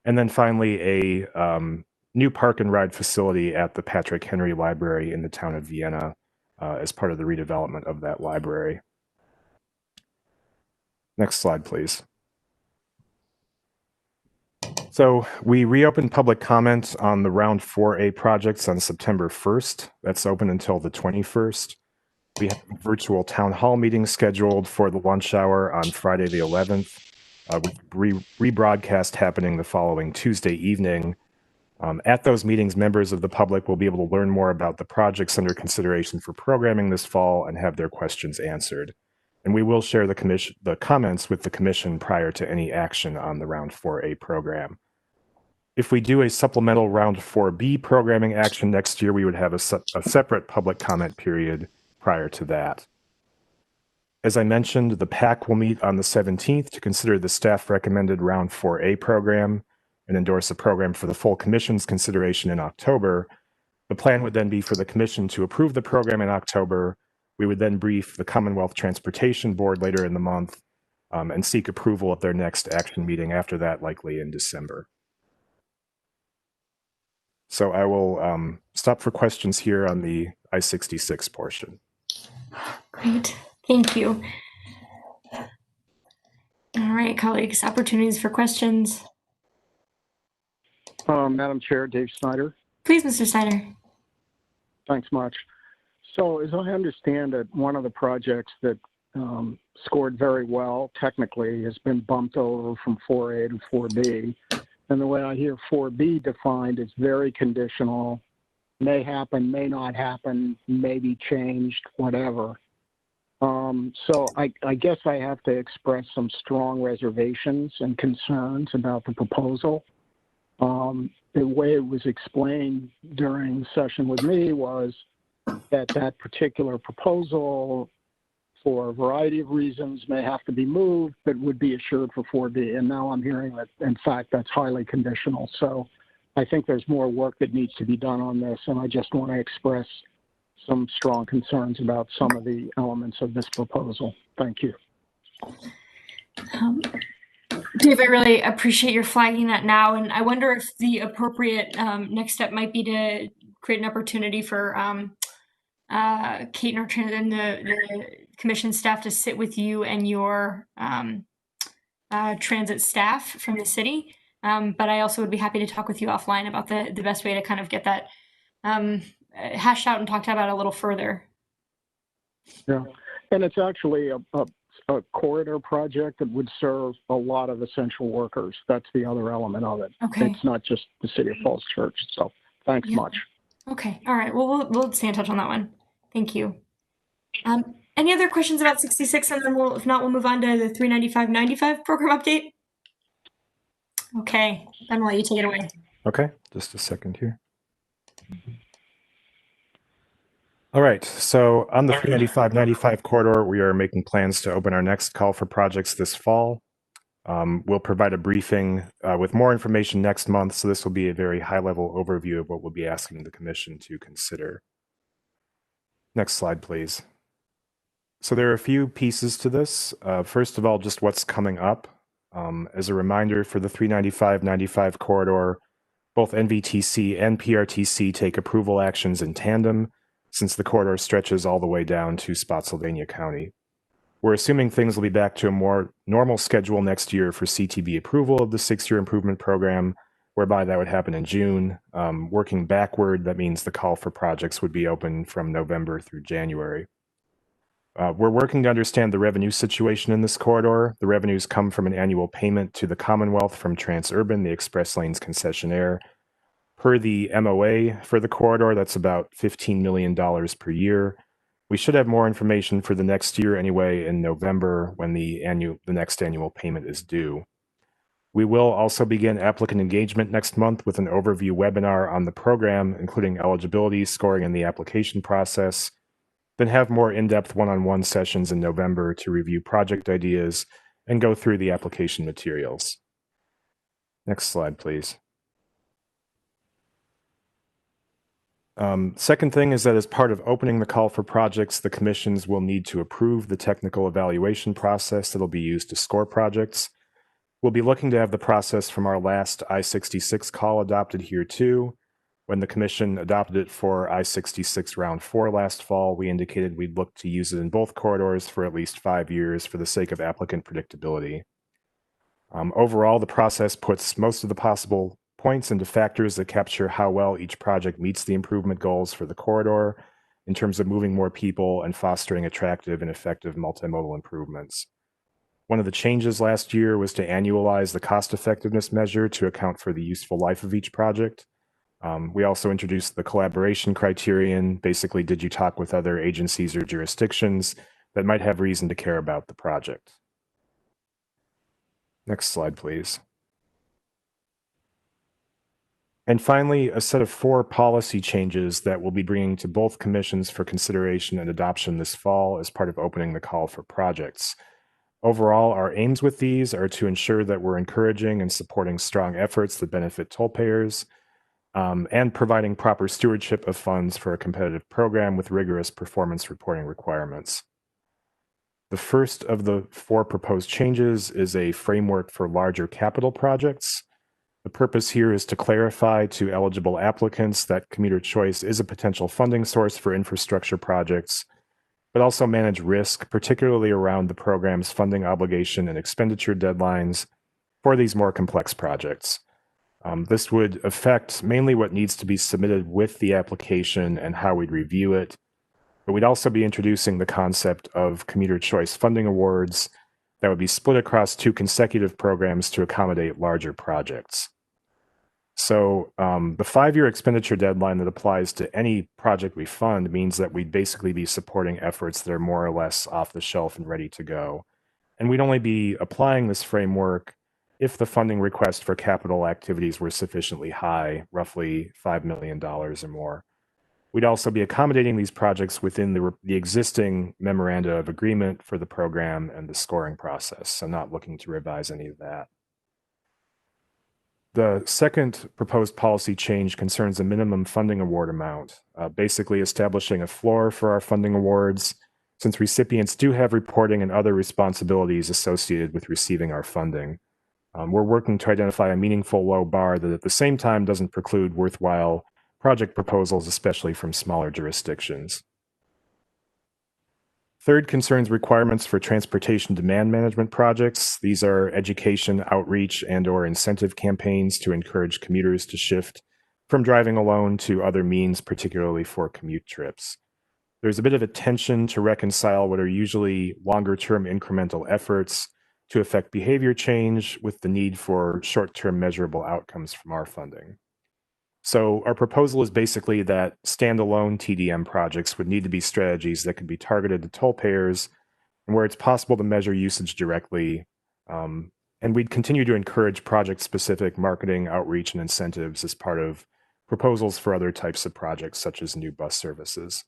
And then finally, a new park and ride facility at the Patrick Henry Library in the town of Vienna as part of the redevelopment of that library. Next slide, please. So we reopened public comment on the Round 4A projects on September 1st. That's open until the 21st. We have a virtual town hall meeting scheduled for the lunch hour on Friday the 11th, with rebroadcast happening the following Tuesday evening. At those meetings, members of the public will be able to learn more about the projects under consideration for programming this fall and have their questions answered. And we will share the comments with the commission prior to any action on the Round 4A program. If we do a supplemental Round 4B programming action next year, we would have a separate public comment period prior to that. As I mentioned, the PAC will meet on the 17th to consider the staff recommended Round 4A program and endorse a program for the full commission's consideration in October. The plan would then be for the commission to approve the program in October. We would then brief the Commonwealth Transportation Board later in the month and seek approval at their next action meeting after that, likely in December. So I will stop for questions here on the I-66 portion. Great, thank you. All right, colleagues, opportunities for questions. Madam Chair, Dave Snyder. Please, Mr. Snyder. Thanks much. So as I understand it, one of the projects that scored very well technically has been bumped over from 4A to 4B. And the way I hear 4B defined is very conditional, may happen, may not happen, may be changed, whatever. So I guess I have to express some strong reservations and concerns about the proposal. The way it was explained during the session with me was that that particular proposal, for a variety of reasons, may have to be moved, but would be assured for 4B. And now I'm hearing that, in fact, that's highly conditional. So I think there's more work that needs to be done on this. And I just want to express some strong concerns about some of the elements of this proposal. Thank you. Dave, I really appreciate your flagging that now. And I wonder if the appropriate next step might be to create an opportunity for Kate Norton and the commission staff to sit with you and your transit staff from the city. But I also would be happy to talk with you offline about the best way to kind of get that hashed out and talked about a little further. Yeah, and it's actually a corridor project that would serve a lot of essential workers. That's the other element of it. Okay. It's not just the City of Falls Church. So thanks much. Okay. All right. Well, we'll stay in touch on that one. Thank you. Any other questions about 66? And then if not, we'll move on to the 395-95 program update. Okay. Ben, will you take it away? Okay, just a second here. All right, so on the 395-95 corridor, we are making plans to open our next call for projects this fall. We'll provide a briefing with more information next month, so this will be a very high-level overview of what we'll be asking the Commission to consider. Next slide, please. So there are a few pieces to this. First of all, just what's coming up. As a reminder, for the 395-95 corridor, both NVTC and PRTC take approval actions in tandem, since the corridor stretches all the way down to Spotsylvania County. We're assuming things will be back to a more normal schedule next year for CTB approval of the 6-year improvement program, whereby that would happen in June. Working backward, that means the call for projects would be open from November through January. We're working to understand the revenue situation in this corridor. The revenues come from an annual payment to the Commonwealth from Transurban, the Express Lanes concessionaire. Per the MOA for the corridor, that's about $15 million per year. We should have more information for the next year anyway in November when the next annual payment is due. We will also begin applicant engagement next month with an overview webinar on the program, including eligibility, scoring, and the application process. Then have more in-depth one-on-one sessions in November to review project ideas and go through the application materials. Next slide, please. Second thing is that as part of opening the call for projects, the commissions will need to approve the technical evaluation process that will be used to score projects. We'll be looking to have the process from our last I-66 call adopted here too. When the commission adopted it for I-66 round 4 last fall, we indicated we'd look to use it in both corridors for at least 5 years for the sake of applicant predictability. Overall, the process puts most of the possible points into factors that capture how well each project meets the improvement goals for the corridor in terms of moving more people and fostering attractive and effective multimodal improvements. One of the changes last year was to annualize the cost effectiveness measure to account for the useful life of each project. We also introduced the collaboration criterion. Basically, did you talk with other agencies or jurisdictions that might have reason to care about the project? Next slide, please. And finally, a set of 4 policy changes that we'll be bringing to both commissions for consideration and adoption this fall as part of opening the call for projects. Overall, our aims with these are to ensure that we're encouraging and supporting strong efforts that benefit toll payers, and providing proper stewardship of funds for a competitive program with rigorous performance reporting requirements. The first of the 4 proposed changes is a framework for larger capital projects. The purpose here is to clarify to eligible applicants that commuter choice is a potential funding source for infrastructure projects, but also manage risk, particularly around the program's funding obligation and expenditure deadlines for these more complex projects. This would affect mainly what needs to be submitted with the application and how we'd review it, but we'd also be introducing the concept of commuter choice funding awards that would be split across 2 consecutive programs to accommodate larger projects. So the 5-year expenditure deadline that applies to any project we fund means that we'd basically be supporting efforts that are more or less off the shelf and ready to go. And we'd only be applying this framework if the funding request for capital activities were sufficiently high, roughly $5 million or more. We'd also be accommodating these projects within the existing memoranda of agreement for the program and the scoring process, so not looking to revise any of that. The second proposed policy change concerns a minimum funding award amount, basically establishing a floor for our funding awards, since recipients do have reporting and other responsibilities associated with receiving our funding. We're working to identify a meaningful low bar that at the same time doesn't preclude worthwhile project proposals, especially from smaller jurisdictions. Third concerns requirements for transportation demand management projects. These are education, outreach, and/or incentive campaigns to encourage commuters to shift from driving alone to other means, particularly for commute trips. there's a bit of a tension to reconcile what are usually longer-term incremental efforts to affect behavior change with the need for short-term measurable outcomes from our funding. So our proposal is basically that standalone TDM projects would need to be strategies that could be targeted to toll payers and where it's possible to measure usage directly. And we'd continue to encourage project-specific marketing, outreach, and incentives as part of proposals for other types of projects, such as new bus services.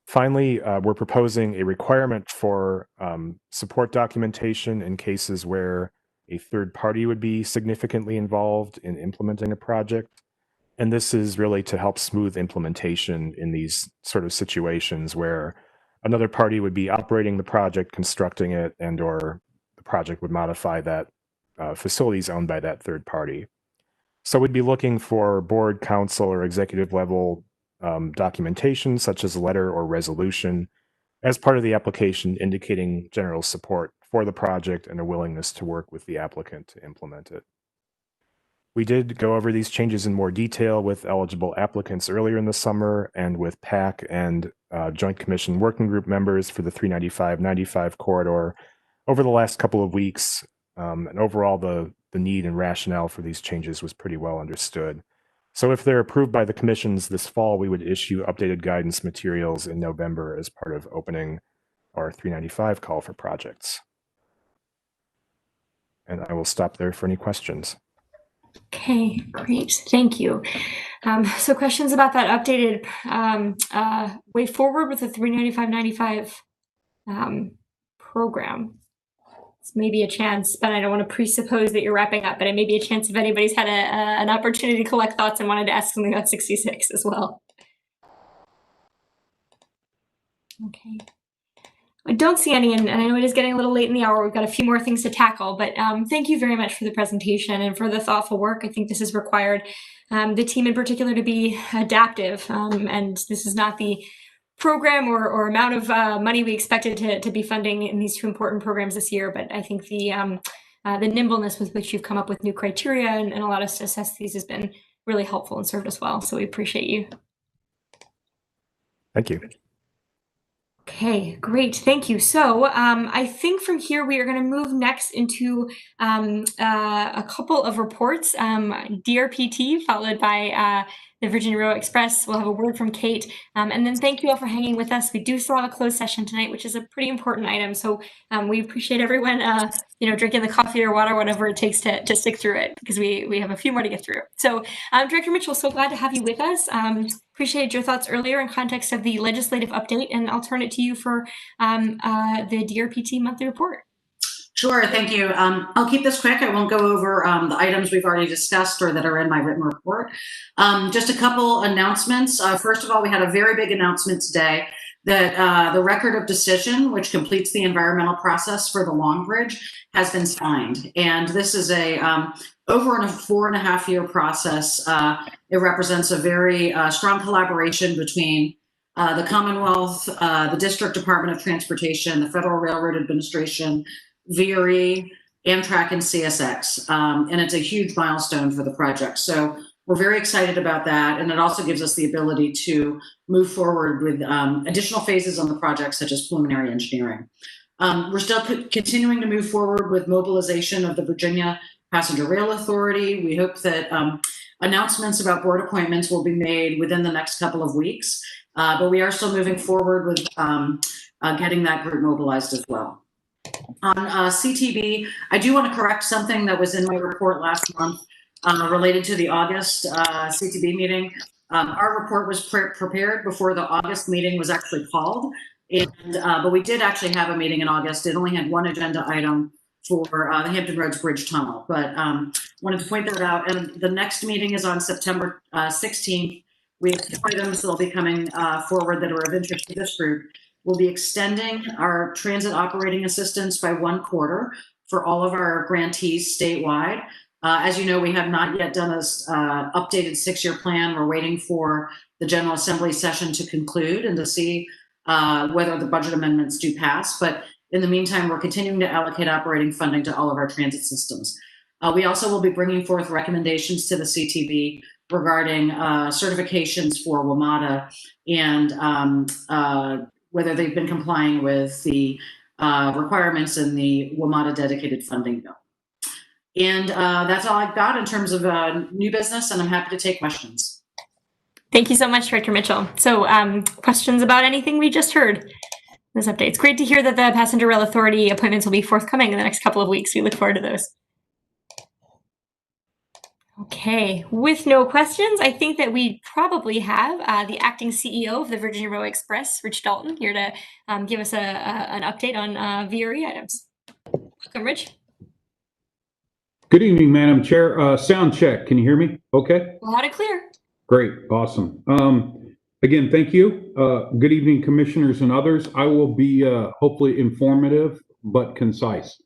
Finally, we're proposing a requirement for support documentation in cases where a third party would be significantly involved in implementing a project. And this is really to help smooth implementation in these sort of situations where another party would be operating the project, constructing it, and or the project would modify that facilities owned by that third party. So we'd be looking for board, council, or executive level documentation, such as a letter or resolution, as part of the application indicating general support for the project and a willingness to work with the applicant to implement it. We did go over these changes in more detail with eligible applicants earlier in the summer and with PAC and Joint Commission Working Group members for the 395-95 corridor over the last couple of weeks. And overall, the need and rationale for these changes was pretty well understood. So if they're approved by the commissions this fall, we would issue updated guidance materials in November as part of opening our 395 call for projects. And I will stop there for any questions. Okay, great. Thank you. So questions about that updated way forward with the 395-95 program. It's maybe a chance, but I don't want to presuppose that you're wrapping up, but it may be a chance if anybody's had an opportunity to collect thoughts and wanted to ask something about 66 as well. Okay. I don't see any, and I know it is getting a little late in the hour. We've got a few more things to tackle, but thank you very much for the presentation and for the thoughtful work. I think this has required the team in particular to be adaptive, and this is not the program or amount of money we expected to be funding in these two important programs this year, but I think the nimbleness with which you've come up with new criteria and allowed us to assess these has been really helpful and served us well, so we appreciate you. Thank you. Okay, great. Thank you. So I think from here we are going to move next into a couple of reports. DRPT followed by the Virginia Railroad Express. We'll have a word from Kate. And then thank you all for hanging with us. We do still have a closed session tonight, which is a pretty important item. So we appreciate everyone drinking the coffee or water, whatever it takes to stick through it, because we have a few more to get through. So Director Mitchell, so glad to have you with us. Appreciated your thoughts earlier in context of the legislative update, and I'll turn it to you for the DRPT monthly report. Sure, thank you. I'll keep this quick. I won't go over the items we've already discussed or that are in my written report. Just a couple announcements. First of all, we had a very big announcement today that the record of decision, which completes the environmental process for the Long Bridge, has been signed. And this is over a 4.5-year process. It represents a very strong collaboration between the Commonwealth, the District Department of Transportation, the Federal Railroad Administration, VRE, Amtrak, and CSX. And it's a huge milestone for the project. So we're very excited about that. And it also gives us the ability to move forward with additional phases on the project, such as preliminary engineering. We're still continuing to move forward with mobilization of the Virginia Passenger Rail Authority. We hope that announcements about board appointments will be made within the next couple of weeks. But we are still moving forward with getting that group mobilized as well. On CTB, I do want to correct something that was in my report last month related to the August CTB meeting. Our report was prepared before the August meeting was actually called, but we did actually have a meeting in August. It only had one agenda item for the Hampton Roads Bridge Tunnel, but wanted to point that out. And the next meeting is on September 16th. We have 2 items that will be coming forward that are of interest to this group. We'll be extending our transit operating assistance by 1 quarter for all of our grantees statewide. As you know, we have not yet done an updated 6-year plan. We're waiting for the General Assembly session to conclude and to see whether the budget amendments do pass. But in the meantime, we're continuing to allocate operating funding to all of our transit systems. We also will be bringing forth recommendations to the CTB regarding certifications for Wamata and whether they've been complying with the requirements in the Wamata dedicated funding bill. And that's all I've got in terms of new business, and I'm happy to take questions. Thank you so much, Director Mitchell. So questions about anything we just heard? This update. It's great to hear that the Passenger Rail Authority appointments will be forthcoming in the next couple of weeks. We look forward to those. Okay, with no questions, I think that we probably have the acting CEO of the Virginia Railway Express, Rich Dalton, here to give us an update on VRE items. Welcome, Rich. Good evening, Madam Chair. Sound check. Can you hear me? Okay. Loud and clear. Great. Awesome. Again, thank you. Good evening, commissioners and others. I will be hopefully informative but concise.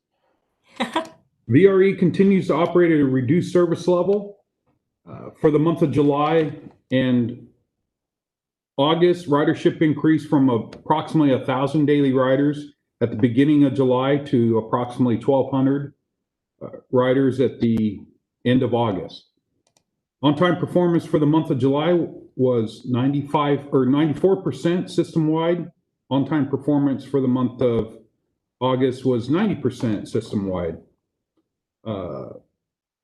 VRE continues to operate at a reduced service level. For the month of July and August, ridership increased from approximately 1,000 daily riders at the beginning of July to approximately 1,200 riders at the end of August. On-time performance for the month of July was 94% system-wide. On-time performance for the month of August was 90% system-wide.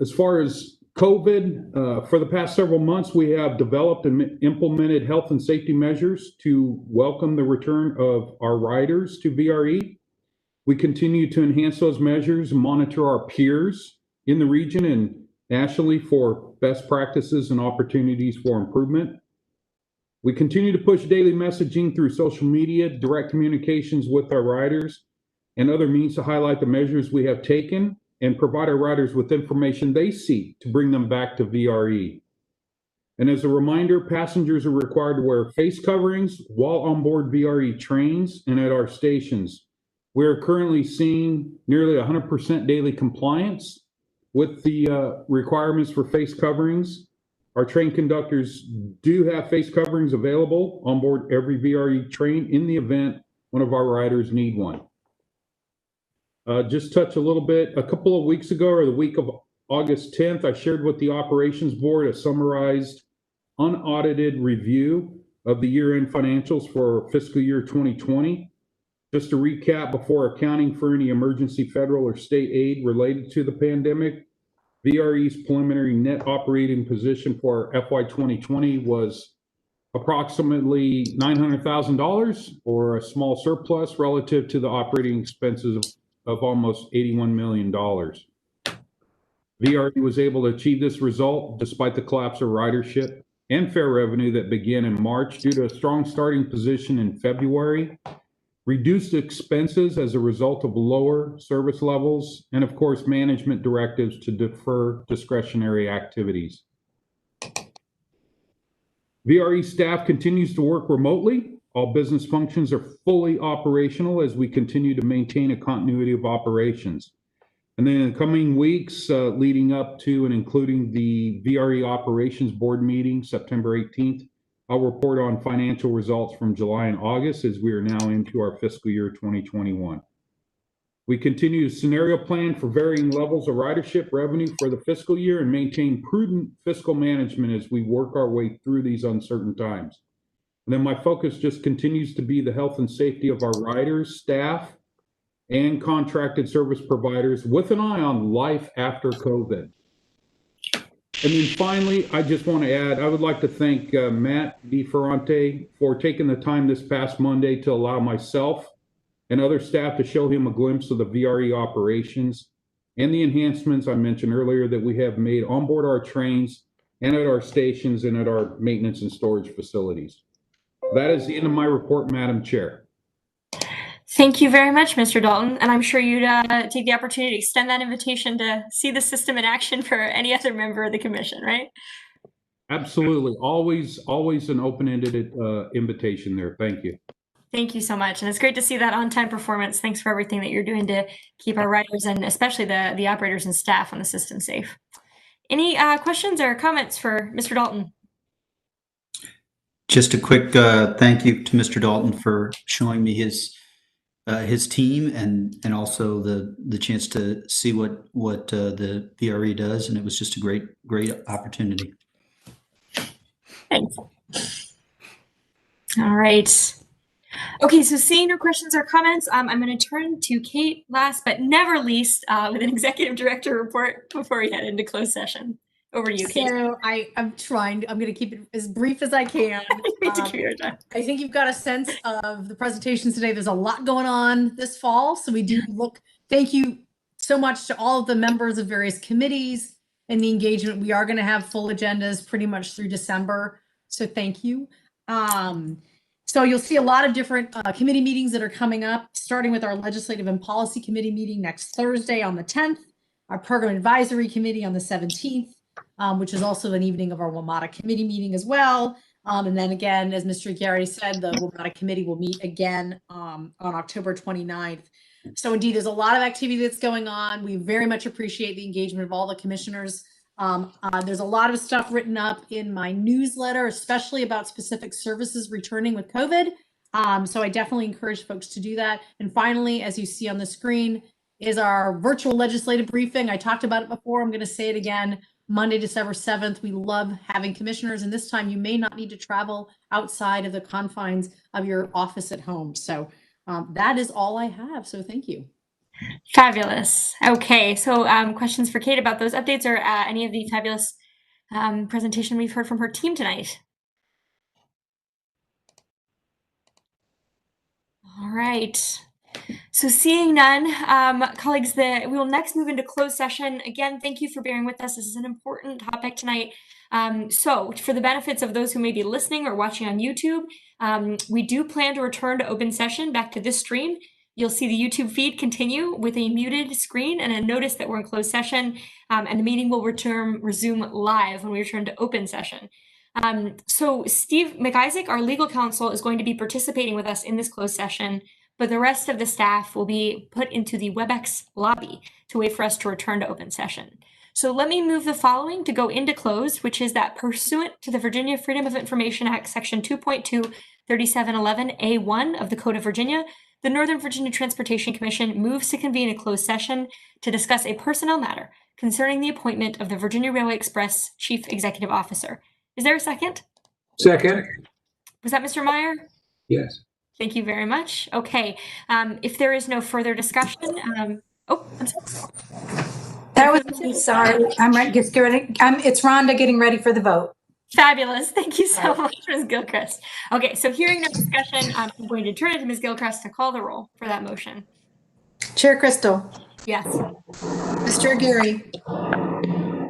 As far as COVID, for the past several months, we have developed and implemented health and safety measures to welcome the return of our riders to VRE. We continue to enhance those measures and monitor our peers in the region and nationally for best practices and opportunities for improvement. We continue to push daily messaging through social media, direct communications with our riders, and other means to highlight the measures we have taken and provide our riders with information they seek to bring them back to VRE. And as a reminder, passengers are required to wear face coverings while on board VRE trains and at our stations. We are currently seeing nearly 100% daily compliance with the requirements for face coverings. Our train conductors do have face coverings available on board every VRE train in the event one of our riders need one. Just touch a little bit. A couple of weeks ago, or the week of August 10th, I shared with the Operations Board a summarized, unaudited review of the year-end financials for fiscal year 2020. Just to recap, before accounting for any emergency federal or state aid related to the pandemic, VRE's preliminary net operating position for FY 2020 was approximately $900,000, or a small surplus relative to the operating expenses of almost $81 million. VRE was able to achieve this result despite the collapse of ridership and fare revenue that began in March due to a strong starting position in February, reduced expenses as a result of lower service levels, and of course, management directives to defer discretionary activities. VRE staff continues to work remotely. All business functions are fully operational as we continue to maintain a continuity of operations. And then in the coming weeks, leading up to and including the VRE Operations Board meeting, September 18th, I'll report on financial results from July and August as we are now into our fiscal year 2021. We continue to scenario plan for varying levels of ridership revenue for the fiscal year and maintain prudent fiscal management as we work our way through these uncertain times. And then my focus just continues to be the health and safety of our riders, staff, and contracted service providers with an eye on life after COVID. And then finally, I just want to add, I would like to thank Matt DiFerrante for taking the time this past Monday to allow myself and other staff to show him a glimpse of the VRE operations and the enhancements I mentioned earlier that we have made on board our trains and at our stations and at our maintenance and storage facilities. That is the end of my report, Madam Chair. Thank you very much, Mr. Dalton. And I'm sure you'd take the opportunity to extend that invitation to see the system in action for any other member of the commission, right? Absolutely. Always an open-ended invitation there. Thank you. Thank you so much. And it's great to see that on-time performance. Thanks for everything that you're doing to keep our riders and especially the operators and staff on the system safe. Any questions or comments for Mr. Dalton? Just a quick thank you to Mr. Dalton for showing me his team and also the chance to see what the VRE does, and it was just a great opportunity. Thanks. All right. Okay, so seeing no questions or comments, I'm going to turn to Kate last but never least with an executive director report before we head into closed session. Over to you, Kate. So I'm going to keep it as brief as I can. I think you've got a sense of the presentations today. There's a lot going on this fall. So thank you so much to all of the members of various committees and the engagement. We are going to have full agendas pretty much through December. So thank you. So you'll see a lot of different committee meetings that are coming up, starting with our Legislative and Policy Committee meeting next Thursday on the 10th, our Program Advisory Committee on the 17th, which is also an evening of our Wamata Committee meeting as well. And then again, as Mr. Garrity said, the Wamata Committee will meet again on October 29th. So indeed, there's a lot of activity that's going on. We very much appreciate the engagement of all the commissioners. There's a lot of stuff written up in my newsletter, especially about specific services returning with COVID. So I definitely encourage folks to do that. And finally, as you see on the screen, is our virtual legislative briefing. I talked about it before. I'm going to say it again. Monday, December 7th. We love having commissioners, and this time you may not need to travel outside of the confines of your office at home. So that is all I have. So thank you. Fabulous. Okay, so questions for Kate about those updates or any of the fabulous presentation we've heard from her team tonight? All right. So seeing none, colleagues, we will next move into closed session. Again, thank you for bearing with us. This is an important topic tonight. So for the benefits of those who may be listening or watching on YouTube, we do plan to return to open session back to this stream. You'll see the YouTube feed continue with a muted screen and a notice that we're in closed session, and the meeting will resume live when we return to open session. So Steve McIsaac, our legal counsel, is going to be participating with us in this closed session, but the rest of the staff will be put into the WebEx lobby to wait for us to return to open session. So let me move the following to go into closed, which is that pursuant to the Virginia Freedom of Information Act, Section 2.2, 3711A1 of the Code of Virginia, the Northern Virginia Transportation Commission moves to convene a closed session to discuss a personnel matter concerning the appointment of the Virginia Railway Express Chief Executive Officer. Is there a second? Second. Was that Mr. Meyer? Yes. Thank you very much. Okay. If there is no further discussion, oh, I'm sorry. That was me, sorry. I'm ready. Just get ready. It's Rhonda getting ready for the vote. Fabulous. Thank you so much, Ms. Gilchrist. Okay, so hearing no discussion, I'm going to turn it to Ms. Gilchrist to call the roll for that motion. Chair Crystal. Yes. Mr. Aguirre.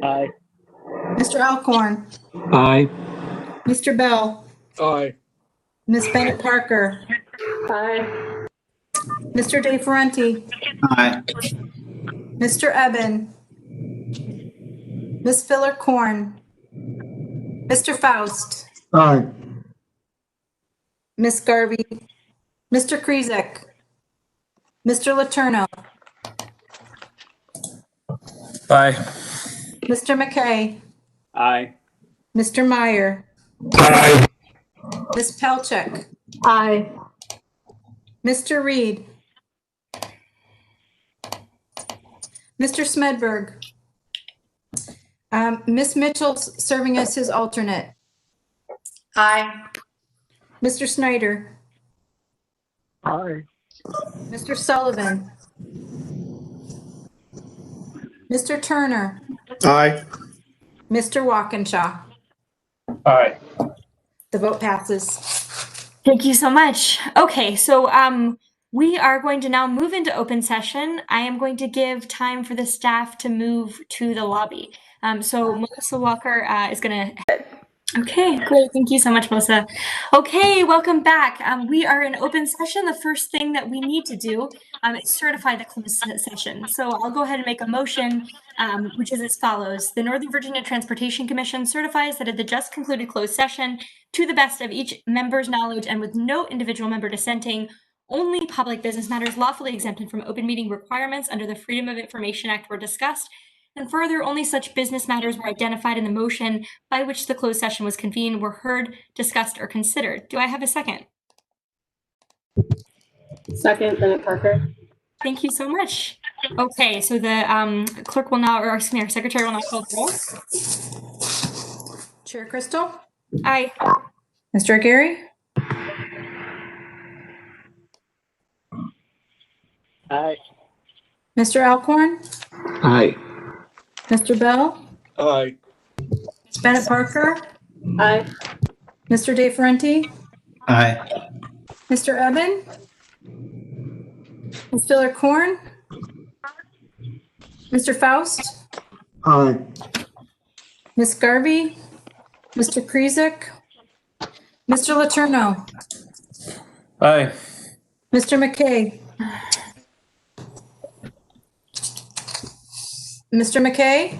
Aye. Mr. Alcorn. Aye. Mr. Bell. Aye. Ms. Bennett Parker. Aye. Mr. De Ferranti. Aye. Mr. Eben. Ms. Filler-Korn. Mr. Faust. Aye. Ms. Garvey. Mr. Krizek. Mr. Letourneau. Aye. Mr. McKay. Aye. Mr. Meyer. Aye. Ms. Pelchek. Aye. Mr. Reed. Mr. Smedberg. Ms. Mitchell's serving as his alternate. Aye. Mr. Snyder. Aye. Mr. Sullivan. Mr. Turner. Aye. Mr. Walkinshaw. Aye. The vote passes. Thank you so much. Okay, so we are going to now move into open session. I am going to give time for the staff to move to the lobby. So Melissa Walker is going to... Okay, great. Thank you so much, Melissa. Okay, welcome back. We are in open session. The first thing that we need to do is certify the closed session. So I'll go ahead and make a motion, which is as follows. The Northern Virginia Transportation Commission certifies that at the just concluded closed session, to the best of each member's knowledge and with no individual member dissenting, only public business matters lawfully exempted from open meeting requirements under the Freedom of Information Act were discussed. And further, only such business matters were identified in the motion by which the closed session was convened were heard, discussed, or considered. Do I have a second? Second, Bennett Parker. Thank you so much. Okay, so the clerk will now, or excuse me, our secretary will now call the roll. Chair Crystal. Aye. Mr. Aguirre? Aye. Mr. Alcorn? Aye. Mr. Bell? Aye. Ms. Bennett Parker? Aye. Mr. De Ferenti? Aye. Mr. Eben? Ms. Filler Corn? Mr. Faust? Aye. Ms. Garvey? Mr. Krizik? Mr. Letourneau? Aye. Mr. McKay? Mr. McKay?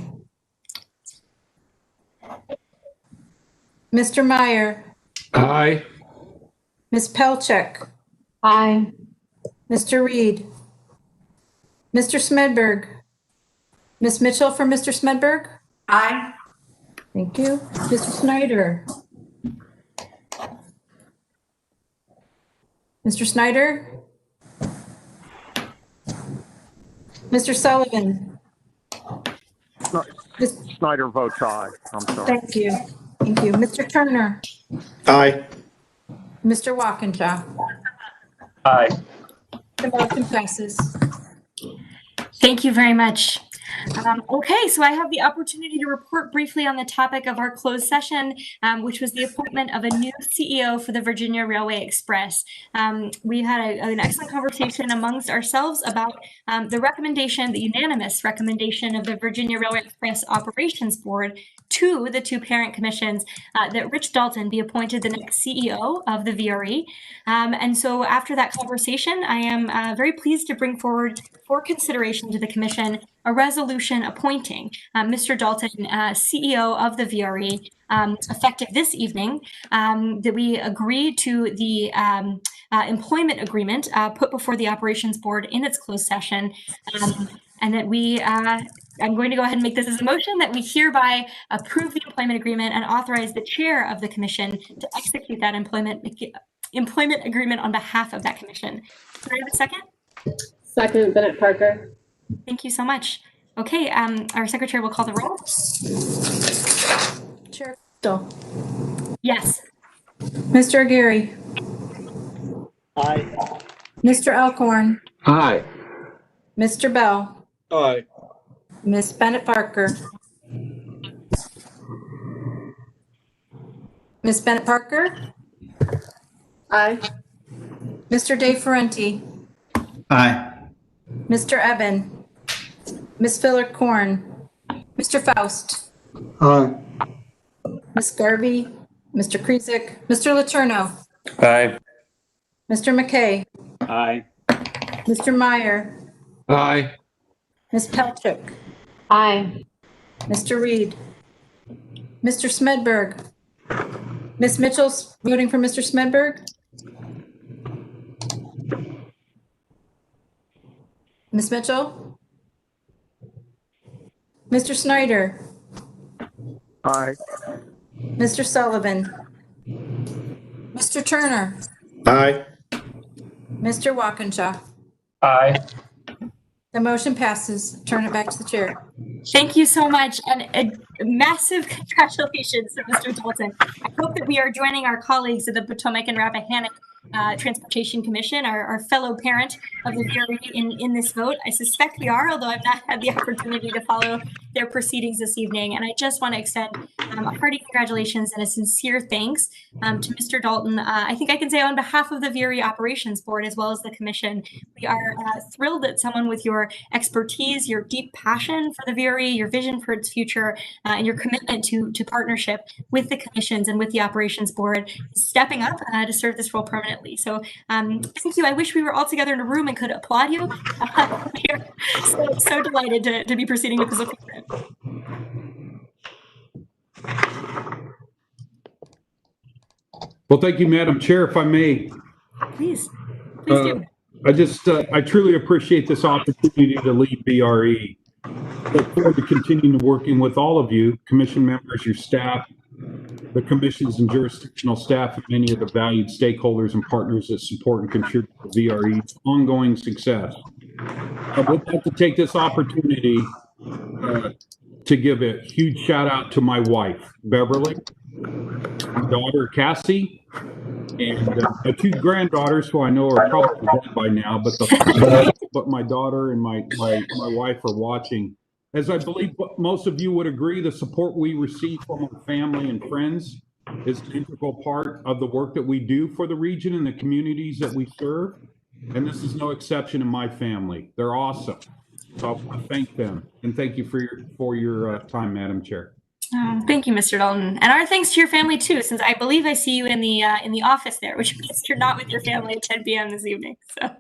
Mr. Meyer? Aye. Ms. Pelchek? Aye. Mr. Reed? Mr. Smedberg? Ms. Mitchell for Mr. Smedberg? Aye. Thank you. Mr. Snyder? Mr. Snyder? Mr. Sullivan? Snyder votes aye. I'm sorry. Thank you. Thank you. Mr. Turner? Aye. Mr. Walkinshaw? Aye. The motion passes. Thank you very much. Okay, so I have the opportunity to report briefly on the topic of our closed session, which was the appointment of a new CEO for the Virginia Railway Express. We had an excellent conversation amongst ourselves about the recommendation, the unanimous recommendation of the Virginia Railway Express Operations Board to the two parent commissions that Rich Dalton be appointed the next CEO of the VRE. And so after that conversation, I am very pleased to bring forward for consideration to the commission a resolution appointing Mr. Dalton, CEO of the VRE, effective this evening, that we agree to the employment agreement put before the operations board in its closed session, and that we I'm going to go ahead and make this as a motion that we hereby approve the employment agreement and authorize the chair of the commission to execute that employment agreement on behalf of that commission. Can I have a second? Second, Bennett Parker. Thank you so much. Okay, our secretary will call the roll. Chair Crystal? Yes. Mr. Aguirre? Aye. Mr. Alcorn? Aye. Mr. Bell? Aye. Ms. Bennett Parker? Ms. Bennett Parker? Aye. Mr. De Ferenti? Aye. Mr. Eben? Ms. Filler Corn? Mr. Faust? Aye. Ms. Garvey? Mr. Krizik? Mr. Letourneau? Aye. Mr. McKay? Aye. Mr. Meyer? Aye. Ms. Pelchuk? Aye. Mr. Reed? Mr. Smedberg? Ms. Mitchell's voting for Mr. Smedberg? Ms. Mitchell? Mr. Snyder? Aye. Mr. Sullivan? Mr. Turner? Aye. Mr. Walkinshaw? Aye. The motion passes. Turn it back to the chair. Thank you so much, and a massive congratulations to Mr. Dalton. I hope that we are joining our colleagues at the Potomac and Rappahannock Transportation Commission, our fellow parent of the VRE in this vote. I suspect we are, although I've not had the opportunity to follow their proceedings this evening. And I just want to extend a hearty congratulations and a sincere thanks to Mr. Dalton. I think I can say on behalf of the VRE Operations Board, as well as the Commission, we are thrilled that someone with your expertise, your deep passion for the VRE, your vision for its future, and your commitment to partnership with the commissions and with the Operations Board is stepping up to serve this role permanently. So thank you. I wish we were all together in a room and could applaud you. We're so delighted to be proceeding with this appointment. Well, thank you, Madam Chair. If I may, Please do. I truly appreciate this opportunity to lead VRE. Look forward to continuing to working with all of you, commission members, your staff, the commissions and jurisdictional staff, and many of the valued stakeholders and partners that support and contribute to VRE's ongoing success. I would like to take this opportunity to give a huge shout out to my wife, Beverly. my daughter Cassie, and my two granddaughters, who I know are probably dead by now, but my daughter and my wife are watching. As I believe most of you would agree, the support we receive from our family and friends is an integral part of the work that we do for the region and the communities that we serve. And this is no exception in my family. They're awesome. So I want to thank them, and thank you for your time, Madam Chair. Thank you, Mr. Dalton, and our thanks to your family too, since I believe I see you in the office there, which means you're not with your family at 10 p.m. this evening. So,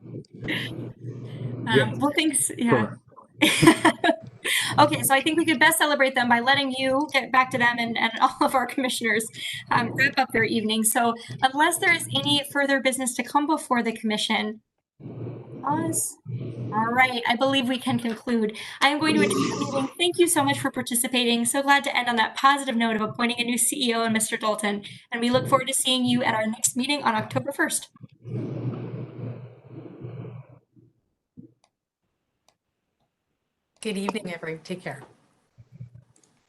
well, thanks. Yeah. Okay, so I think we could best celebrate them by letting you get back to them and all of our commissioners wrap up their evening. So, unless there is any further business to come before the commission, pause. All right, I believe we can conclude. I am going to adjourn the meeting. Thank you so much for participating. So glad to end on that positive note of appointing a new CEO and Mr. Dalton. And we look forward to seeing you at our next meeting on October 1st. Good evening, everyone. Take care.